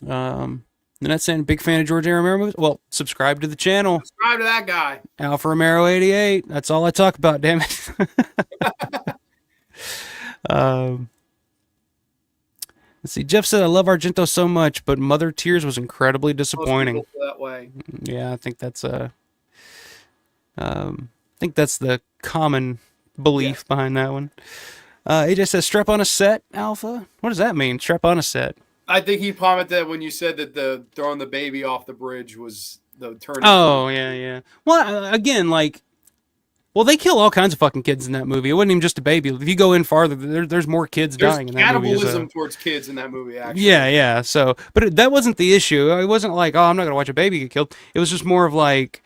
and that's saying big fan of George A. Romero movies. Well, subscribe to the channel. Subscribe to that guy. Alfa Romero 88. That's all I talk about, damn it. Let's see. Jeff said, I love Argento so much, but Mother Tears was incredibly Most people disappointing. feel that way. Yeah, I think that's the common belief Yes. behind that one. AJ says, strap on a set, Alpha. What does that mean? Strap on a set. I think he commented when you said that the throwing the baby off the bridge was the turning point. Oh, yeah, yeah. Well, again, like, well, they kill all kinds of fucking kids in that movie. It wasn't even just a baby. If you go in farther, there's more kids There's dying in that movie. cannibalism towards kids in that movie, actually. Yeah, yeah. So, but that wasn't the issue. It wasn't like, oh, I'm not gonna watch a baby get killed. It was just more of like,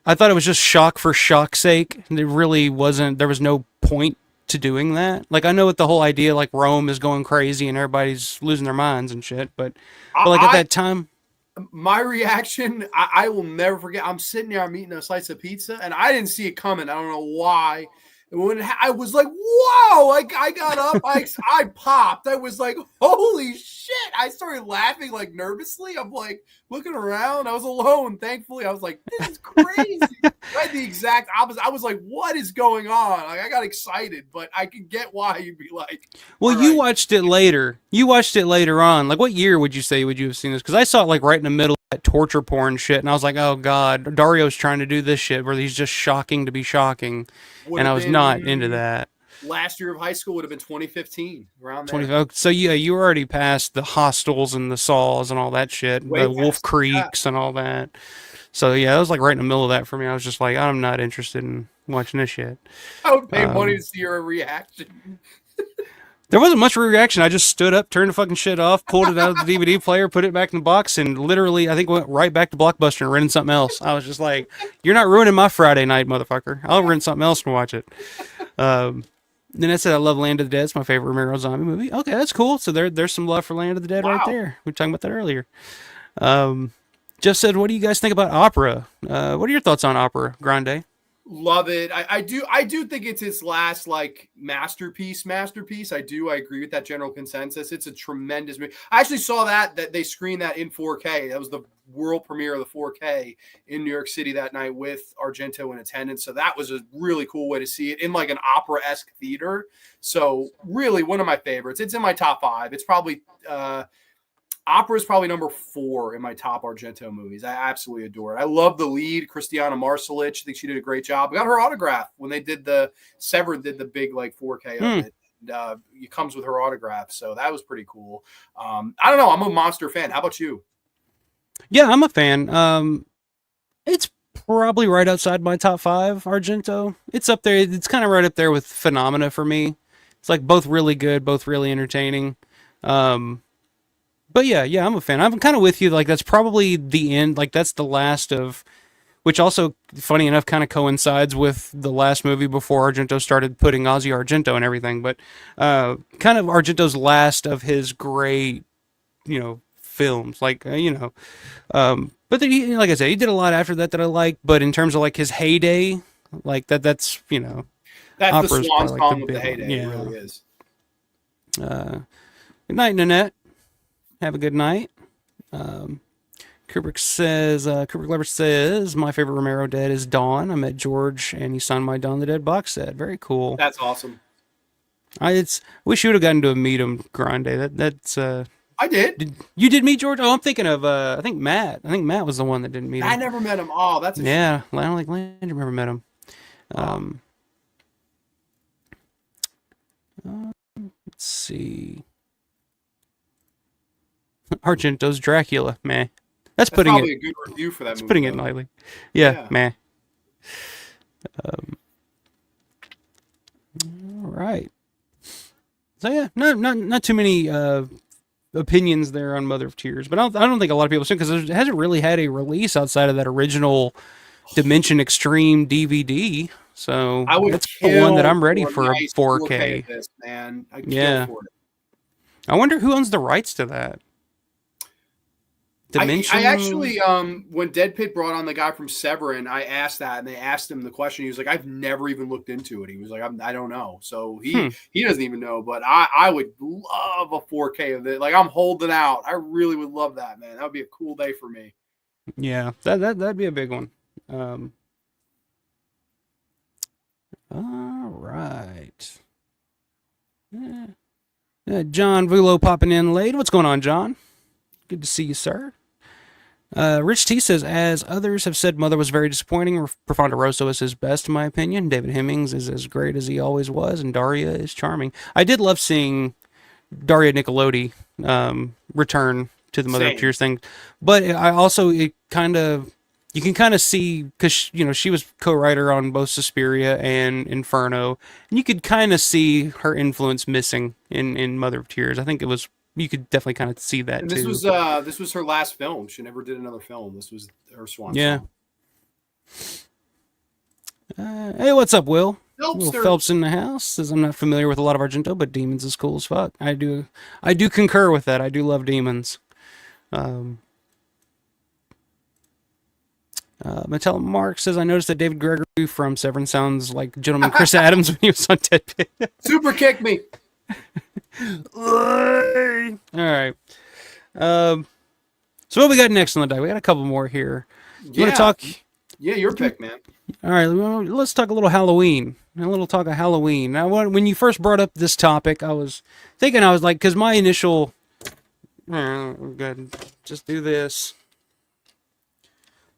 I thought it was just shock for shock's sake. And it really wasn't. There was no point to doing that. Like, I know what the whole idea, like Rome is going crazy and everybody's losing their minds and shit. But like at that time, My reaction, I will never forget. I'm sitting there, I'm eating a slice of pizza, and I didn't see it coming. I don't know why. And when I was like, whoa, I got up, I popped. I was like, holy shit. I started laughing like nervously. I'm like looking around. I was alone, thankfully. I was like, this is crazy. I had the exact opposite. I was like, what is going on? Like, I got excited, but I can get why you'd be like, well, all you right. watched it later. You watched it later on. Like, what year would you say would you have seen this? Because I saw it like right in the middle of that torture porn shit, and I was like, oh god, Dario's trying to do this shit where he's just shocking to be shocking, Would and I have was not been into that. last year of high school would have been 2015, around 20. there. So yeah, you were already past the hostels and the saws and all that shit, Way the Wolf past that. Creeks and all that. So yeah, it was like right in the middle of that for me. I was just like, I'm not interested in watching this shit. I would pay money to see your reaction. There wasn't much reaction. I just stood up, turned the fucking shit off, pulled it out of the DVD player, put it back in the box, and literally, I think went right back to Blockbuster and rented something else. I was just like, "You're not ruining my Friday night, motherfucker. I'll rent something else and watch it." Then I said, "I love Land of the Dead. It's my favorite Romero zombie movie." Okay, that's cool. So there's some love for Land of the Dead right Wow. there. We were talking about that earlier. Jeff said, "What do you guys think about opera? What are your thoughts on opera, Grande?" Love it. I do think it's its last like masterpiece. I agree with that general consensus. It's a tremendous movie. I actually saw that they screened that in 4K. That was the world premiere of the 4K in New York City that night with Argento in attendance. So that was a really cool way to see it in like an opera-esque theater. So really one of my favorites. It's in my top 5. It's probably Opera is probably number 4 in my top Argento movies. I absolutely adore it. I love the lead, Christiana Marcelich. I think she did a great job. I got her autograph when they did Severed did the big like 4K of it. And, it comes with her autograph, so that was pretty cool. I don't know. I'm a monster fan. How about you? Yeah, I'm a fan. It's probably right outside my top 5. Argento. It's up there. It's kind of right up there with Phenomena for me. It's like both really good, both really entertaining. But yeah, I'm a fan. I'm kind of with you. Like that's probably the end. Like that's the last of, which also, funny enough, kind of coincides with the last movie before Argento started putting Ozzy Argento and everything. But kind of Argento's last of his great, films. Like but then like I said, he did a lot after that I like. But in terms of like his heyday, like that's That's the Opera's swan probably like song the of the big one. heyday. Yeah. It really is. Good night, Nanette. Have a good night. Um, Kubrick Lover says, my favorite Romero Dead is Dawn. I met George and he signed my Dawn the Dead box set. Very cool. That's awesome. I wish you would have gotten to meet him, Grande. That's I did. You did meet George? Oh, I'm thinking of I think Matt. I think Matt was the one that didn't meet him. I never met him. Oh, that's a yeah. I don't like Landry never met him. Let's see. Argento's Dracula, meh. That's putting probably it. a good review for that That's movie. putting it lightly. Yeah, meh. All right. So yeah, not too many opinions there on Mother of Tears, but I don't think a lot of people should because it hasn't really had a release outside of that original Dimension Extreme DVD. So that's the one that I'm ready for a 4K. This, man. I'd yeah. kill for it. I wonder who owns the rights to that. Dimension. I actually, when Dead Pit brought on the guy from Severin, I asked that, and they asked him the question. He was like, "I've never even looked into it." He was like, "I don't know." So he doesn't even know. But I would love a 4K of it. Like I'm holding out. I really would love that, man. That would be a cool day for me. Yeah, that'd be a big one. All right. John Vulo popping in late. What's going on, John? Good to see you, sir. Rich T says, as others have said, Mother was very disappointing. Profondo Rosso is his best, in my opinion. David Hemmings is as great as he always was, and Daria is charming. I did love seeing Daria Nicolodi return to the Mother of Tears thing, but I also you can kind of see because she was co-writer on both Suspiria and Inferno, and you could kind of see her influence missing in Mother of Tears. I think it was. You could definitely kind of see that and too. This was her last film. She never did another film. This was her swan song. Hey, what's up, Will? Will Phelps in the house says I'm not familiar with a lot of Argento, but Demons is cool as fuck. I do concur with that. I do love Demons. Mattel Mark says I noticed that David Gregory from Severin sounds like Gentleman Chris Adams when he was on Dead Pit. Super kick me. All right. So what we got next on the deck? We got a couple more here. You want to talk? Yeah, your pick, man. All right, let's talk a little Halloween. A little talk of Halloween. Now, when you first brought up this topic, I was like, because my initial, good, just do this.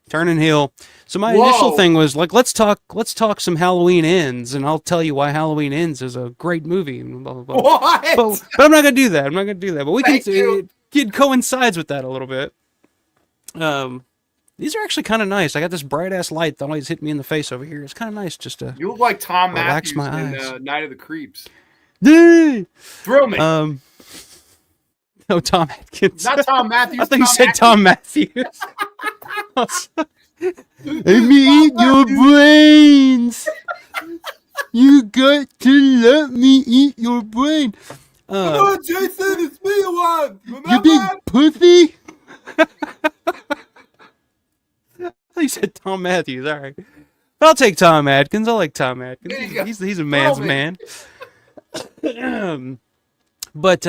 Turn and heal. So my initial thing was like, let's talk some Halloween Ends, and I'll tell you why Halloween Ends is a great movie. And blah, blah, blah. What? But I'm not gonna do that. But we it coincides with that a little bit. These are actually kind of nice. I got this bright ass light that always hit me in the face over here. It's kind of nice just to. You look like Tom relax Matthews my in eyes. Night of the Creeps. Thrill me. No, Tom Atkins. Not Tom Matthews. I think you said Tom Matthews. Let me eat your brains. You got to let me eat your brain. Come on, Jason, it's me one. Remember? You big pussy. You said Tom Matthews. All right. I'll take Tom Atkins. I like Tom Atkins. He's a man's man. But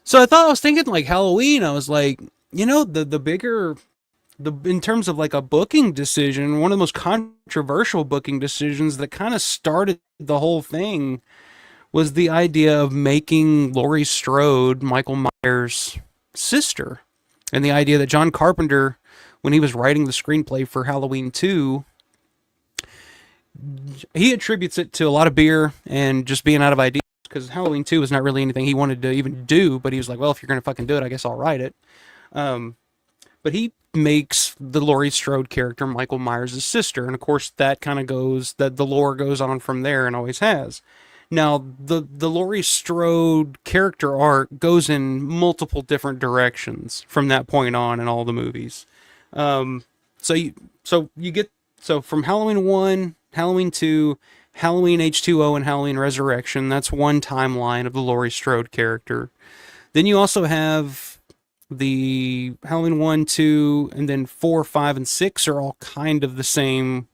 so I was thinking like Halloween. I was like, the bigger, in terms of like a booking decision, one of the most controversial booking decisions that kind of started the whole thing was the idea of making Laurie Strode Michael Myers' sister, and the idea that John Carpenter, when he was writing the screenplay for Halloween 2, he attributes it to a lot of beer and just being out of ideas, because Halloween 2 was not really anything he wanted to even do, but he was like, well, if you're going to fucking do it, I guess I'll write it. But he makes the Laurie Strode character Michael Myers' sister, and of course that kind of the lore goes on from there and always has. Now, the Laurie Strode character arc goes in multiple different directions from that point on in all the movies. So you get from Halloween 1, Halloween 2, Halloween H2O, and Halloween Resurrection. That's one timeline of the Laurie Strode character. Then you also have the Halloween 1, 2, and then 4, 5, and 6 are all kind of the same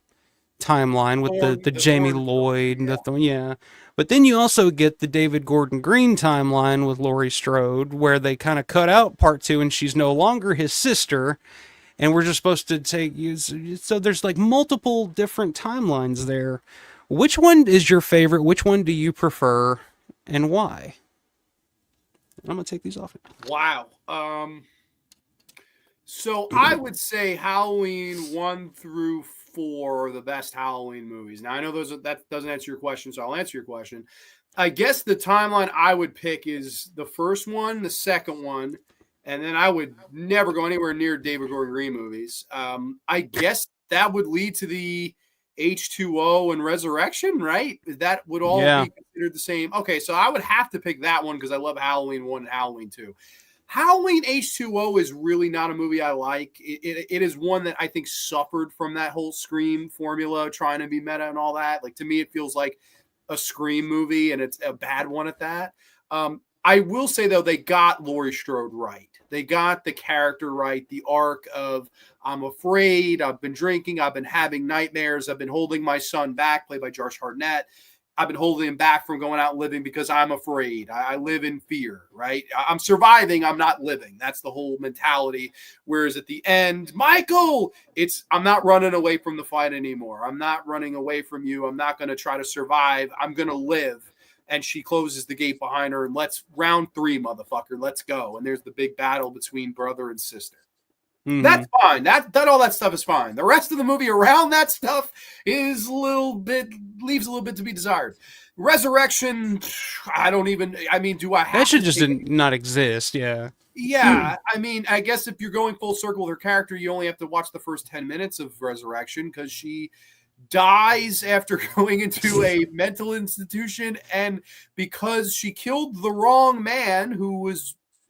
timeline with the Jamie Thorn stuff. Lloyd and Yeah. yeah. But then you also get the David Gordon Green timeline with Laurie Strode, where they kind of cut out part two, and she's no longer his sister, and we're just supposed to take you. So there's like multiple different timelines there. Which one is your favorite? Which one do you prefer, and why? I'm gonna take these off. Wow. So I would say Halloween 1 through 4 are the best Halloween movies. Now I know that doesn't answer your question, so I'll answer your question. I guess the timeline I would pick is the first one, the second one, and then I would never go anywhere near David Gordon Green movies. I guess that would lead to the H2O and Resurrection, right? That would all Yeah, be considered the same. Okay, so I would have to pick that one because I love Halloween 1 and Halloween 2. Halloween H2O is really not a movie I like. It is one that I think suffered from that whole Scream formula, trying to be meta and all that. Like, to me, it feels like a Scream movie, and it's a bad one at that. I will say, though, they got Laurie Strode right. They got the character right, the arc of I'm afraid, I've been drinking, I've been having nightmares, I've been holding my son back, played by Josh Hartnett. I've been holding him back from going out and living because I'm afraid. I live in fear, right? I'm surviving. I'm not living. That's the whole mentality. Whereas at the end, Michael, I'm not running away from the fight anymore. I'm not running away from you. I'm not going to try to survive. I'm going to live. And she closes the gate behind her and round 3, motherfucker. Let's go. And there's the big battle between brother and sister. That's fine. That all that stuff is fine. The rest of the movie around that stuff is leaves a little bit to be desired. Resurrection, do I have that should to just not exist. Yeah. Yeah, I mean, I guess if you're going full circle with her character, you only have to watch the first 10 minutes of Resurrection because she dies after going into a mental institution, and because she killed the wrong man who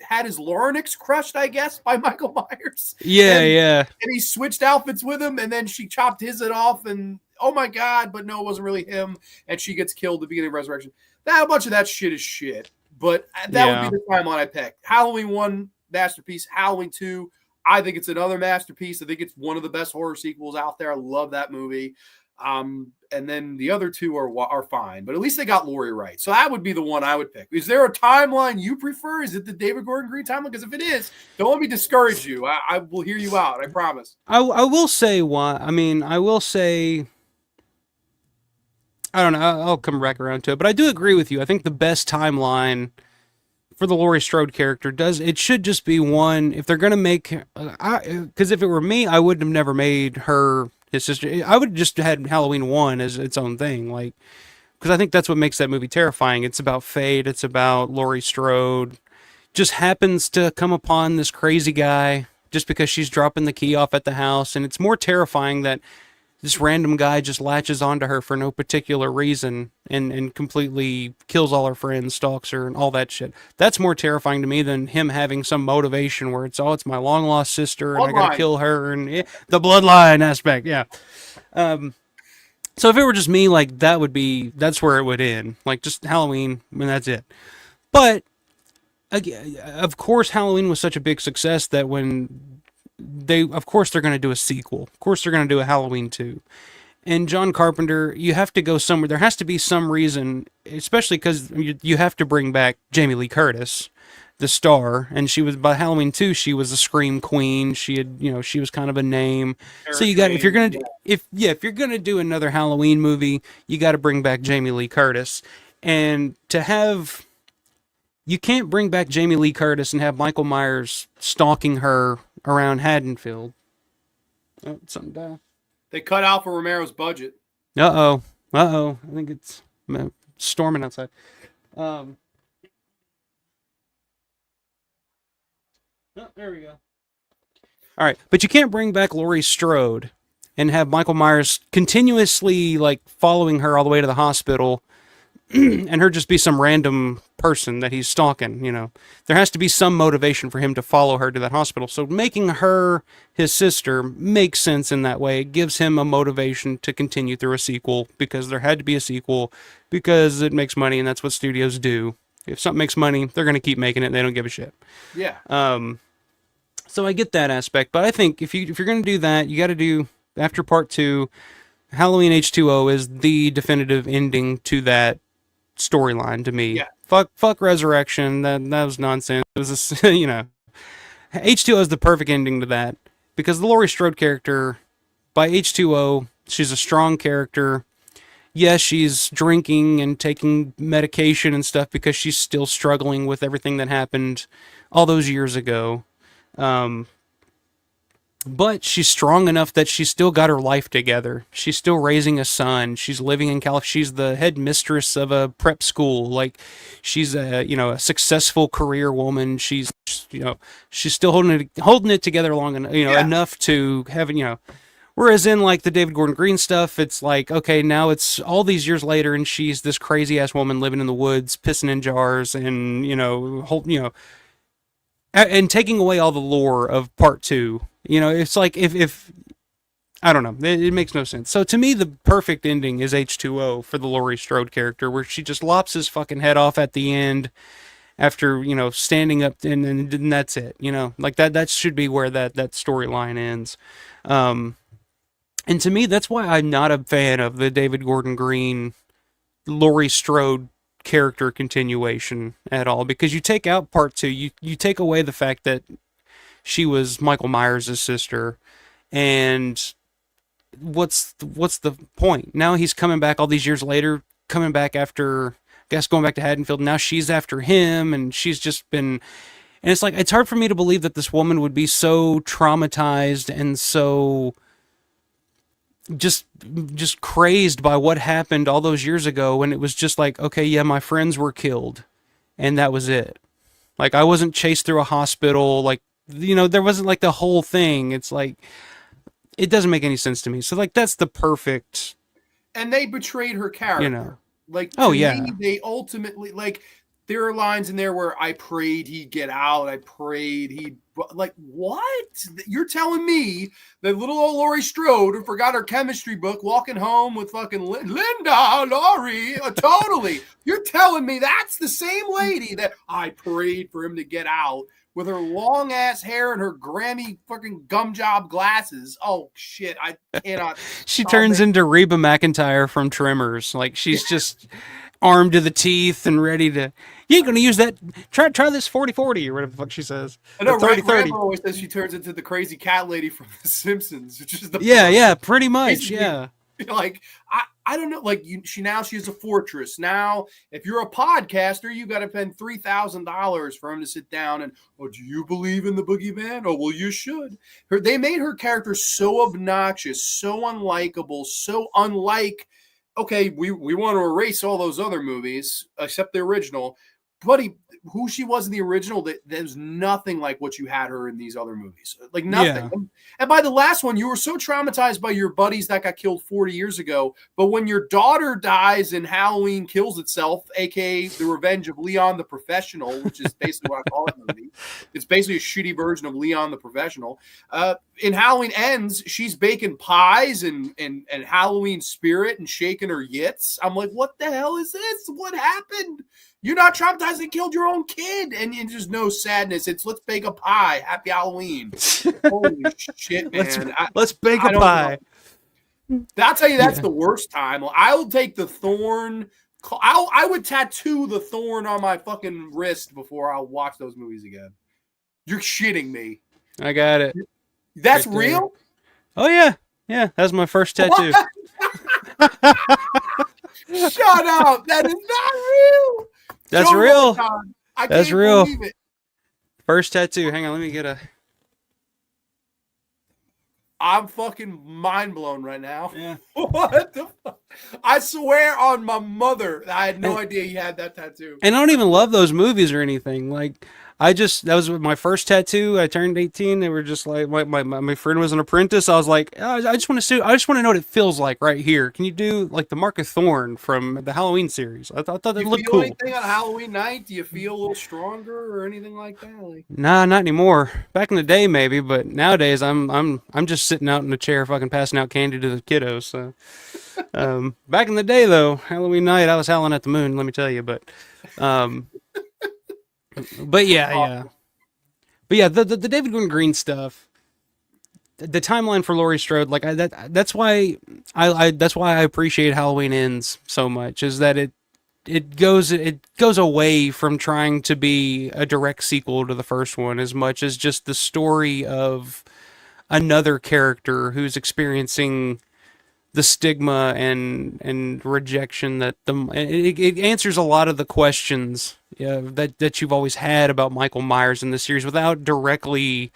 had his larynx crushed, I guess, by Michael Myers. Yeah, yeah. And he switched outfits with him, and then she chopped his head off, and oh my God, but no, it wasn't really him, and she gets killed at the beginning of Resurrection. A bunch of that shit is shit, but that would be the timeline I picked. Halloween 1, masterpiece. Halloween 2, I think it's another masterpiece. I think it's one of the best horror sequels out there. I love that movie. And then the other 2 are fine, but at least they got Laurie right. So that would be the one I would pick. Is there a timeline you prefer? Is it the David Gordon Green timeline? Because if it is, don't let me discourage you. I will hear you out. I promise. I will say why. I mean, I will say. I don't know. I'll come back around to it, but I do agree with you. I think the best timeline for the Laurie Strode character it should just be one. If they're gonna make, because if it were me, I would have never made her his sister. I would just had Halloween 1 as its own thing, like, because I think that's what makes that movie terrifying. It's about fate. It's about Laurie Strode just happens to come upon this crazy guy just because she's dropping the key off at the house, and it's more terrifying that this random guy just latches onto her for no particular reason and completely kills all her friends, stalks her, and all that shit. That's more terrifying to me than him having some motivation where it's my long lost sister and I gotta kill her, and the bloodline aspect, yeah. So if it were just me, like, that's where it would end. Like, just Halloween, I mean, that's it. But again, of course, Halloween was such a big success that of course they're going to do a sequel. Of course they're going to do a Halloween 2. And John Carpenter, you have to go somewhere. There has to be some reason, especially because you have to bring back Jamie Lee Curtis, the star. And by Halloween 2, she was a scream queen. She was kind of a name. So if you're going to do another Halloween movie, you got to bring back Jamie Lee Curtis. And you can't bring back Jamie Lee Curtis and have Michael Myers stalking her around Haddonfield. Oh, something died. They cut out for Romero's budget. Uh-oh. I think it's storming outside. Oh, there we go. All right, but you can't bring back Laurie Strode and have Michael Myers continuously, like, following her all the way to the hospital and her just be some random person that he's stalking, There has to be some motivation for him to follow her to that hospital. So making her his sister makes sense in that way. It gives him a motivation to continue through a sequel because there had to be a sequel because it makes money and that's what studios do. If something makes money, they're going to keep making it and they don't give a shit. Yeah. So I get that aspect, but I think if you're going to do that, you got to do, after part 2, Halloween H2O is the definitive ending to that storyline to me. Yeah. Fuck Resurrection. That was nonsense. It was a, H2O is the perfect ending to that because the Laurie Strode character by H2O, she's a strong character. Yes, she's drinking and taking medication and stuff because she's still struggling with everything that happened all those years ago. Um, but she's strong enough that she's still got her life together. She's still raising a son. She's living in California. She's the head mistress of a prep school. Like, she's a successful career woman. She's still holding it together long enough, enough to have. Whereas in like the David Gordon Green stuff, it's like, okay, now it's all these years later, and she's this crazy ass woman living in the woods, pissing in jars, and and taking away all the lore of part two. It's like if I don't know, it makes no sense. So to me, the perfect ending is H2O for the Laurie Strode character, where she just lops his fucking head off at the end after standing up, and that's it. Like that should be where that storyline ends. And to me, that's why I'm not a fan of the David Gordon Green, Laurie Strode character continuation at all, because you take out part two, you take away the fact that she was Michael Myers' sister, and what's the point? Now he's coming back all these years later, coming back after, I guess, going back to Haddonfield. Now she's after him, and she's just been, and it's like, it's hard for me to believe that this woman would be so traumatized and so just crazed by what happened all those years ago, when it was just like, okay, yeah, my friends were killed and that was it. Like, I wasn't chased through a hospital, like, there wasn't like the whole thing. It's like, it doesn't make any sense to me. So like, that's the perfect. And they betrayed her character. Like, to me, they ultimately, like, there are lines in there where I prayed he'd get out. I prayed he'd, like, what? You're telling me that little old Laurie Strode, who forgot her chemistry book, walking home with fucking Linda, Laurie, totally. You're telling me that's the same lady that I prayed for him to get out, with her long ass hair and her Grammy fucking gum job glasses. Oh shit, I cannot. She turns into Reba McEntire from Tremors. Like, she's just armed to the teeth and ready to. You ain't gonna use that. Try this 40-40 or whatever the fuck she says. I know. 30-30. Always says she turns into the crazy cat lady from The Simpsons, which is the pretty much. Yeah. Like, I don't know. Like, she's a fortress. Now, if you're a podcaster, you got to spend $3,000 for him to sit down and, oh, do you believe in the boogeyman? Oh, well, you should. They made her character so obnoxious, so unlikable, so unlike. Okay, we want to erase all those other movies except the original. Buddy, who she was in the original, there's nothing like what you had her in these other movies. Like, nothing. Yeah. And by the last one, you were so traumatized by your buddies that got killed 40 years ago. But when your daughter dies and Halloween kills itself, a.k.a. The Revenge of Leon the Professional, which is basically what I call it in the movie. It's basically a shitty version of Leon the Professional. In Halloween Ends, she's baking pies and Halloween spirit and shaking her yits. I'm like, what the hell is this? What happened? You're not traumatized and killed your own kid, and there's no sadness. It's let's bake a pie. Happy Halloween. Holy shit, man. Let's bake a pie. I'll tell you, that's the worst time. I'll take the thorn. I would tattoo the thorn on my fucking wrist before I'll watch those movies again. You're shitting me. I got it. That's right real? Oh, yeah. Yeah, that's my first tattoo. Shut up. That is not real. That's real. That's real. Believe it. First tattoo. Hang on, let me get a. I'm fucking mind blown right now. Yeah. What the fuck? I swear on my mother, I had no idea he had that tattoo. And I don't even love those movies or anything. Like, that was my first tattoo. I turned 18. They were just like, my friend was an apprentice. I was like, oh, I just want to know what it feels like right here. Can you do like the Mark of Thorn from the Halloween series? I thought that looked cool. Do you feel anything on Halloween night? Do you feel a little stronger or anything like that? Like... Nah, not anymore. Back in the day, maybe, but nowadays I'm just sitting out in a chair, fucking passing out candy to the kiddos. So, back in the day though, Halloween night, I was howling at the moon. Let me tell you, but. But yeah. But yeah, the David Gordon Green stuff, the timeline for Laurie Strode, like that's why that's why I appreciate Halloween Ends so much, is that it goes away from trying to be a direct sequel to the first one as much as just the story of another character who's experiencing the stigma and rejection that it answers a lot of the questions, that you've always had about Michael Myers in the series without directly,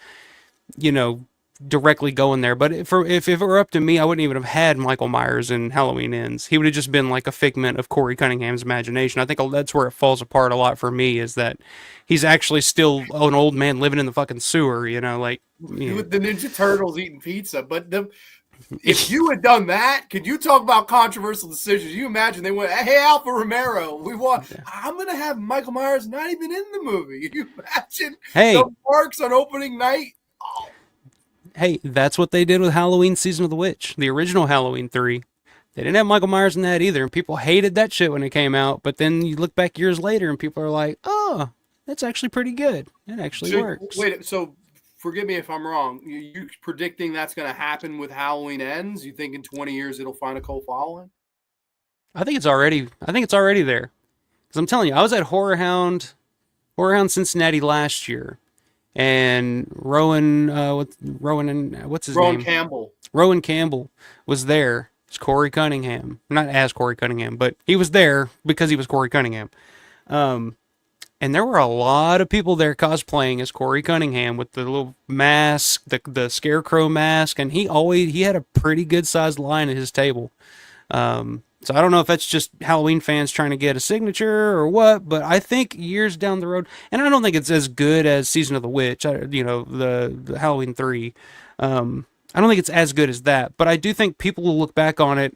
you know, directly going there. But if it were up to me, I wouldn't even have had Michael Myers in Halloween Ends. He would have just been like a figment of Corey Cunningham's imagination. I think that's where it falls apart a lot for me, is that he's actually still an old man living in the fucking sewer, like, with the Ninja Turtles eating pizza. But if you had done that, could you talk about controversial decisions? You imagine they went, "Hey, Alpha Romero, we want. I'm going to have Michael Myers not even in the movie." You imagine the marks on opening night. Oh. Hey, that's what they did with Halloween Season of the Witch, the original Halloween 3. They didn't have Michael Myers in that either, and people hated that shit when it came out. But then you look back years later, and people are like, "Oh, that's actually pretty good. It actually works." Wait, so. Forgive me if I'm wrong. You predicting that's going to happen with Halloween Ends? You think in 20 years it'll find a cult following? I think it's already there. Because I'm telling you, I was at Horror Hound Cincinnati last year, and Rowan Campbell. Rowan Campbell was there. It's Corey Cunningham, not as Corey Cunningham, but he was there because he was Corey Cunningham. And there were a lot of people there cosplaying as Corey Cunningham with the little mask, the scarecrow mask, and he had a pretty good sized line at his table. So I don't know if that's just Halloween fans trying to get a signature or what, but I think years down the road, and I don't think it's as good as Season of the Witch, the Halloween 3. I don't think it's as good as that, but I do think people will look back on it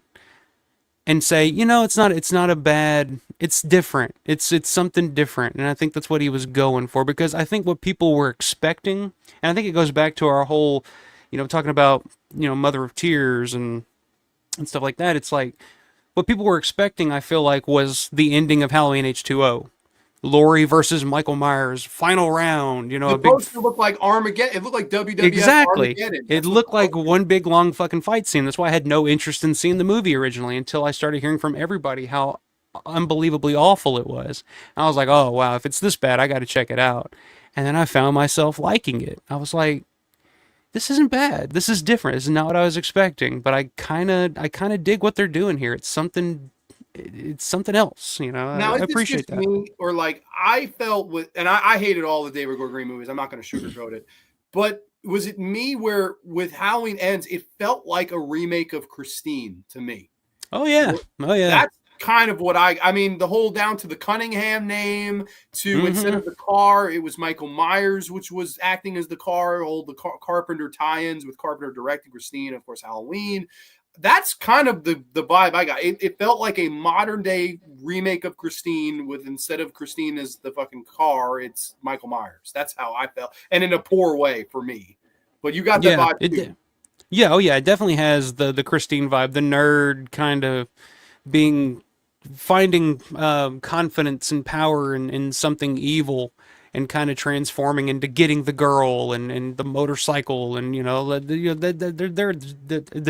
and say, it's not a bad, it's different. It's something different. And I think that's what he was going for, because I think what people were expecting, and I think it goes back to our whole, talking about, Mother of Tears and stuff like that. It's like what people were expecting, I feel like, was the ending of Halloween H2O. Laurie versus Michael Myers, final round. The poster looked like Armageddon. It looked like WWF exactly. Armageddon. It looked like one big long fucking fight scene. That's why I had no interest in seeing the movie originally until I started hearing from everybody how unbelievably awful it was. And I was like, oh wow, if it's this bad, I got to check it out. And then I found myself liking it. I was like, this isn't bad. This is different. This is not what I was expecting. But I kind of dig what they're doing here. It's something else, Now, I appreciate that. Me, or like I felt with, and I hated all the David Gordon Green movies. I'm not going to sugarcoat it, but was it me where with Halloween Ends, it felt like a remake of Christine to me? Oh yeah, That's kind of what I mean, the whole down to the Cunningham name to instead of the car, it was Michael Myers, which was acting as the car. All the Carpenter tie-ins with Carpenter directing Christine, of course, Halloween. That's kind of the vibe I got. It felt like a modern day remake of Christine with, instead of Christine as the fucking car, it's Michael Myers. That's how I felt. And in a poor way for me. But you got that vibe too. Yeah, oh yeah, it definitely has the Christine vibe, the nerd kind of finding confidence and power in something evil, and kind of transforming into getting the girl and the motorcycle and the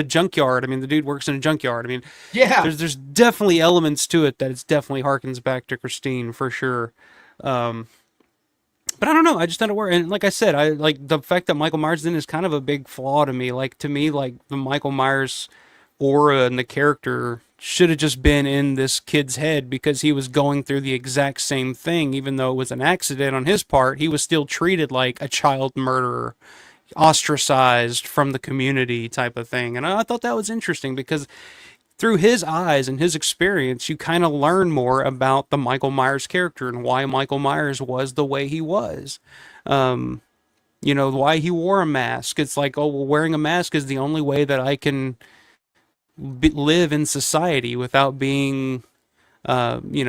junkyard. I mean, the dude works in a junkyard. I mean, yeah, there's definitely elements to it that it's definitely harkens back to Christine for sure. But I don't know. I just thought it worked. And like I said, I like the fact that Michael Myers in is kind of a big flaw to me. Like, to me, like the Michael Myers aura and the character should have just been in this kid's head, because he was going through the exact same thing. Even though it was an accident on his part, he was still treated like a child murderer, ostracized from the community type of thing. And I thought that was interesting, because through his eyes and his experience, you kind of learn more about the Michael Myers character and why Michael Myers was the way he was. Why he wore a mask. It's like, oh, well, wearing a mask is the only way that I can live in society without being railed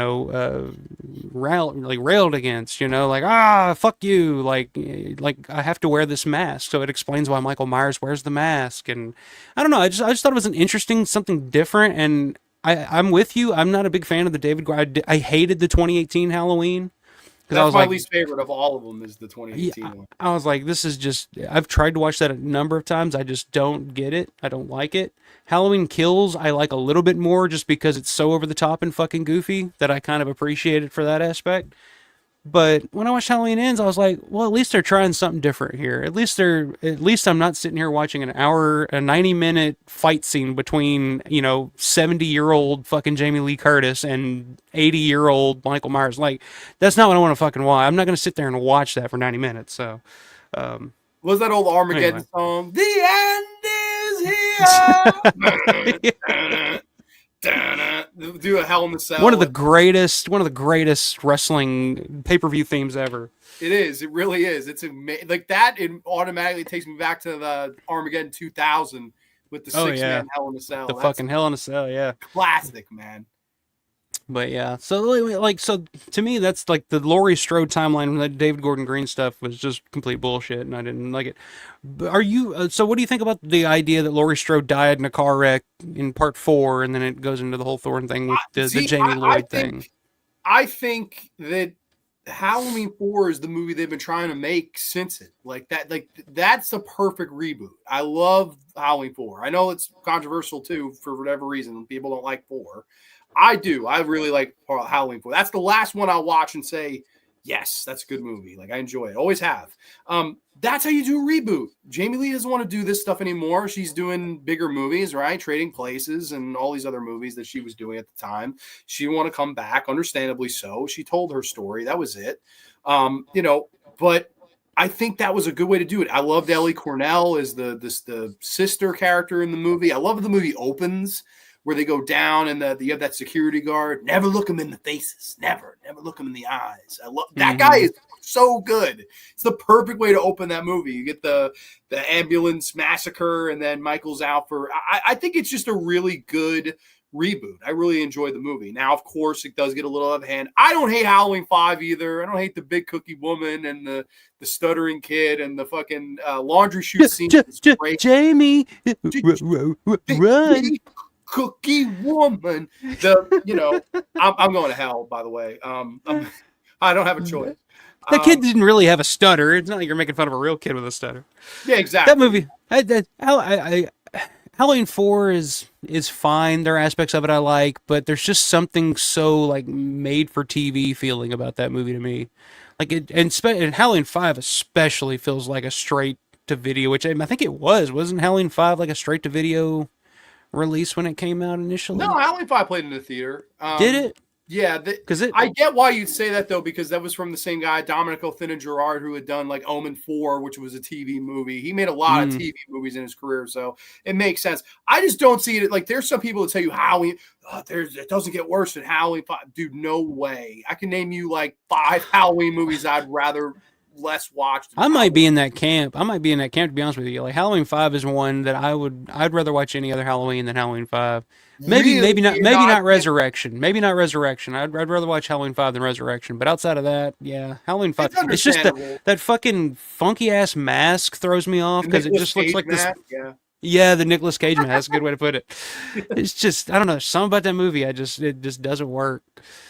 against, like, fuck you, like I have to wear this mask. So it explains why Michael Myers wears the mask. And I don't know, I just thought it was an interesting, something different. And I'm with you. I'm not a big fan of the David Gordon. I hated the 2018 Halloween, because I That's was my like, least favorite of all of them is the yeah, 2018 one. I was like, this is just. I've tried to watch that a number of times. I just don't get it. I don't like it. Halloween Kills, I like a little bit more just because it's so over the top and fucking goofy that I kind of appreciate it for that aspect. But when I watched Halloween Ends, I was like, well, at least they're trying something different here. At least I'm not sitting here watching a 90-minute fight scene between, 70-year-old fucking Jamie Lee Curtis and 80-year-old Michael Myers. Like, that's not what I want to fucking watch. I'm not going to sit there and watch that for 90 minutes. So, Was that old Armageddon anyway. song? The end is here. Do a Hell in the Cell. One of the greatest wrestling pay-per-view themes ever. It is. It really is. It's like that. It automatically takes me back to the Armageddon 2000 with the six-man Hell in a Cell. The fucking Hell in a Cell, yeah. Classic, man. But yeah, so to me, that's like the Laurie Strode timeline. That David Gordon Green stuff was just complete bullshit, and I didn't like it. But are you? So what do you think about the idea that Laurie Strode died in a car wreck in part 4, and then it goes into the whole Thorne thing with the Jamie Lloyd thing? I think that Halloween 4 is the movie they've been trying to make since it. Like that's a perfect reboot. I love Halloween 4. I know it's controversial too for whatever reason. People don't like 4. I do. I really like Halloween 4. That's the last one I'll watch and say, yes, that's a good movie. Like, I enjoy it. Always have. That's how you do a reboot. Jamie Lee doesn't want to do this stuff anymore. She's doing bigger movies, right? Trading Places and all these other movies that she was doing at the time. She want to come back, understandably so. She told her story. That was it. But I think that was a good way to do it. I loved Ellie Cornell as the sister character in the movie. I love the movie opens where they go down and you have that security guard. Never look them in the faces. Never look them in the eyes. I love that guy is so good. It's the perfect way to open that movie. You get the ambulance massacre, and then Michael's out for. I think it's just a really good reboot. I really enjoyed the movie. Now, of course, it does get a little out of hand. I don't hate Halloween 5 either. I don't hate the big cookie woman and the stuttering kid and the fucking laundry chute scene. Jamie, run. Cookie woman. I'm going to hell, by the way. I don't have a choice. That kid didn't really have a stutter. It's not like you're making fun of a real kid with a stutter. Yeah, exactly. That movie, Halloween 4 is fine. There are aspects of it I like, but there's just something so like made for TV feeling about that movie to me. Like and Halloween 5 especially feels like a straight to video, which I think it wasn't Halloween 5 like a straight to video release when it came out initially? No, Halloween 5 played in the theater. Did it? Yeah, I get why you'd say that though, because that was from the same guy, Domenico Gerard, who had done like Omen 4, which was a TV movie. He made a lot of TV movies in his career, so it makes sense. I just don't see it like there's some people that tell you Halloween, it doesn't get worse than Halloween 5. Dude, no way. I can name you like 5 Halloween movies I'd rather less watched. I might be in that camp. To be honest with you. Like Halloween 5 is one that I'd rather watch any other Halloween than Halloween 5. Maybe not Resurrection. Maybe not Resurrection. I'd rather watch Halloween 5 than Resurrection. But outside of that, yeah, Halloween 5. It's just that fucking funky ass mask throws me off because it just looks like this. Yeah, the Nicolas Cage mask. That's a good way to put it. It's just I don't know, something about that movie. It just doesn't work.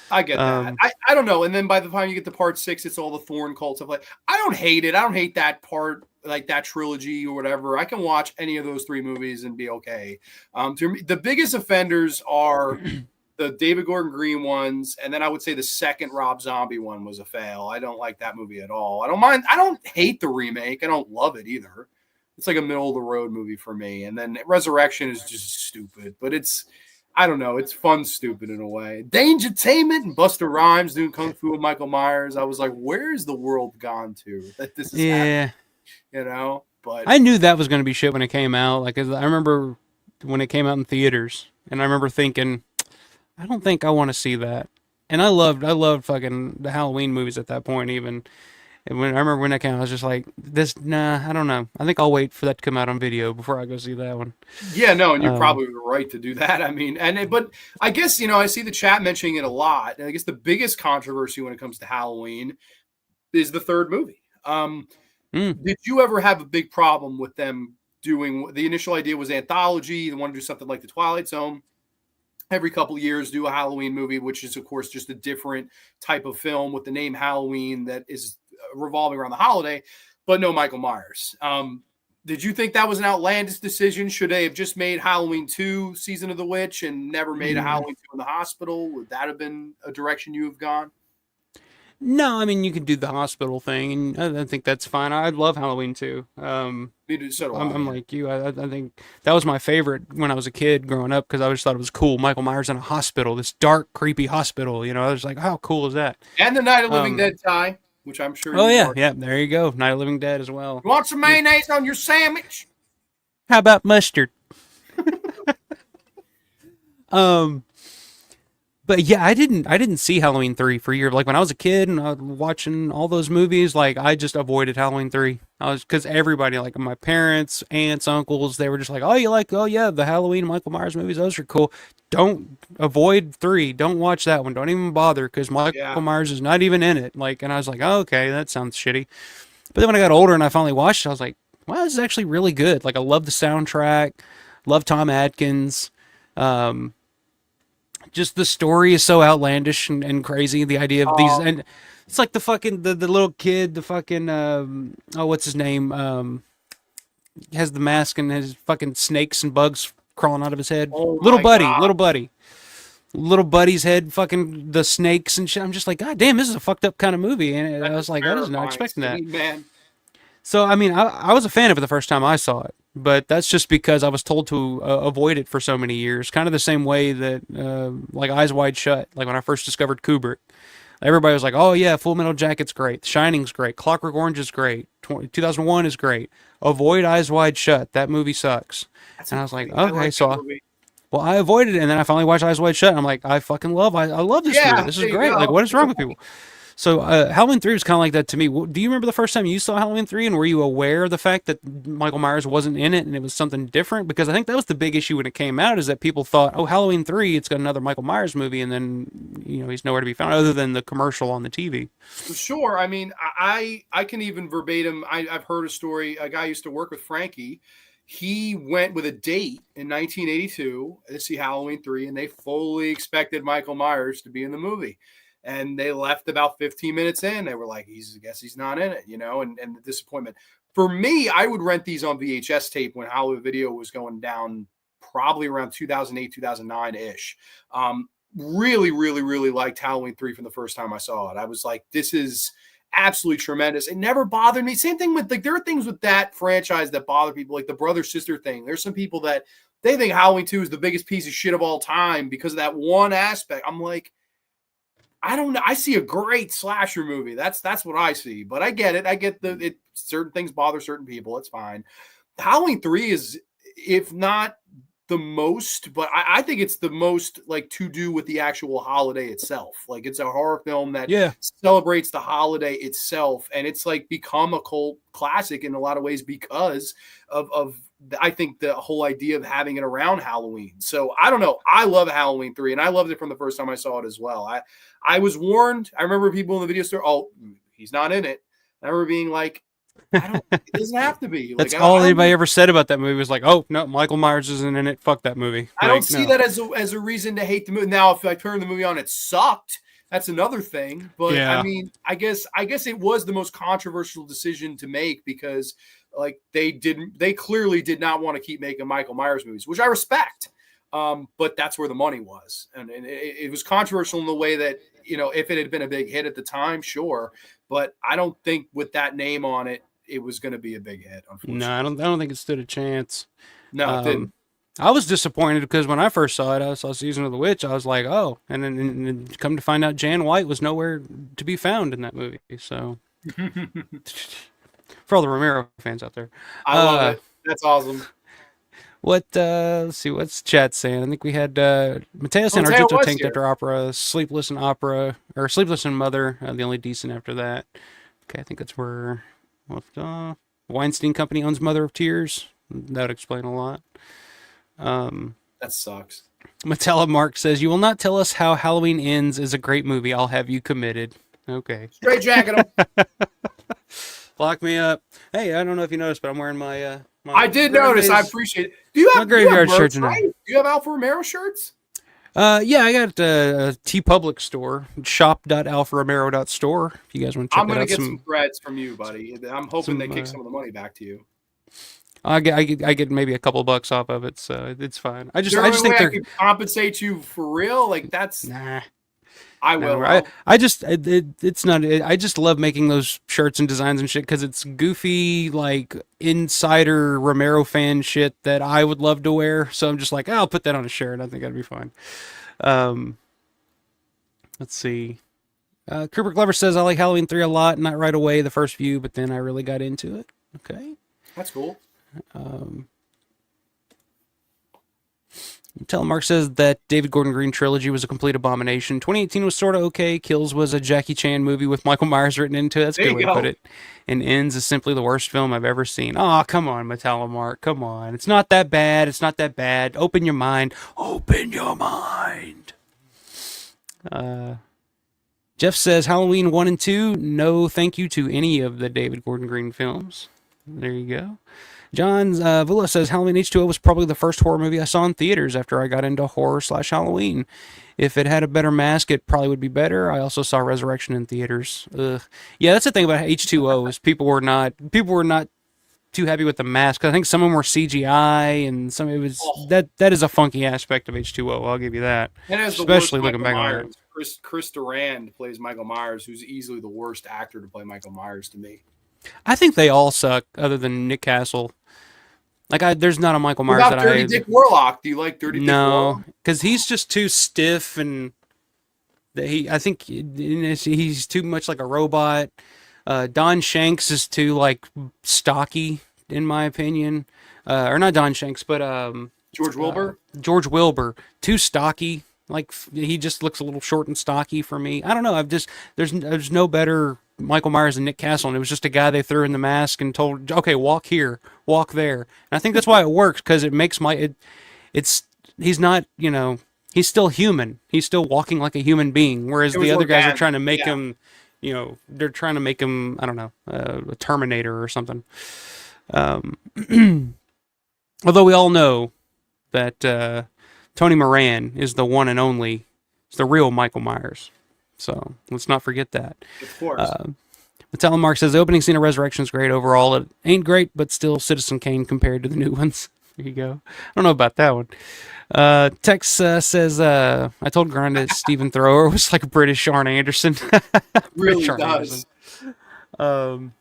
I get that. I don't know. And then by the time you get to part 6, it's all the Thorne cult stuff. Like, I don't hate it. I don't hate that part, like that trilogy or whatever. I can watch any of those 3 movies and be okay. To me, the biggest offenders are the David Gordon Green ones, and then I would say the second Rob Zombie one was a fail. I don't like that movie at all. I don't mind. I don't hate the remake. I don't love it either. It's like a middle of the road movie for me. And then Resurrection is just stupid, but I don't know. It's fun, stupid in a way. Dangertainment and Busta Rhymes doing Kung Fu with Michael Myers. I was like, where is the world gone to that this is happening? But I knew that was going to be shit when it came out. Like, I remember when it came out in theaters, and I remember thinking, I don't think I want to see that. And I loved fucking the Halloween movies at that point, even. And I remember when that came out, I was just like, I don't know. I think I'll wait for that to come out on video before I go see that one. Yeah, no, and you're probably right to do that. I mean, but I guess, I see the chat mentioning it a lot. And I guess the biggest controversy when it comes to Halloween is the third movie. Did you ever have a big problem with them doing, the initial idea was anthology, they want to do something like The Twilight Zone. every couple of years do a Halloween movie, which is of course just a different type of film with the name Halloween that is revolving around the holiday, but no Michael Myers. Did you think that was an outlandish decision? Should they have just made Halloween 2 Season of the Witch and never made a Halloween 2 in the hospital? Would that have been a direction you have gone? No, I mean you could do the hospital thing, and I think that's fine. I love Halloween too. So do I'm I. like you. I think that was my favorite when I was a kid growing up because I just thought it was cool. Michael Myers in a hospital, this dark, creepy hospital. You know, I was like, how cool is that? And the Night of Living Dead tie, which I'm sure Oh you yeah, want. yeah. There you go. Night of the Living Dead as well. You want some mayonnaise on your sandwich? How about mustard? Um, but yeah, I didn't see Halloween 3 for years. Like when I was a kid and I was watching all those movies, like I just avoided Halloween 3. I was because everybody, like my parents, aunts, uncles, they were just like, oh yeah, the Halloween Michael Myers movies, those are cool. Don't avoid 3. Don't watch that one. Don't even bother because Michael Yeah. Myers is not even in it. Like, and I was like, oh, okay, that sounds shitty. But then when I got older and I finally watched it, I was like, wow, this is actually really good. Like I love the soundtrack, love Tom Atkins. Um, just the story is so outlandish and crazy. The idea of these, Oh, and it's like the fucking the little kid, the fucking oh, what's his name? Has the mask and has fucking snakes and bugs crawling out of his head. oh my God. Little buddy's head, fucking the snakes and shit. I'm just like, God damn, this is a fucked up kind of movie. And That I is was like, I was not terrifying expecting that. scene, man. So I mean, I was a fan of it the first time I saw it, but that's just because I was told to avoid it for so many years. Kind of the same way that like Eyes Wide Shut, like when I first discovered Kubrick, everybody was like, "Oh yeah, Full Metal Jacket's great, The Shining's great, Clockwork Orange is great, 2001 is great. Avoid Eyes Wide Shut. That movie sucks." That's And a I was like, great. I "Okay," like that so movie. well, I avoided it, and then I finally watched Eyes Wide Shut, and I'm like, I love this movie. Yeah, This is there you great. Like, go. what is wrong with people? So Halloween 3 was kind of like that to me. Do you remember the first time you saw Halloween 3 and were you aware of the fact that Michael Myers wasn't in it and it was something different? Because I think that was the big issue when it came out is that people thought, oh, Halloween 3, it's got another Michael Myers movie and then, he's nowhere to be found other than the commercial on the TV. Sure. I mean, I can even verbatim. I've heard a story. A guy used to work with Frankie. He went with a date in 1982 to see Halloween 3, and they fully expected Michael Myers to be in the movie. And they left about 15 minutes in. They were like, I guess he's not in it, and the disappointment. For me, I would rent these on VHS tape when Hollywood Video was going down probably around 2008, 2009 ish. Really, really, really liked Halloween 3 from the first time I saw it. I was like, this is absolutely tremendous. It never bothered me. Same thing with, like, there are things with that franchise that bother people, like the brother sister thing. There's some people that they think Halloween 2 is the biggest piece of shit of all time because of that one aspect. I'm like, I don't know. I see a great slasher movie. That's what I see. But I get it. I get certain things bother certain people. It's fine. Halloween 3 is, if not the most, but I think it's the most like to do with the actual holiday itself. Like it's a horror film that Yeah. celebrates the holiday itself, and it's like become a cult classic in a lot of ways because of I think the whole idea of having it around Halloween. So I don't know. I love Halloween 3, and I loved it from the first time I saw it as well. I was warned. I remember people in the video store, oh, he's not in it. I remember being like, it doesn't have to be. That's Like, all anybody ever said about that movie was like, oh, no, Michael Myers isn't in it. Fuck that movie. I Like, don't see no. that as a reason to hate the movie. Now, if I turn the movie on, it sucked. That's another thing. But Yeah. I mean, I guess it was the most controversial decision to make because like they clearly did not want to keep making Michael Myers movies, which I respect. But that's where the money was. And it was controversial in the way that, if it had been a big hit at the time, sure. But I don't think with that name on it, it was going to be a big hit, unfortunately. No, I don't think it stood a chance. No, it didn't. I was disappointed because when I first saw it, I saw Season of the Witch. I was like, oh, and then come to find out, Jan White was nowhere to be found in that movie. So, for all the Romero fans out there, I love it. That's awesome. let's see, what's chat saying? I think we had Mateo saying Mateo Argento was tanked here. after Opera, Sleepless in Opera, or Sleepless in Mother, the only decent after that. Okay, I think that's where left off. Weinstein Company owns Mother of Tears. That would explain a lot. That sucks. Matella Mark says, "You will not tell us how Halloween ends is a great movie. I'll have you committed." Okay. Straight jacket him. Lock me up. Hey, I don't know if you noticed, but I'm wearing my I did notice. I appreciate it. Do you have graveyard merch, shirt tonight. right? Do you have Alfa Romero shirts? Yeah, I got a T Public store, shop.alfaromero.store. If you guys want to check I'm that gonna out, get some threads from you, buddy. I'm hoping they some kick some of the money back to you. I get maybe a couple bucks off of it, so it's fine. Is there I any just way think I they're could compensate you for real? Like that's nah. I No, will. I just it's not. I just love making those shirts and designs and shit because it's goofy, like insider Romero fan shit that I would love to wear. So I'm just like, I'll put that on a shirt. I think that'd be fine. Um, let's see. Cooper Glover says I like Halloween 3 a lot. Not right away the first few, but then I really got into it. Okay. That's cool. Telemark says that David Gordon Green trilogy was a complete abomination. 2018 was sort of okay. Kills was a Jackie Chan movie with Michael Myers written into it. That's a There good you way to put go. it. And Ends is simply the worst film I've ever seen. Oh, come on, Telemark. Come on. It's not that bad. It's not that bad. Open your mind. Open your mind. Jeff says Halloween 1 and 2, no thank you to any of the David Gordon Green films. There you go. John Villa says Halloween H2O was probably the first horror movie I saw in theaters after I got into horror / Halloween. If it had a better mask, it probably would be better. I also saw Resurrection in theaters. Ugh. Yeah, that's the thing about H2O is people were not too happy with the mask. I think some of them were CGI and some it was Oh, that is a funky aspect of H2O. I'll give you that. and has the worst Especially looking Michael back on it. Myers. Chris Durand plays Michael Myers, who's easily the worst actor to play Michael Myers to me. I think they all suck other than Nick Castle. There's not a Michael What Myers about that Dirty I Dick Warlock? Do you like Dirty Dick no, Warlock? because he's just too stiff and I think he's too much like a robot. Don Shanks is too like stocky in my opinion, or not Don Shanks, but George Wilbur? George Wilbur, too stocky. Like he just looks a little short and stocky for me. I don't know. I've just there's no better Michael Myers than Nick Castle, and it was just a guy they threw in the mask and told, okay, walk here, walk there. And I think that's why it works because it makes it's he's not he's still human. He's still walking like a human being, whereas It the was other guys are organic. trying to make Yeah. him, they're trying to make him, I don't know, a Terminator or something. Although we all know that Tony Moran is the one and only, is the real Michael Myers. So let's not forget that. Of course. Telemark says the opening scene of Resurrection is great overall. It ain't great, but still Citizen Kane compared to the new ones. There you go. I don't know about that one. Tex says I told Grande Stephen Thrower was like British Arn Anderson. Really British Arn does. Anderson.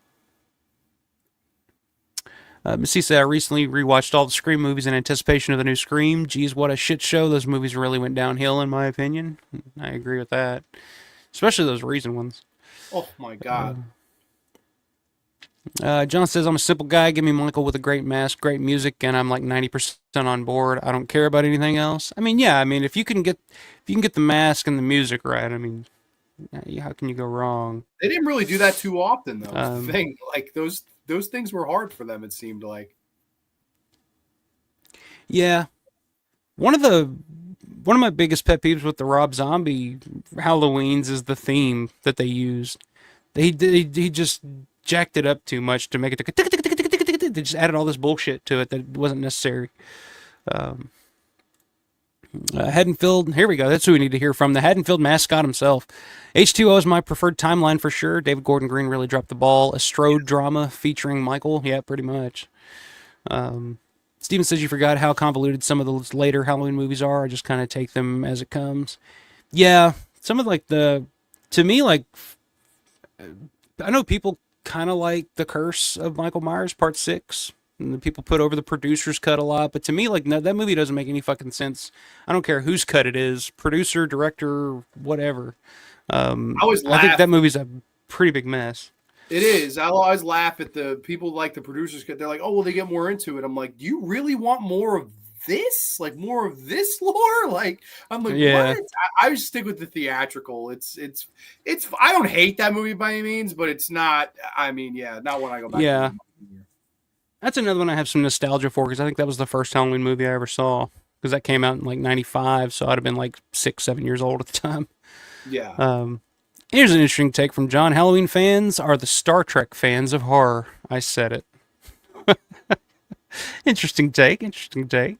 Missy said I recently rewatched all the Scream movies in anticipation of the new Scream. Geez, what a shit show! Those movies really went downhill, in my opinion. I agree with that, especially those recent ones. Oh my god. John says I'm a simple guy. Give me Michael with a great mask, great music, and I'm like 90% on board. I don't care about anything else. I mean, yeah. I mean, if you can get the mask and the music right, I mean, how can you go wrong? They didn't really do that too often though. Is the Um, thing. Like those things were hard for them, it seemed like. yeah, one of the one of my biggest pet peeves with the Rob Zombie Halloweens is the theme that they used. He just jacked it up too much to make it. They just added all this bullshit to it that wasn't necessary. Haddonfield, here we go. That's who we need to hear from. The Haddonfield mascot himself. H2O is my preferred timeline for sure. David Gordon Green really dropped the ball. A Strode drama featuring Michael. Yeah, pretty much. Steven says you forgot how convoluted some of the later Halloween movies are. I just kind of take them as it comes. Yeah, some of to me, like, I know people kind of like The Curse of Michael Myers Part 6. And the people put over the producer's cut a lot, but to me, like, no, that movie doesn't make any fucking sense. I don't care whose cut it is, producer, director, whatever. I always I think laugh. that movie's a pretty big mess. It is. I always laugh at the people like the producers. They're like, "Oh, well, they get more into it." I'm like, "Do you really want more of this? Like more of this lore?" Like, I'm like, Yeah, "What?" I just stick with the theatrical. It's. I don't hate that movie by any means, but it's not. I mean, yeah, not when I go back to yeah. the That's another one I have some nostalgia for because I think that was the first Halloween movie I ever saw because that came out in like '95, so I'd have been like 6, 7 years old at the time. Yeah. Here's an interesting take from John. Halloween fans are the Star Trek fans of horror. I said it. Interesting take. Interesting take.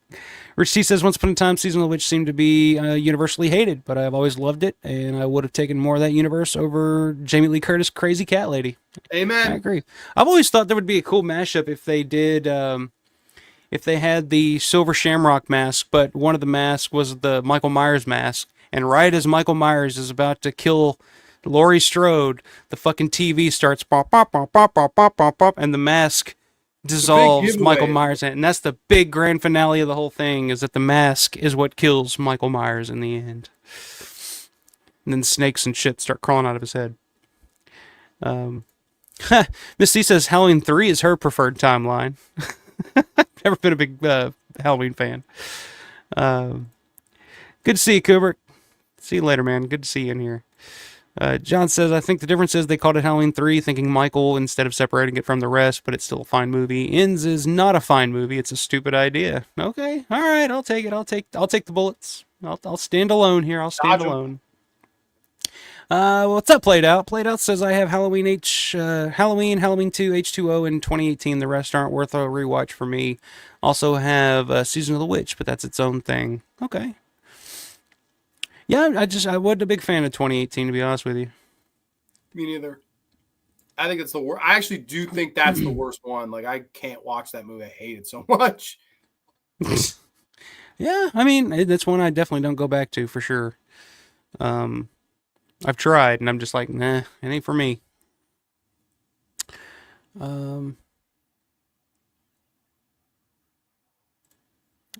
Rich T says, once upon a time, Season of the Witch seemed to be universally hated, but I've always loved it, and I would have taken more of that universe over Jamie Lee Curtis' Crazy Cat Lady. I Amen. agree. I've always thought there would be a cool mashup if they did, if they had the Silver Shamrock mask, but one of the masks was the Michael Myers mask, and right as Michael Myers is about to kill Laurie Strode, the fucking TV starts pop, pop, pop, pop, pop, pop, pop, pop, and the mask It's a big dissolves Michael giveaway. Myers, and that's the big grand finale of the whole thing. Is that the mask is what kills Michael Myers in the end, and then snakes and shit start crawling out of his head. Miss C says Halloween 3 is her preferred timeline. Never been a big Halloween fan. Good to see you, Kubrick. See you later, man. Good to see you in here. John says, I think the difference is they called it Halloween 3, thinking Michael instead of separating it from the rest, but it's still a fine movie. Ends is not a fine movie. It's a stupid idea. Okay. All right. I'll take it. I'll take the bullets. I'll stand alone here. I'll stand Dodge 'em. alone. What's up, Played Out? Played Out says I have Halloween 2, H2O in 2018. The rest aren't worth a rewatch for me. Also have Season of the Witch, but that's its own thing. Okay. Yeah, I wasn't a big fan of 2018, to be honest with you. Me neither. I think it's the worst. I actually do think that's the worst one. Like, I can't watch that movie. I hate it so much. Yeah, I mean, that's one I definitely don't go back to for sure. I've tried, and I'm just like, nah, it ain't for me.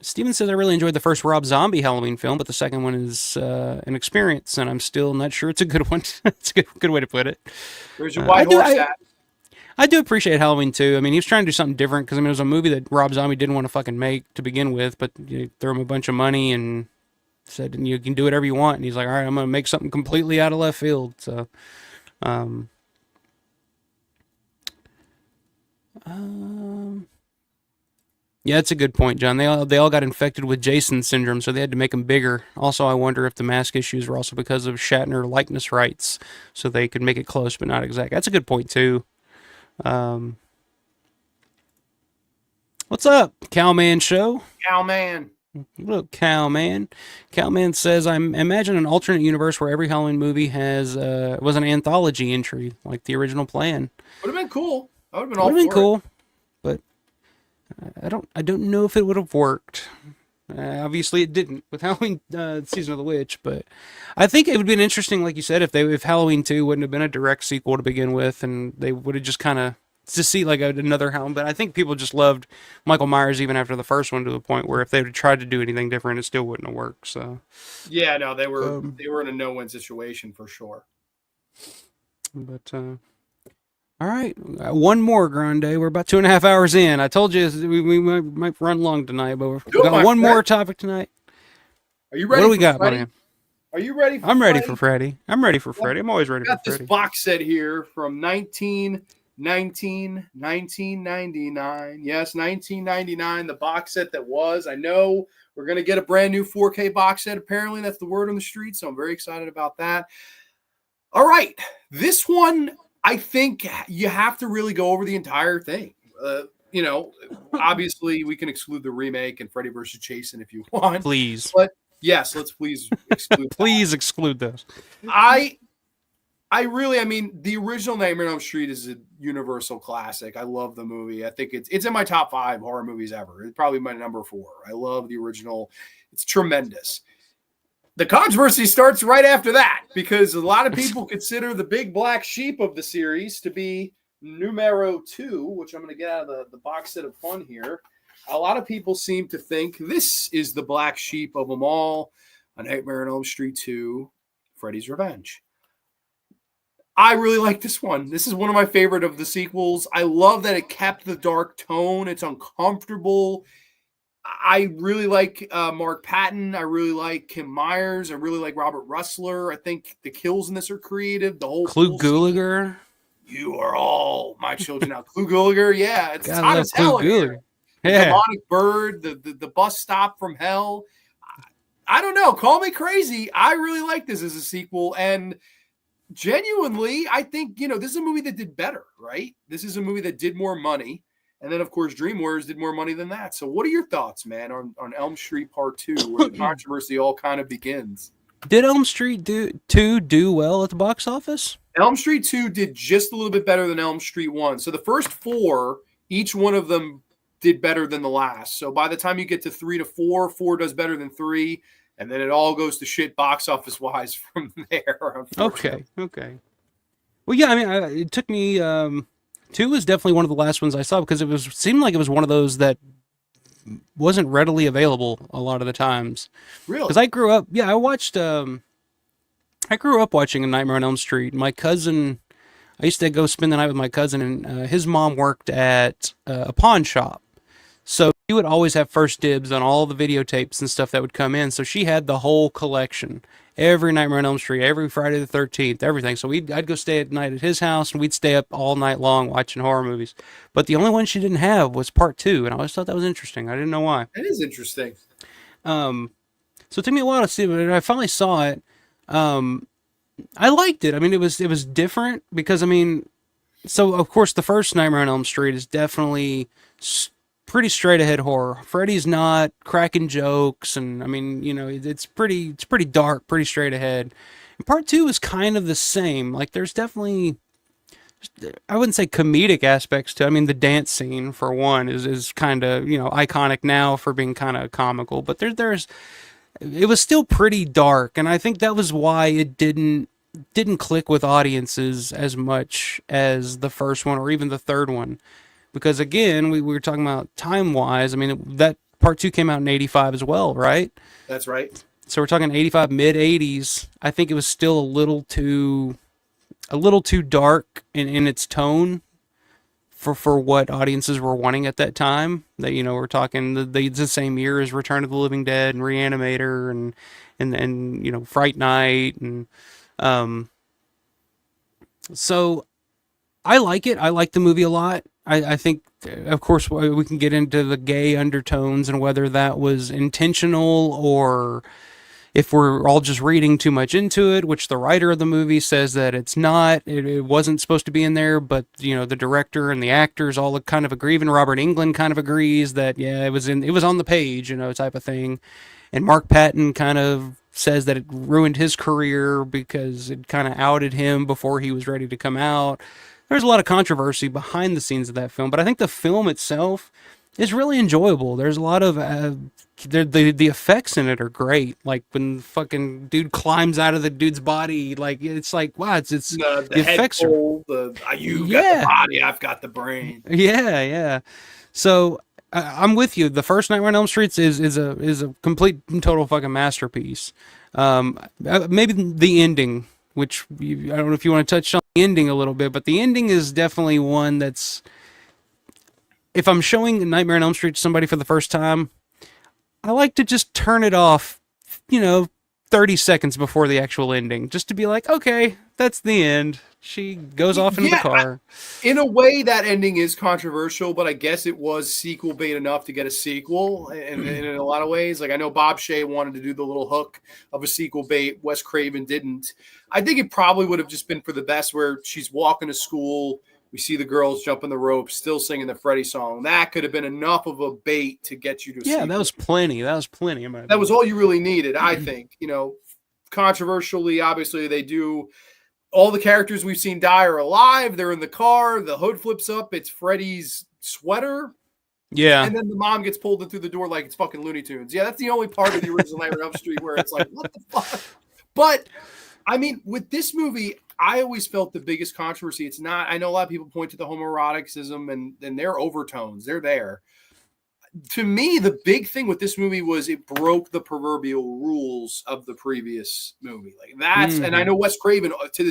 Steven says I really enjoyed the first Rob Zombie Halloween film, but the second one is an experience, and I'm still not sure it's a good one. It's a good way to put it. Where's your white horse at? I do appreciate Halloween too. I mean, he was trying to do something different because I mean, it was a movie that Rob Zombie didn't want to fucking make to begin with, but you threw him a bunch of money and said you can do whatever you want, and he's like, all right, I'm gonna make something completely out of left field. So, yeah, that's a good point, John. They all got infected with Jason syndrome, so they had to make them bigger. Also, I wonder if the mask issues were also because of Shatner likeness rights, so they could make it close but not exact. That's a good point too. What's up, Cowman Show? Cowman. Look, Cowman. Cowman says, I imagine an alternate universe where every Halloween movie was an anthology entry, like the original plan. Would have been cool. I would have been all Would have been for cool, but I don't know if it would have worked. Obviously, it didn't with Halloween Season of the Witch, but I think it would have been interesting, like you said, if Halloween 2 wouldn't have been a direct sequel to begin with, and they would have just kind of to see like another Halloween. But I think people just loved Michael Myers even after the first one to the point where if they would have tried to do anything different, it still wouldn't have worked. So it. Yeah, no, they were in a no-win situation for sure. but all right, one more Grande. We're about 2.5 hours in. I told you we might run long tonight, but we've got one more topic tonight. Are you ready? What do we got, Freddy? man? Are you ready? I'm ready for Freddy. I'm ready for Freddy. I'm always ready for Freddy. Got this box set here from 1999. Yes, 1999, the box set that was. I know we're going to get a brand new 4K box set. Apparently, that's the word on the street, so I'm very excited about that. All right, this one, I think you have to really go over the entire thing. Obviously, we can exclude the remake and Freddy vs. Jason if you want. Please. But yes, let's please exclude Please exclude those. I mean, the original Nightmare on Elm Street is a universal classic. I love the movie. I think it's in my top 5 horror movies ever. It's probably my number 4. I love the original. It's tremendous. The controversy starts right after that because a lot of people consider the big black sheep of the series to be numero 2, which I'm going to get out of the box set of fun here. A lot of people seem to think this is the black sheep of them all. A Nightmare on Elm Street 2, Freddy's Revenge. I really like this one. This is one of my favorite of the sequels. I love that it kept the dark tone. It's uncomfortable. I really like Mark Patton. I really like Kim Myers. I really like Robert Russler. I think the kills in this are creative. The whole Clu Gulager. You are all my children now. Clu Gulager, yeah. It's God, hot as hell in here. Yeah. The demonic bird, the bus stop from hell. I don't know. Call me crazy. I really like this as a sequel. And genuinely, I think, this is a movie that did better, right? This is a movie that did more money. And then, of course, Dream Warriors did more money than that. So, what are your thoughts, man, on Elm Street Part 2, where the controversy all kind of begins? Did Elm Street 2 do well at the box office? Elm Street 2 did just a little bit better than Elm Street 1. So, the first four, each one of them did better than the last. So, by the time you get to 3 to 4, 4 does better than 3. And then it all goes to shit box office wise from there, unfortunately. Okay. Well, yeah, I mean, it took me. Two was definitely one of the last ones I saw because seemed like it was one of those that wasn't readily available a lot of the times. Really? Because I grew up, yeah, I watched. I grew up watching A Nightmare on Elm Street. My cousin, I used to go spend the night with my cousin, and his mom worked at a pawn shop. So she would always have first dibs on all the videotapes and stuff that would come in. So she had the whole collection. Every Nightmare on Elm Street, every Friday the 13th, everything. So I'd go stay at night at his house, and we'd stay up all night long watching horror movies. But the only one she didn't have was part two, and I always thought that was interesting. I didn't know why. It is interesting. So it took me a while to see it, but I finally saw it. I liked it. I mean, it was different because, I mean, so of course the first Nightmare on Elm Street is definitely pretty straight ahead horror. Freddy's not cracking jokes, and I mean, it's pretty dark, pretty straight ahead. And part two is kind of the same. Like there's definitely, I wouldn't say comedic aspects to. I mean, the dance scene for one is kind of iconic now for being kind of comical, but there's it was still pretty dark, and I think that was why it didn't click with audiences as much as the first one or even the third one. Because again, we were talking about time wise. I mean, that part two came out in '85 as well, right? That's right. So we're talking '85, mid '80s. I think it was still a little too dark in its tone for what audiences were wanting at that time. That we're talking the same year as Return of the Living Dead and Reanimator and Fright Night and so I like it. I like the movie a lot. I think, of course, we can get into the gay undertones and whether that was intentional or if we're all just reading too much into it, which the writer of the movie says that it's not. It wasn't supposed to be in there, but the director and the actors all kind of agree. Even Robert Englund kind of agrees that yeah, it was on the page, type of thing. And Mark Patton kind of says that it ruined his career because it kind of outed him before he was ready to come out. There's a lot of controversy behind the scenes of that film, but I think the film itself is really enjoyable. There's a lot of the effects in it are great. Like when the fucking dude climbs out of the dude's body, like it's like wow, it's the effects head pole, you got the body, I've got the brain. Yeah. So I'm with you. The first Nightmare on Elm Street is a complete and total fucking masterpiece. Maybe the ending, which I don't know if you want to touch on the ending a little bit, but the ending is definitely one that's. If I'm showing Nightmare on Elm Street to somebody for the first time, I like to just turn it off, 30 seconds before the actual ending, just to be like, okay, that's the end. She goes off into the car. In a way, that ending is controversial, but I guess it was sequel bait enough to get a sequel. And in a lot of ways, like I know Bob Shea wanted to do the little hook of a sequel bait. Wes Craven didn't. I think it probably would have just been for the best, where she's walking to school. We see the girls jumping the ropes, still singing the Freddy song. That could have been enough of a bait to get you to. Yeah, that was plenty. That was all you really needed, I think. Controversially, obviously, they do. All the characters we've seen die are alive. They're in the car. The hood flips up. It's Freddy's sweater. Yeah. And then the mom gets pulled in through the door like it's fucking Looney Tunes. Yeah, that's the only part of the original Nightmare on Elm Street where it's like, what the fuck? But, I mean, with this movie, I always felt the biggest controversy. It's not, I know a lot of people point to the homoeroticism and their overtones. They're there. To me, the big thing with this movie was it broke the proverbial rules of the previous movie. Like that's, and I know Wes Craven to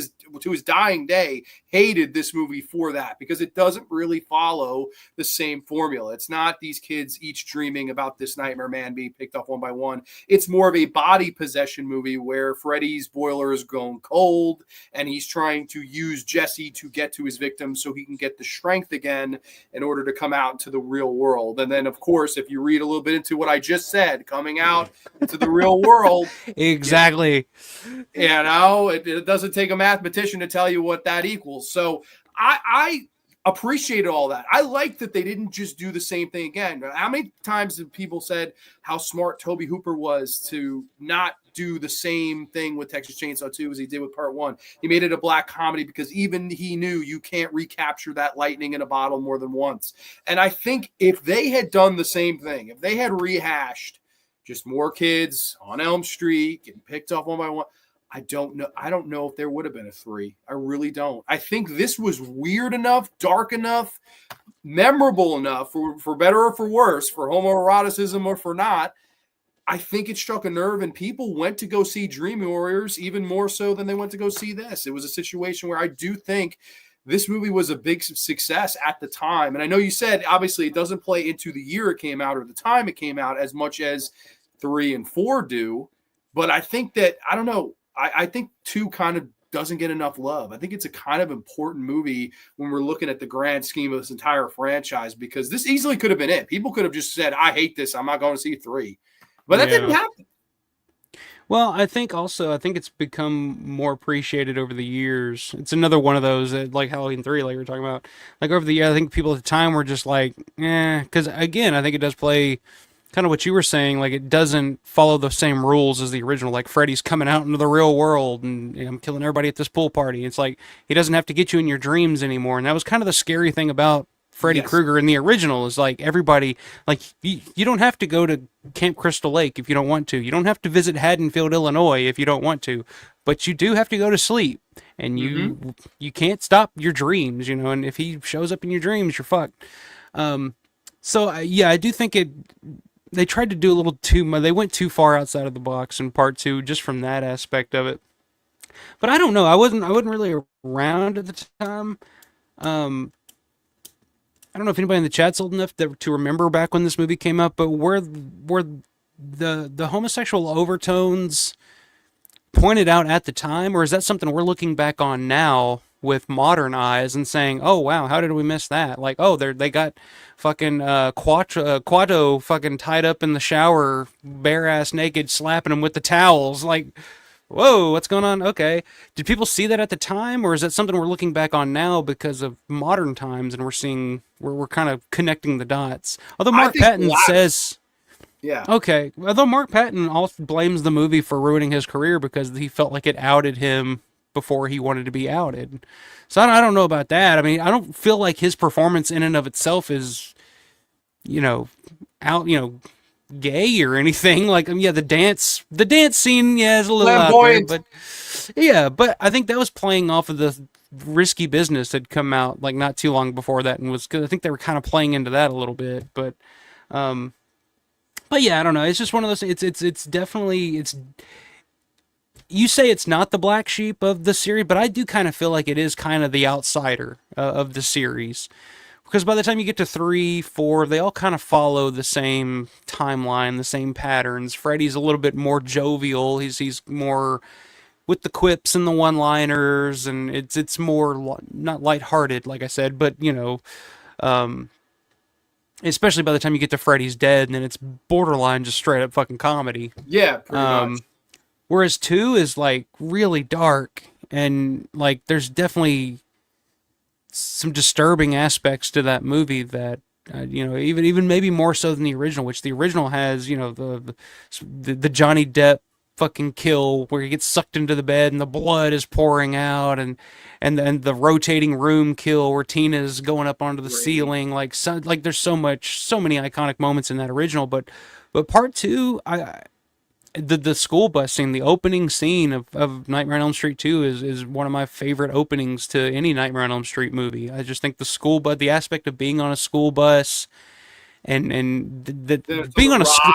his dying day hated this movie for that because it doesn't really follow the same formula. It's not these kids each dreaming about this nightmare man being picked up one by one. It's more of a body possession movie where Freddy's boiler is going cold and he's trying to use Jesse to get to his victim so he can get the strength again in order to come out into the real world. And then, of course, if you read a little bit into what I just said, coming out into the real world. Exactly. It doesn't take a mathematician to tell you what that equals. So I appreciated all that. I like that they didn't just do the same thing again. How many times have people said how smart Toby Hooper was to not do the same thing with Texas Chainsaw 2 as he did with Part 1? He made it a black comedy because even he knew you can't recapture that lightning in a bottle more than once. And I think if they had done the same thing, if they had rehashed just more kids on Elm Street getting picked off one by one, I don't know. I don't know if there would have been a 3. I really don't. I think this was weird enough, dark enough, memorable enough, for better or for worse, for homoeroticism or for not. I think it struck a nerve, and people went to go see Dream Warriors even more so than they went to go see this. It was a situation where I do think this movie was a big success at the time. And I know you said, obviously, it doesn't play into the year it came out or the time it came out as much as 3 and 4 do. But I think that, I don't know, I think 2 kind of doesn't get enough love. I think it's a kind of important movie when we're looking at the grand scheme of this entire franchise, because this easily could have been it. People could have just said, I hate this, I'm not going to see 3. But that didn't happen. Well, I think it's become more appreciated over the years. It's another one of those that, like Halloween 3, like we were talking about. Like over the year, I think people at the time were just like, because again, I think it does play kind of what you were saying, like it doesn't follow the same rules as the original. Like Freddy's coming out into the real world and I'm killing everybody at this pool party. It's like he doesn't have to get you in your dreams anymore. And that was kind of the scary thing about Freddy Krueger in the original, is like everybody, like you don't have to go to Camp Crystal Lake if you don't want to. You don't have to visit Haddonfield, Illinois if you don't want to, but you do have to go to sleep, and you can't stop your dreams, you know. And if he shows up in your dreams, you're fucked. So yeah, I do think they tried to do a little too much. They went too far outside of the box in Part 2, just from that aspect of it. But I don't know. I wasn't really around at the time. I don't know if anybody in the chat's old enough to remember back when this movie came out, but were the homosexual overtones pointed out at the time, or is that something we're looking back on now with modern eyes and saying, "Oh wow, how did we miss that?" Like, oh, they got fucking Quato fucking tied up in the shower, bare ass naked, slapping him with the towels, like. Whoa, what's going on? Okay. Did people see that at the time, or is that something we're looking back on now because of modern times and we're kind of connecting the dots? Although Mark Patton says, yeah. Okay. Although Mark Patton also blames the movie for ruining his career because he felt like it outed him before he wanted to be outed. So I don't know about that. I mean, I don't feel like his performance in and of itself is, gay or anything. Like, yeah, the dance scene, yeah, is a little out there, but yeah, but I think that was playing off of the Risky Business that had come out like not too long before that, and was good. I think they were kind of playing into that a little bit, but yeah, I don't know. It's just one of those. It's definitely. You say it's not the black sheep of the series, but I do kind of feel like it is kind of the outsider of the series. Because by the time you get to 3, 4, they all kind of follow the same timeline, the same patterns. Freddy's a little bit more jovial. He's more with the quips and the one-liners, and it's more not lighthearted, like I said, but especially by the time you get to Freddy's Dead, and then it's borderline just straight up fucking comedy. Yeah, pretty much. Whereas 2 is like really dark, and like there's definitely some disturbing aspects to that movie that even maybe more so than the original, which the original has the Johnny Depp fucking kill where he gets sucked into the bed and the blood is pouring out, and then the rotating room kill where Tina's going up onto the ceiling, like there's so many iconic moments in that original, but Part 2, the school bus scene, the opening scene of Nightmare on Elm Street 2 is one of my favorite openings to any Nightmare on Elm Street movie. I just think the school bus, the aspect of being on a school bus and the being on a school.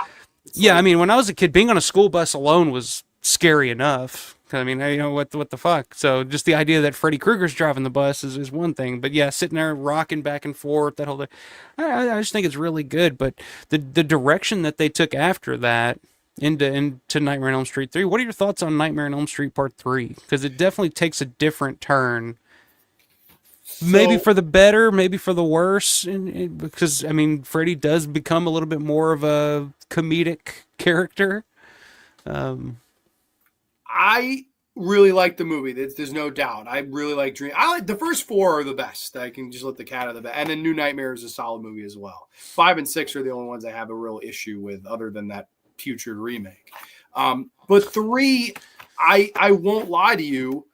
Yeah, I mean, when I was a kid, being on a school bus alone was scary enough. I mean, what the fuck? So just the idea that Freddy Krueger's driving the bus is one thing, but yeah, sitting there rocking back and forth, that whole thing, I just think it's really good. But the direction that they took after that into Nightmare on Elm Street 3. What are your thoughts on Nightmare on Elm Street Part 3? Because it definitely takes a different turn. Maybe for the better, maybe for the worse. Because, I mean, Freddy does become a little bit more of a comedic character. I Really like the movie. There's no doubt. I really like Dream. I like the first four are the best. I can just let the cat out of the bag. And then New Nightmare is a solid movie as well. 5 and 6 are the only ones I have a real issue with, other than that putrid remake. But 3, I won't lie to you,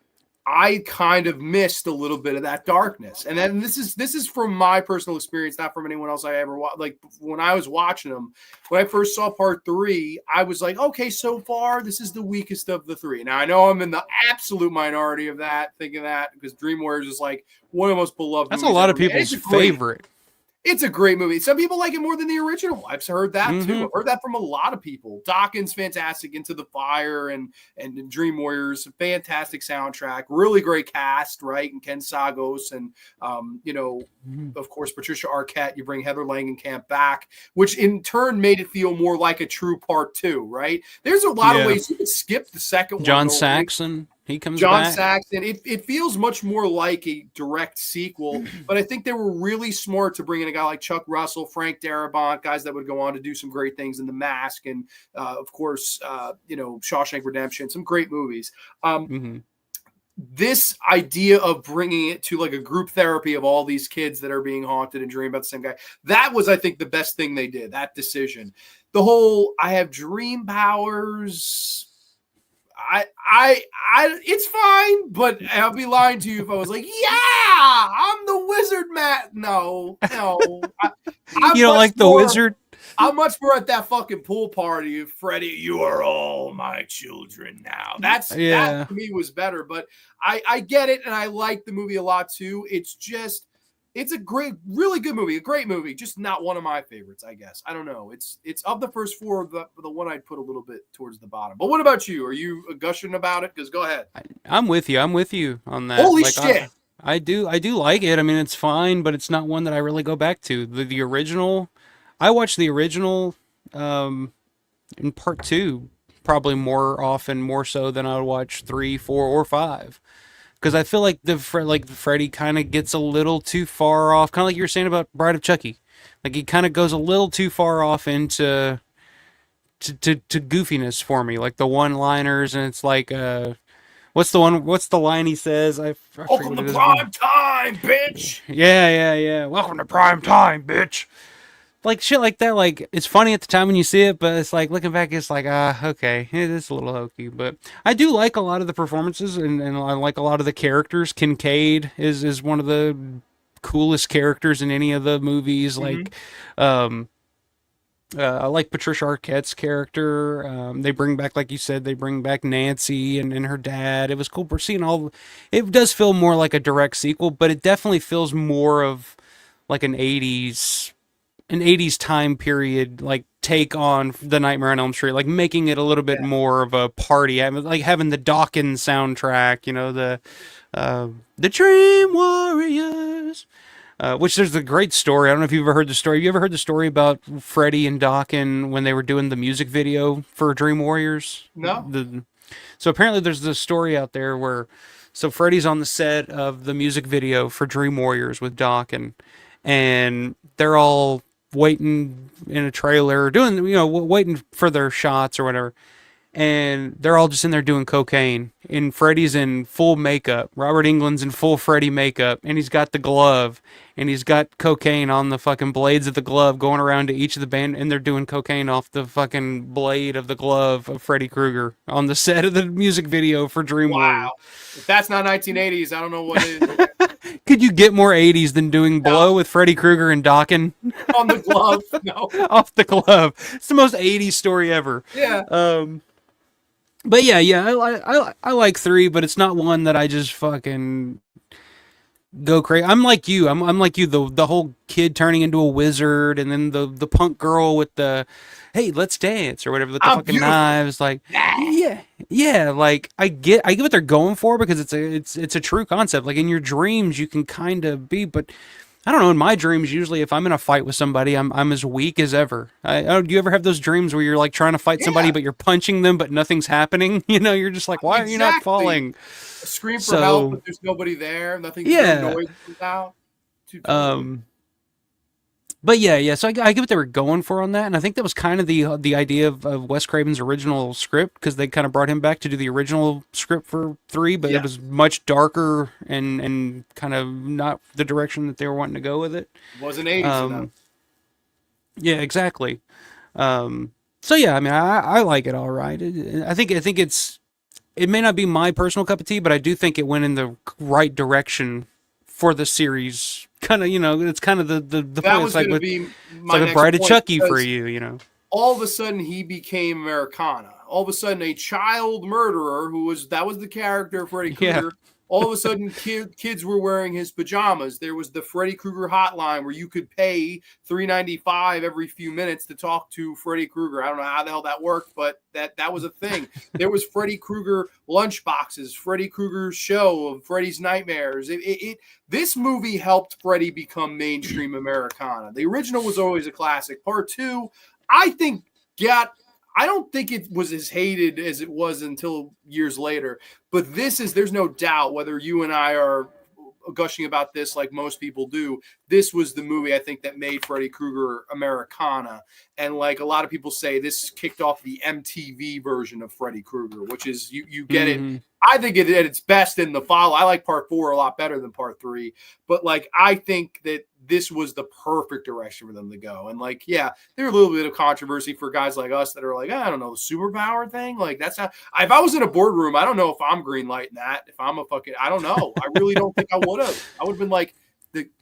I kind of missed a little bit of that darkness. And then this is from my personal experience, not from anyone else I ever watched. Like when I was watching them, when I first saw part 3, I was like, okay, so far this is the weakest of the 3. Now I know I'm in the absolute minority of that, thinking that, because Dream Warriors is like one of the most beloved. That's a lot of people's favorite. It's a great movie. Some people like it more than the original. I've heard that too. I've heard that from a lot of people. Dawkins, fantastic. Into the Fire and Dream Warriors, fantastic soundtrack. Really great cast, right? And Ken Sagos and of course Patricia Arquette. You bring Heather Langenkamp back, which in turn made it feel more like a true part 2, right? There's a lot of ways you can skip the second one. John Saxon. He comes John back. Saxon. It feels much more like a direct sequel, but I think they were really smart to bring in a guy like Chuck Russell, Frank Darabont, guys that would go on to do some great things in The Mask, and of course, Shawshank Redemption, some great movies. This idea of bringing it to like a group therapy of all these kids that are being haunted and dream about the same guy, that was, I think, the best thing they did. That decision, the whole I have dream powers. It's fine, but I'll be lying to you if I was like, yeah, I'm the wizard, Matt. No. You don't like the wizard? I'm much more at that fucking pool party. Freddie, you are all my children now. That to me was better, but I get it, and I like the movie a lot too. It's a really good movie, a great movie, just not one of my favorites, I guess. I don't know. It's of the first 4, the one I'd put a little bit towards the bottom. But what about you? Are you gushing about it? Because go ahead. I'm with you. I'm with you on that. Holy shit. I do like it. I mean, it's fine, but it's not one that I really go back to. The original, I watched the original in part 2 probably more so than I would watch 3, 4, or 5. Because I feel like Freddy kind of gets a little too far off, kind of like you were saying about Bride of Chucky. Like he kind of goes a little too far off into to goofiness for me, like the one-liners, and it's like, what's the line he says? Welcome to prime time, bitch. Yeah. Welcome to prime time, bitch. Like shit like that, like it's funny at the time when you see it, but it's like looking back, it's like okay, it is a little hokey. But I do like a lot of the performances, and I like a lot of the characters. Kincaid is one of the coolest characters in any of the movies. Like, I like Patricia Arquette's character. They bring back, like you said, they bring back Nancy and her dad. It was cool. We're seeing all. It does feel more like a direct sequel, but it definitely feels more of like an '80s time period, like take on the Nightmare on Elm Street, like making it a little bit more of a party, like having the Dawkins soundtrack, the Dream Warriors, which there's a great story. I don't know if you've ever heard the story. Have you ever heard the story about Freddie and Dawkins when they were doing the music video for Dream Warriors? No. So apparently there's this story out there where, so Freddie's on the set of the music video for Dream Warriors with Dawkins, and they're all waiting in a trailer, doing, waiting for their shots or whatever. And they're all just in there doing cocaine. And Freddy's in full makeup. Robert Englund's in full Freddy makeup. And he's got the glove. And he's got cocaine on the fucking blades of the glove going around to each of the band. And they're doing cocaine off the fucking blade of the glove of Freddy Krueger on the set of the music video for Dream Warriors. Wow. If that's not 1980s, I don't know what is. Could you get more 80s than doing Blow with Freddy Krueger and Dawkins? On the glove. No. Off the glove. It's the most 80s story ever. Yeah. But I like 3, but it's not one that I just fucking go crazy. I'm like you. I'm like you. The whole kid turning into a wizard, and then the punk girl with the, hey, let's dance or whatever, with the fucking beautiful knives. Like, yeah. Like I get what they're going for, because it's a true concept. Like in your dreams, you can kind of be, but I don't know. In my dreams, usually, if I'm in a fight with somebody, I'm as weak as ever. Do you ever have those dreams where you're like trying to fight somebody, but you're punching them, but nothing's happening? You're just like, why are you not falling? Scream for help, but there's nobody there. Nothing. No noise comes out. But yeah. So I get what they were going for on that, and I think that was kind of the idea of Wes Craven's original script because they kind of brought him back to do the original script for three, but it Yeah, was much darker and kind of not the direction that they were wanting to go with it. wasn't 80s enough. Um, yeah, exactly. So yeah, I mean, I like it all right. I think it may not be my personal cup of tea, but I do think it went in the right direction for the series. Kind of, it's kind of the That point. was going to be It's my like a next Bride of point Chucky for because you. all of a sudden he became Americana. All of a sudden, a child murderer that was the character Freddy Yeah, Krueger. All of a sudden, kids were wearing his pajamas. There was the Freddy Krueger hotline where you could pay $3.95 every few minutes to talk to Freddy Krueger. I don't know how the hell that worked, but that was a thing. There was Freddy Krueger lunch boxes, Freddy Krueger's show of Freddy's Nightmares. This movie helped Freddy become mainstream Americana. The original was always a classic. Part two, I think, I don't think it was as hated as it was until years later. But there's no doubt, whether you and I are gushing about this like most people do, this was the movie I think that made Freddy Krueger Americana. And like a lot of people say, this kicked off the MTV version of Freddy Krueger, which is you get it. hmm I think it at its best in the follow. I like part 4 a lot better than part 3, but like I think that this was the perfect direction for them to go. And like, yeah, there's a little bit of controversy for guys like us that are like, I don't know, the superpower thing. Like that's how. If I was in a boardroom, I don't know if I'm green lighting that. If I'm I don't know. I really don't think I would have. I would have been like,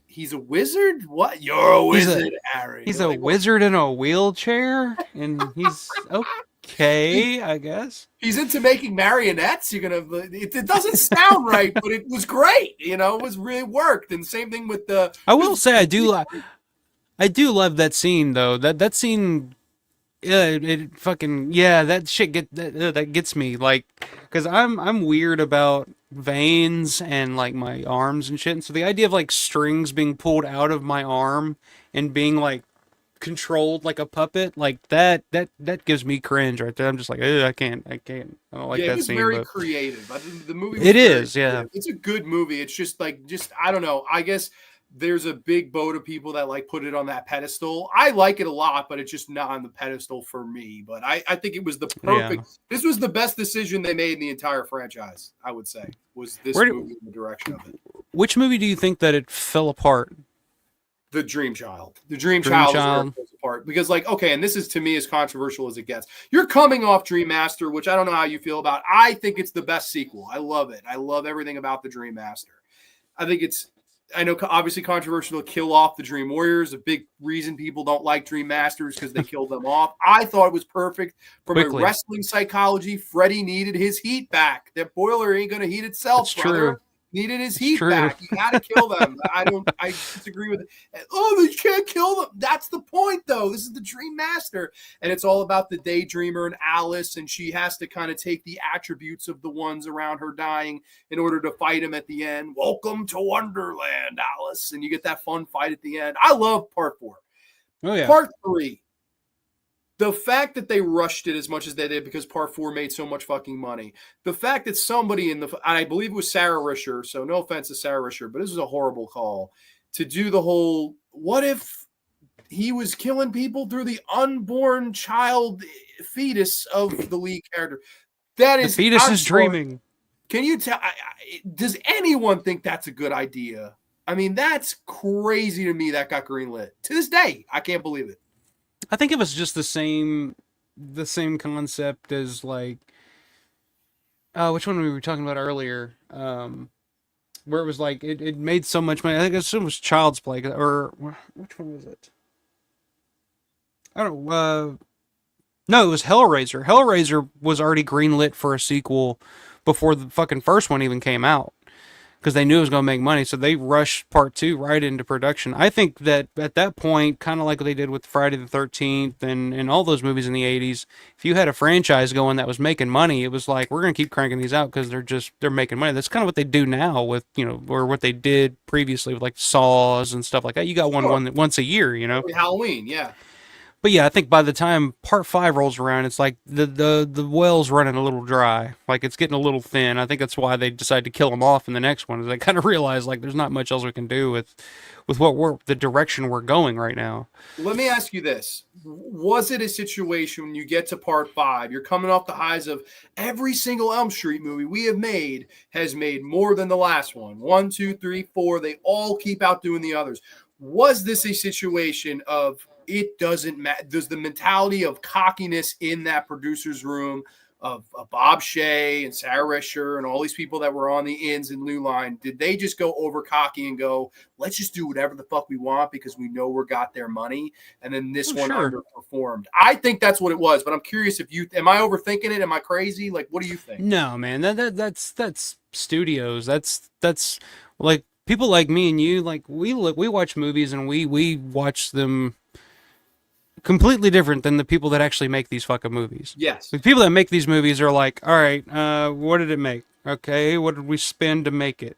he's a wizard. What? You're a wizard, Harry. He's You're a like, wizard in a wheelchair, and he's okay, I guess. he's into making marionettes. You're gonna. It doesn't sound right, but it was great. It was really worked. And same thing with the. I will say I do love that scene though. That scene, it fucking that shit that gets me like, because I'm weird about veins and like my arms and shit. And so the idea of like strings being pulled out of my arm and being like controlled like a puppet, like that gives me cringe right there. I'm just like, I don't like It that was scene. very But creative. The movie was it very is, yeah. creative. It's a good movie. It's just I don't know. I guess there's a big boat of people that like put it on that pedestal. I like it a lot, but it's just not on the pedestal for me. But I think it was the Yeah. perfect. This was the best decision they made in the entire franchise. I would say was this Where movie do, in the direction of it. which movie do you think that it fell apart? The Dream Child. The Dream Dream Child is where it Child. falls apart because, like, okay, and this is to me as controversial as it gets. You're coming off Dream Master, which I don't know how you feel about. I think it's the best sequel. I love it. I love everything about the Dream Master. I think it's. I know, obviously, controversial to kill off the Dream Warriors. A big reason people don't like Dream Masters because they killed them off. I thought it was perfect from Quickly. a wrestling psychology. Freddy needed his heat back. That boiler ain't gonna heat itself, That's brother. true. Needed his It's heat true. back. You got to kill them. I disagree with it. Oh, they can't kill them. That's the point, though. This is the Dream Master, and it's all about the Daydreamer and Alice, and she has to kind of take the attributes of the ones around her dying in order to fight him at the end. Welcome to Wonderland, Alice, and you get that fun fight at the end. I love part 4. Oh yeah. Part 3. The fact that they rushed it as much as they did because part 4 made so much fucking money. The fact that somebody and I believe it was Sarah Risher, so no offense to Sarah Risher, but this was a horrible call to do the whole, what if he was killing people through the unborn child fetus of the lead character? That The is, fetus I'm is sorry. dreaming. Can you tell, does anyone think that's a good idea? I mean, that's crazy to me that got greenlit. To this day, I can't believe it. I think it was just the same concept as like which one we were talking about earlier? Where it was like it made so much money. I think it was Child's Play or which one was it? I don't know. No, it was Hellraiser. Hellraiser was already greenlit for a sequel before the fucking first one even came out because they knew it was going to make money. So they rushed part 2 right into production. I think that at that point, kind of like what they did with Friday the 13th and all those movies in the 80s, if you had a franchise going that was making money, it was like, we're going to keep cranking these out because they're making money. That's kind of what they do now with, or what they did previously with like Saws and stuff like that. You got Sure. one once a year, Halloween, yeah. But yeah, I think by the time part 5 rolls around, it's like the well's running a little dry, like it's getting a little thin. I think that's why they decide to kill him off in the next one. Is they kind of realize like there's not much else we can do with what we're the direction we're going right now. Let me ask you this. Was it a situation when you get to part 5, you're coming off the highs of every single Elm Street movie we have made has made more than the last one? One, two, three, four. They all keep outdoing the others. Was this a situation of it doesn't matter? Does the mentality of cockiness in that producer's room of Bob Shea and Sarah Risher and all these people that were on the ins and New Line, did they just go over cocky and go, let's just do whatever the fuck we want because we know we're got their money? And then this one underperformed. I think that's what it was, but I'm curious if am I overthinking it? Am I crazy? Like, what do you think? No, man, that's studios. That's like people like me and you. Like we watch movies and we watch them completely different than the people that actually make these fucking movies. Yes. The people that make these movies are like, all right, what did it make? Okay, what did we spend to make it?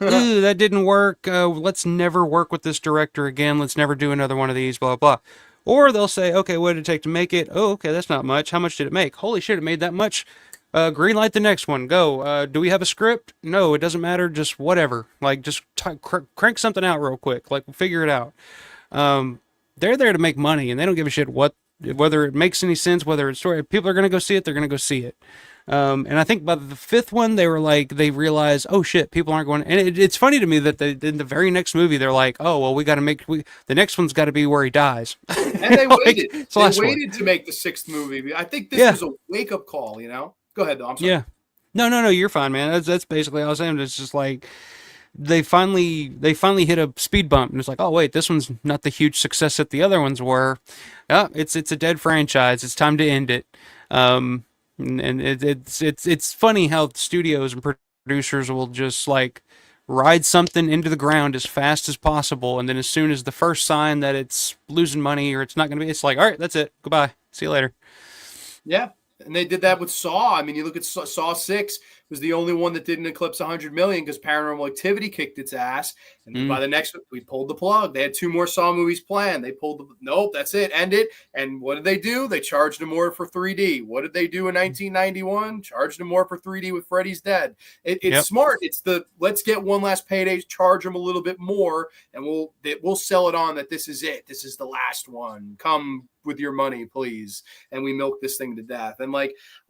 Ooh, that didn't work. Let's never work with this director again. Let's never do another one of these, blah, blah. Or they'll say, okay, what did it take to make it? Oh, okay, that's not much. How much did it make? Holy shit, it made that much. Green light the next one. Go. Do we have a script? No, it doesn't matter. Just whatever. Like, just crank something out real quick. Like, figure it out. They're there to make money, and they don't give a shit whether it makes any sense, whether it's story. If people are going to go see it, they're going to go see it. And I think by the 5th one, they realized, oh shit, people aren't going. And it's funny to me that in the very next movie, they're like, oh well, we got to the next one's got to be where he dies. And they waited. They waited to make the 6th movie. I think this was a wake up call. You know. Go ahead, though. I'm sorry. Yeah. No, you're fine, man. That's basically all I was saying. It's just like they finally hit a speed bump, and it's like, oh wait, this one's not the huge success that the other ones were. Yeah, it's a dead franchise. It's time to end it. And it's funny how studios and producers will just like ride something into the ground as fast as possible, and then as soon as the first sign that it's losing money or it's not going to be, it's like, all right, that's it, goodbye, see you later. Yeah. And they did that with Saw. I mean, you look at Saw 6 was the only one that didn't eclipse 100 million because Paranormal Activity kicked its ass. And by the next, we pulled the plug. They had 2 more Saw movies planned. They pulled nope, that's it, end it. And what did they do? They charged them more for 3D. What did they do in 1991? Charged them more for 3D with Freddy's Dead. It's smart. It's let's get one last payday, charge them a little bit more, and we'll sell it on that this is it. This is the last one. Come with your money, please. And we milk this thing to death. And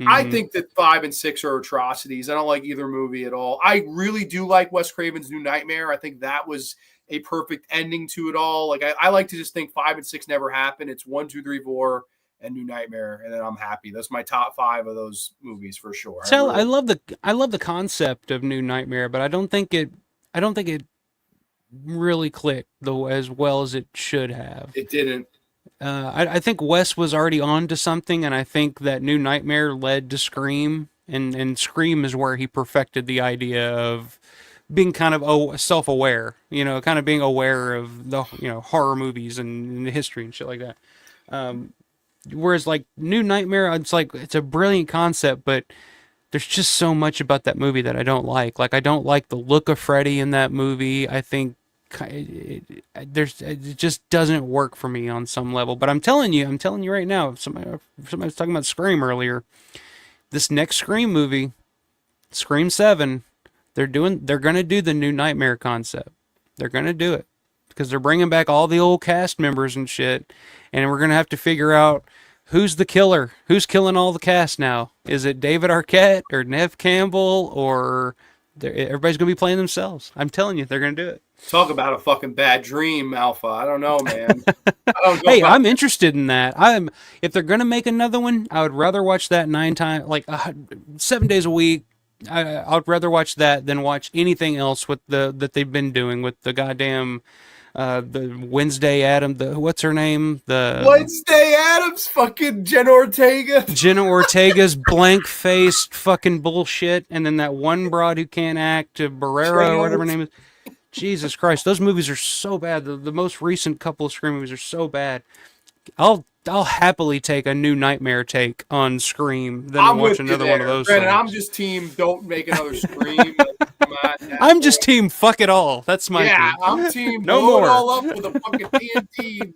I think that 5 and 6 are atrocities. I don't like either movie at all. I really do like Wes Craven's New Nightmare. I think that was a perfect ending to it all. Like I like to just think 5 and 6 never happened. It's 1, 2, 3, 4 and New Nightmare, and then I'm happy. That's my top 5 of those movies for sure. So I love the concept of New Nightmare, but I don't think it really clicked as well as it should have. It didn't. I think Wes was already on to something, and I think that New Nightmare led to Scream, and Scream is where he perfected the idea of being kind of self-aware, kind of being aware of the horror movies and the history and shit like that. Whereas like New Nightmare, it's a brilliant concept, but there's just so much about that movie that I don't like. Like I don't like the look of Freddy in that movie. I think it just doesn't work for me on some level. But I'm telling you right now, somebody was talking about Scream earlier. This next Scream movie, Scream 7, they're gonna do the New Nightmare concept. They're gonna do it because they're bringing back all the old cast members and shit, and we're gonna have to figure out who's the killer, who's killing all the cast now. Is it David Arquette or Nev Campbell, or everybody's gonna be playing themselves? I'm telling you, they're gonna do it. Talk about a fucking bad dream, Alpha. I don't know, man. Hey, I'm interested in that. If they're gonna make another one, I would rather watch that 9 times, 7 days a week. I'd rather watch that than watch anything else with that they've been doing with the goddamn the Wednesday Adam. What's her name? The Wednesday Adams, fucking Jenna Ortega. Jenna Ortega's blank-faced fucking bullshit, and then that one broad who can't act, Barrera or whatever her name is. Jesus Christ, those movies are so bad. The most recent couple of Scream movies are so bad. I'll happily take a New Nightmare take on Scream than watch another one of those. Granted, I'm just team don't make another Scream. I'm just team fuck it all. That's my team. I'm team no more. It all up with a fucking TNT.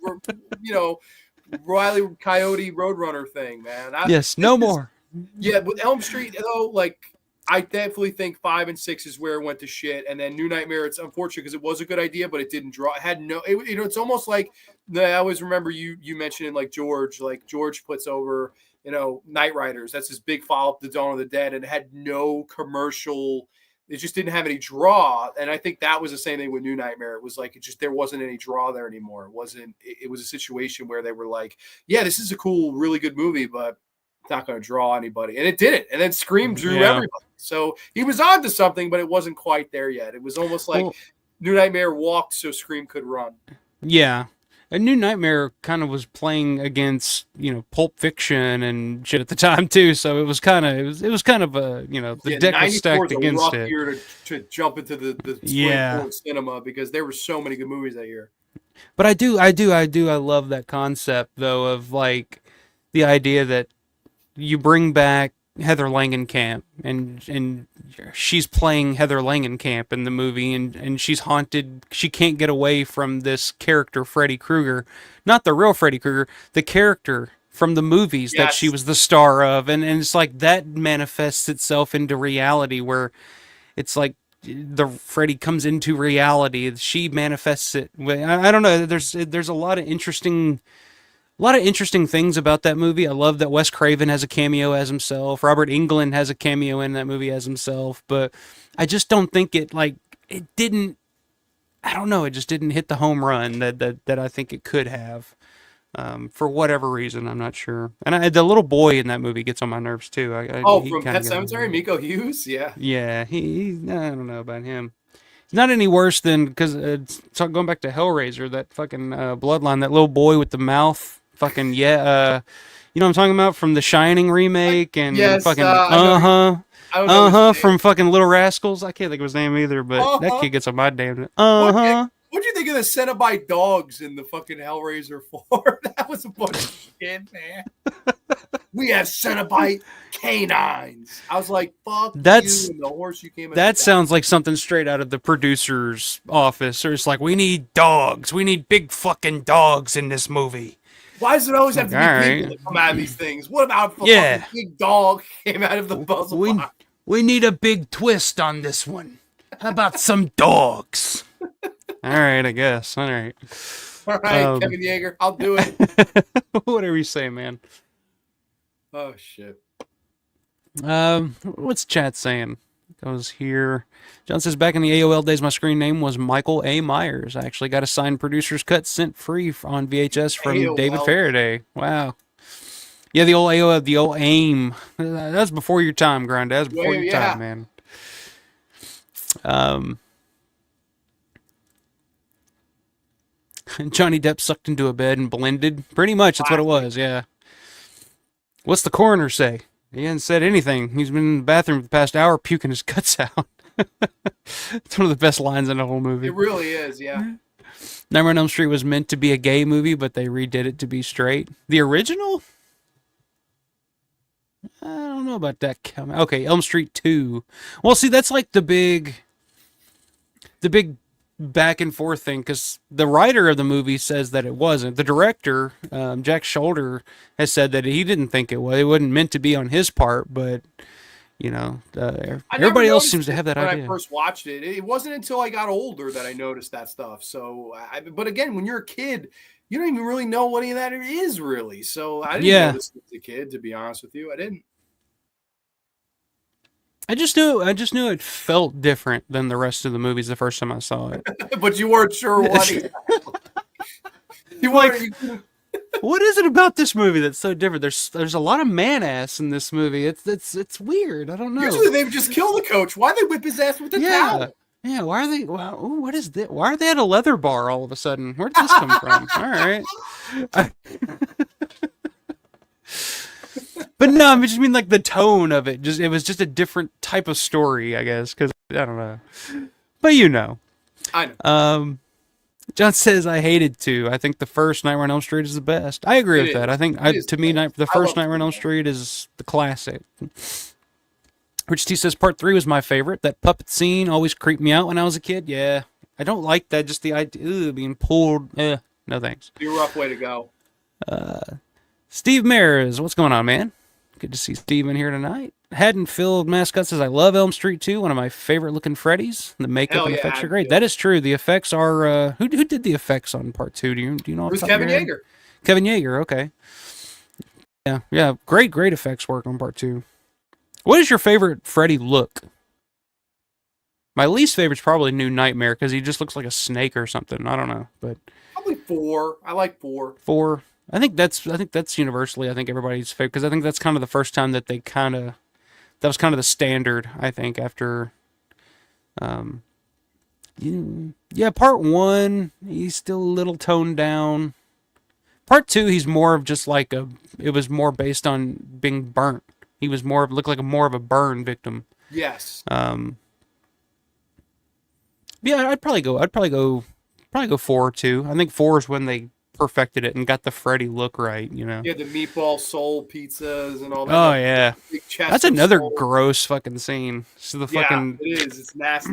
Riley Coyote Roadrunner thing, man. Yes, no more. Yeah, with Elm Street though, like I definitely think 5 and 6 is where it went to shit, and then New Nightmare. It's unfortunate because it was a good idea, but it didn't draw. It had no. It's almost like I always remember you mentioning like George puts over Night Riders. That's his big follow up to Dawn of the Dead, and it had no commercial. It just didn't have any draw, and I think that was the same thing with New Nightmare. It was like there wasn't any draw there anymore. It wasn't. It was a situation where they were like, yeah, this is a cool, really good movie, but not going to draw anybody, and it didn't. And then Scream drew everybody, so he was on to something, but it wasn't quite there yet. It was almost like New Nightmare walked so Scream could run. Yeah, a New Nightmare kind of was playing against Pulp Fiction and shit at the time too, so it was kind of a the deck was stacked against it. Year to jump into the cinema because there were so many good movies that year. But I love that concept though of like the idea that you bring back Heather Langenkamp and she's playing Heather Langenkamp in the movie and she's haunted. She can't get away from this character, Freddy Krueger, not the real Freddy Krueger, the character from the movies that she was the star of. And it's like that manifests itself into reality where it's like the Freddy comes into reality. She manifests it. I don't know. There's a lot of interesting things about that movie. I love that Wes Craven has a cameo as himself. Robert Englund has a cameo in that movie as himself. But I just don't think it didn't. I don't know. It just didn't hit the home run that I think it could have. For whatever reason, I'm not sure. And the little boy in that movie gets on my nerves too. From Pet Sematary, Miko Hughes. Yeah. Yeah. I don't know about him. It's not any worse than because going back to Hellraiser, that fucking Bloodline, that little boy with the mouth. Fucking you know what I'm talking about from the Shining remake and fucking from fucking Little Rascals. I can't think of his name either, but that kid gets on my damn. What'd you think of the Cenobite dogs in the fucking Hellraiser 4? That was a bunch of shit, man. We have Cenobite canines. I was like, fuck you and the horse you came. That sounds like something straight out of the producer's office. Or it's like, we need dogs. We need big fucking dogs in this movie. Why does it always have to be people that come out of these things? What about a big dog came out of the puzzle box? We need a big twist on this one. How about some dogs? All right, I guess. All right. All right, Kevin Yeager, I'll do it. Whatever you say, man. Oh, shit. What's chat saying? Goes here. John says, back in the AOL days, my screen name was Michael A. Myers. I actually got a signed producer's cut sent free on VHS from AOL. David Faraday. Wow. Yeah, the old AOL, the old AIM. That's before your time, Grande. That's before your time, man. Johnny Depp sucked into a bed and blended. Pretty much, that's what it was, yeah. What's the coroner say? He hasn't said anything. He's been in the bathroom for the past hour puking his guts out. It's one of the best lines in the whole movie. It really is, yeah. Nightmare on Elm Street was meant to be a gay movie, but they redid it to be straight. The original? I don't know about that. Okay, Elm Street 2. Well, see, that's like the big back and forth thing, because the writer of the movie says that it wasn't. The director, Jack Shoulder, has said that he didn't think it was. It wasn't meant to be on his part, but everybody else seems to have that idea. When I first watched it, it wasn't until I got older that I noticed that stuff. So, but again, when you're a kid, you don't even really know what any of that is, really. So I didn't know this as a kid, to be honest with you. I didn't. I just knew it felt different than the rest of the movies the first time I saw it. But you weren't sure what you weren't. What is it about this movie that's so different? There's a lot of man ass in this movie. It's weird. I don't know. Usually they would just kill the coach. Why they whip his ass with a towel? Yeah. Why are they? What is this? Why are they at a leather bar all of a sudden? Where did this come from? All right. But no, I just mean like the tone of it. It was just a different type of story, I guess. Because I don't know. But I know. John says I hated 2. I think the first Nightmare on Elm Street is the best. I agree with that. I think the first Nightmare on Elm Street is the classic. Rich T says part 3 was my favorite. That puppet scene always creeped me out when I was a kid. Yeah, I don't like that. Just the idea being pulled. No thanks. Be a rough way to go. Steve Mares, what's going on, man? Good to see Steve in here tonight. Haddonfield Mascot says, I love Elm Street 2, one of my favorite looking Freddys. The makeup Hell and yeah, effects are great. Haddonfield. That is true. The effects are, who did the effects on part 2? Do you know? It was Kevin Yeager. Kevin Yeager, okay. Yeah, great effects work on part 2. What is your favorite Freddy look? My least favorite's probably New Nightmare because he just looks like a snake or something. I don't know, but Probably 4. I like 4. 4. I think that's universally. I think everybody's favorite because I think that's kind of the first time that that was kind of the standard. I think after, part 1 he's still a little toned down. Part 2 he's more of just like it was more based on being burnt. He was looked like more of a burn victim. Yes. Yeah, I'd probably go 4 too. I think 4 is when they perfected it and got the Freddy look right, you know. Yeah, the meatball soul pizzas and all that. Oh yeah, Big chest that's of another soul. gross fucking scene. So the fucking Yeah, it is. It's nasty.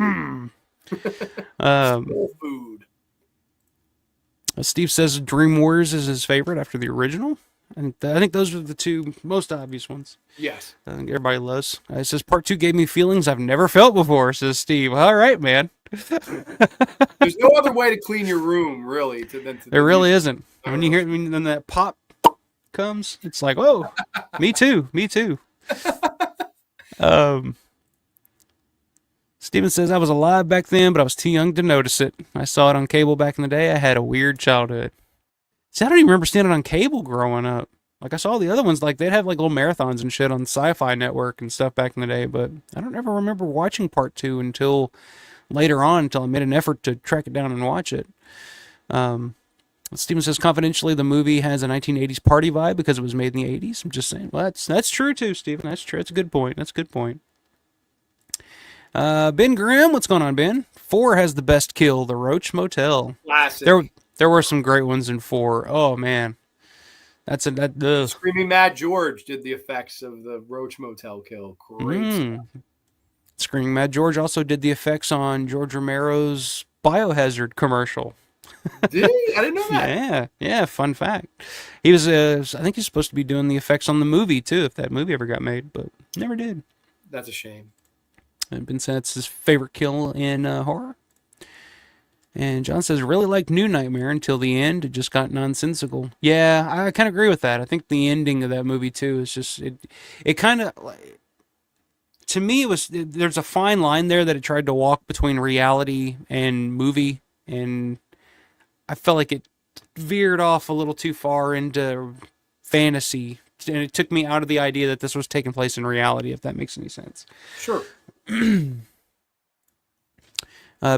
Soul food. Steve says Dream Warriors is his favorite after the original. And I think those are the two most obvious ones. Yes. I think everybody loves. It says part 2 gave me feelings I've never felt before, says Steve. All right, man. There's no other way to clean your room, really. There really isn't. When you hear when that pop comes, it's like, whoa, me too. Steven says, I was alive back then, but I was too young to notice it. I saw it on cable back in the day. I had a weird childhood. See, I don't even remember seeing it on cable growing up. Like, I saw the other ones, like, they'd have, like, little marathons and shit on Sci-Fi Network and stuff back in the day, but I don't ever remember watching part 2 until later on, until I made an effort to track it down and watch it. Steven says, confidentially, the movie has a 1980s party vibe because it was made in the 80s. I'm just saying. Well, that's true, too, Steven. That's true. That's a good point. Ben Grimm, what's going on, Ben? 4 has the best kill, the Roach Motel. Classic. There were some great ones in 4. Oh, man. Screaming Mad George did the effects of the Roach Motel kill. Great. Screaming Mad George also did the effects on George Romero's Biohazard commercial. Did he? I didn't know that. Yeah. Fun fact. He was, I think he's supposed to be doing the effects on the movie too, if that movie ever got made, but never did. That's a shame. And Ben said it's his favorite kill in horror. And John says, really liked New Nightmare until the end. It just got nonsensical. Yeah, I kind of agree with that. I think the ending of that movie too is just it kind of. To me, there's a fine line there that it tried to walk between reality and movie, and I felt like it veered off a little too far into fantasy, and it took me out of the idea that this was taking place in reality, if that makes any sense. Sure.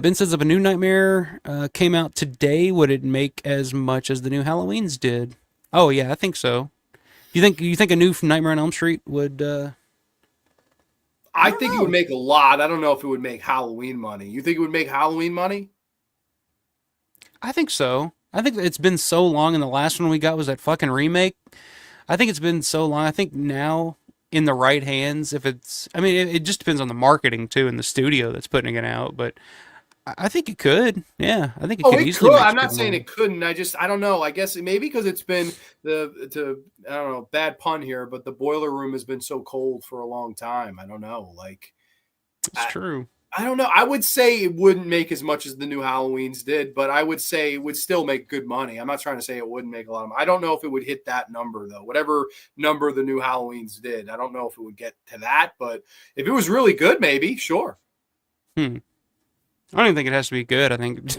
Ben says, if a New Nightmare came out today, would it make as much as the new Halloween's did? Oh yeah, I think so. You think a new Nightmare on Elm Street would? I think it would make a lot. I don't know if it would make Halloween money. You think it would make Halloween money? I think so. I think it's been so long, and the last one we got was that fucking remake. I think it's been so long. I think now, in the right hands, if it's... I mean, it just depends on the marketing, too, and the studio that's putting it out, but I think it could. Yeah, I think it could easily make I'm not saying money. it couldn't. I don't know. I guess maybe because it's been I don't know, bad pun here, but the boiler room has been so cold for a long time. I don't know. Like, It's true. I don't know. I would say it wouldn't make as much as the new Halloweens did, but I would say it would still make good money. I'm not trying to say it wouldn't make a lot of money. I don't know if it would hit that number, though. Whatever number the new Halloweens did, I don't know if it would get to that, but if it was really good, maybe, sure. I don't even think it has to be good. I think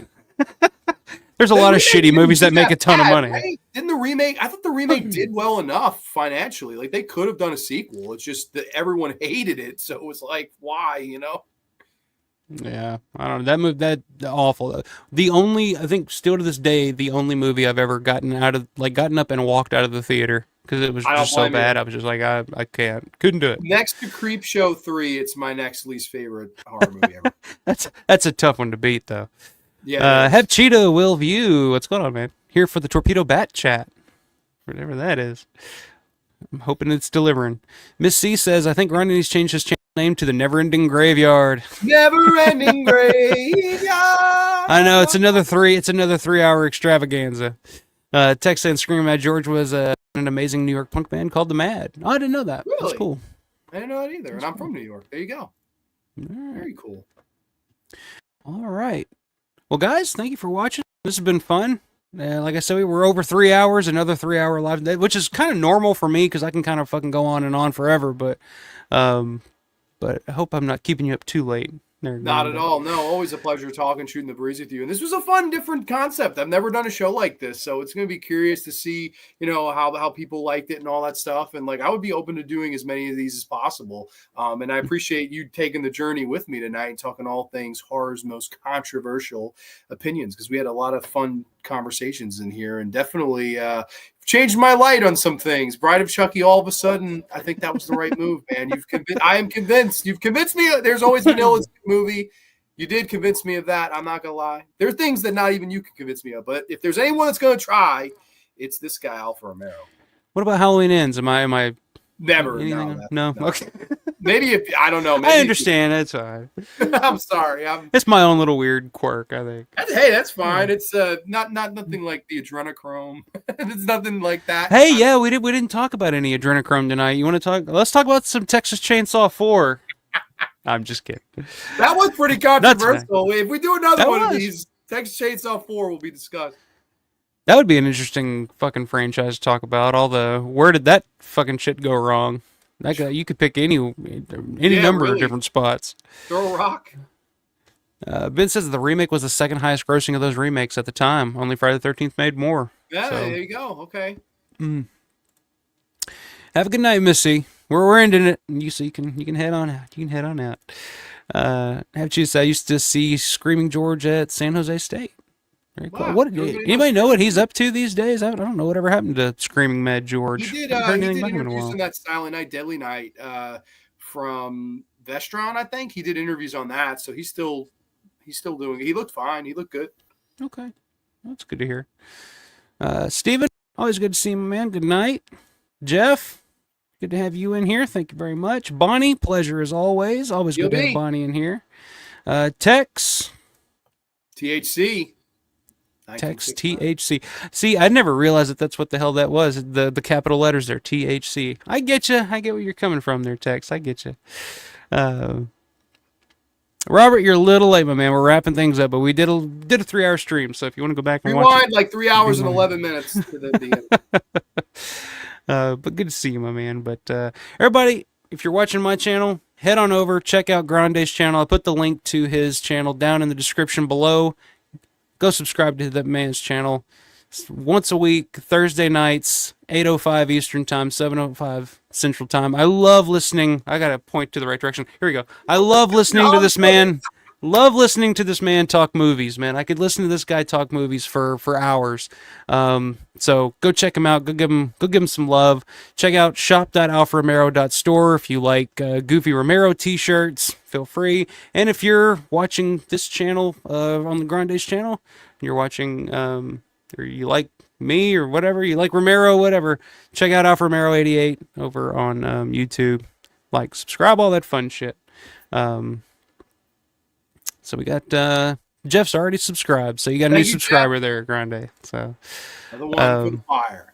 there's a lot of shitty movies that make a ton of money. Right? Didn't the remake? I thought the remake did well enough financially. Like, they could have done a sequel. It's just that everyone hated it, so it was like, why? You know? Yeah, I don't know. That awful. I think still to this day, the only movie I've ever gotten up and walked out of the theater because it was just so bad. I was just like, I couldn't do it. Next to Creepshow 3, it's my next least favorite horror movie ever. That's a tough one to beat, though. Yeah. Hep Cheetah will view. What's going on, man? Here for the Torpedo Bat chat, whatever that is. I'm hoping it's delivering. Miss C says, I think Grande needs to change his channel name to the Never Ending Graveyard. Never Ending Graveyard. I know it's another 3-hour extravaganza. Tex and Screaming Mad George was an amazing New York punk band called The Mad. Oh, I didn't know that. That's Really? cool. I didn't know that either. And I'm from New York. There you go. Very cool. All right. Well, guys, thank you for watching. This has been fun. Like I said, we were over 3 hours, another 3 hour live day, which is kind of normal for me because I can kind of fucking go on and on forever. But I hope I'm not keeping you up too late. Not at all. No, always a pleasure talking, shooting the breeze with you. And this was a fun, different concept. I've never done a show like this, so it's going to be curious to see, how people liked it and all that stuff. And like, I would be open to doing as many of these as possible. And I appreciate you taking the journey with me tonight and talking all things horror's most controversial opinions, because we had a lot of fun conversations in here, and definitely changed my light on some things. Bride of Chucky, all of a sudden, I think that was the right move, man. I am convinced. You've convinced me. There's always been Illa's movie. You did convince me of that. I'm not gonna lie. There are things that not even you can convince me of. But if there's anyone that's gonna try, it's this guy, Alfa Romero. What about Halloween Ends? Am I never? No. Okay. Maybe if I don't know. Maybe I understand. That's all right. I'm sorry. It's my own little weird quirk, I think. Hey, that's fine. It's not nothing like the adrenochrome. It's nothing like that. Hey, yeah, we didn't talk about any adrenochrome tonight. You want to talk? Let's talk about some Texas Chainsaw 4. I'm just kidding. That was pretty controversial. If we do another one of these, Texas Chainsaw 4 will be discussed. That would be an interesting fucking franchise to talk about. Where did that fucking shit go wrong? That guy, you could pick any number of different spots. Throw a rock. Ben says the remake was the second highest grossing of those remakes at the time. Only Friday the 13th made more. Yeah, so. There you go. Okay. Have a good night, Missy. We're ending it. You can head on out. You can head on out. Have you? I used to see Screaming George at San Jose State. Very cool. Wow. What? Anybody know what he's up to these days? I don't know whatever happened to Screaming Mad George. He did interviews in that Silent Night, Deadly Night from Vestron, I think. He did interviews on that, so he's still doing it. He looked fine. He looked good. Okay. That's good to hear. Steven, always good to see you, man. Good night. Jeff, good to have you in here. Thank you very much. Bonnie, pleasure as always. Always good to have Bonnie in here. Tex. THC. Text THC. See, I never realized that's what the hell that was. The capital letters there, THC. I get you. I get where you're coming from there, Tex. I get you. Robert, you're a little late, my man. We're wrapping things up, but we did a 3-hour stream. So if you want to go back and watch it, like 3 hours and 11 minutes to the end. But good to see you, my man. But everybody, if you're watching my channel, head on over, check out Grande's channel. I put the link to his channel down in the description below. Go subscribe to that man's channel. It's once a week, Thursday nights, 8:05 Eastern Time, 7:05 Central Time. I love listening. I got to point to the right direction. Here we go. I love listening to this man. Love listening to this man talk movies, man. I could listen to this guy talk movies for hours. So go check him out. Go give him some love. Check out shop.alfaromero.store if you like Goofy Romero t-shirts. Feel free. And if you're watching this channel on the Grande's channel, you're watching or you like me or whatever, you like Romero, whatever, check out Alfa Romero 88 over on YouTube. Like, subscribe, all that fun shit. So we got Jeff's already subscribed, so you got a new subscriber there, Grande. So the one for the fire.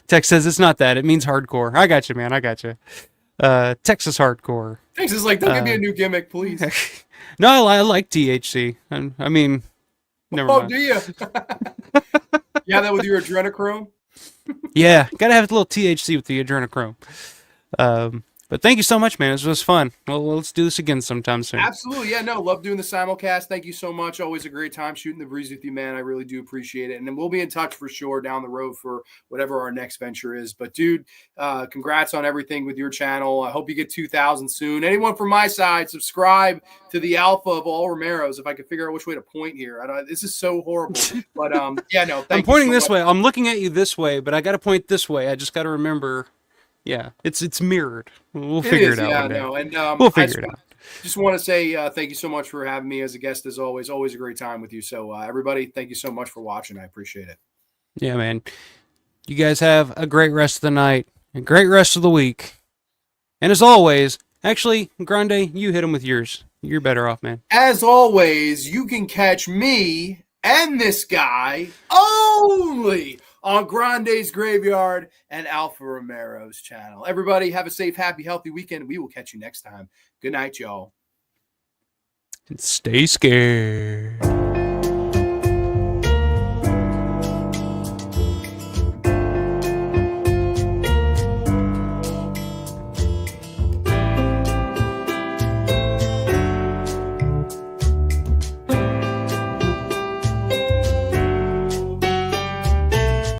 Tex says it's not that; it means hardcore. I got you, man. I got you. Texas hardcore. Texas is like, don't give me a new gimmick, please. No, I like THC. I mean, never mind. Oh, do you? Yeah, that with your adrenochrome. Yeah, gotta have a little THC with the adrenochrome. But thank you so much, man. This was fun. Well, let's do this again sometime soon. Absolutely. Yeah, no, love doing the simulcast. Thank you so much. Always a great time shooting the breeze with you, man. I really do appreciate it. And then we'll be in touch for sure down the road for whatever our next venture is. But, dude, congrats on everything with your channel. I hope you get 2,000 soon. Anyone from my side, subscribe to the Alpha of all Romeros if I could figure out which way to point here. This is so horrible. But, yeah, no, I'm pointing this way. I'm looking at you this way, but I got to point this way. I just got to remember. Yeah, it's mirrored. We'll figure it out. Yeah, no, and we'll figure it out. Just want to say thank you so much for having me as a guest, as always. Always a great time with you. So, everybody, thank you so much for watching. I appreciate it. Yeah, man. You guys have a great rest of the night, a great rest of the week. And as always, actually, Grande, you hit him with yours. You're better off, man. As always, you can catch me and this guy only on Grande's Graveyard and Alpha Romero's channel. Everybody have a safe, happy, healthy weekend. We will catch you next time. Good night, y'all. And stay scared.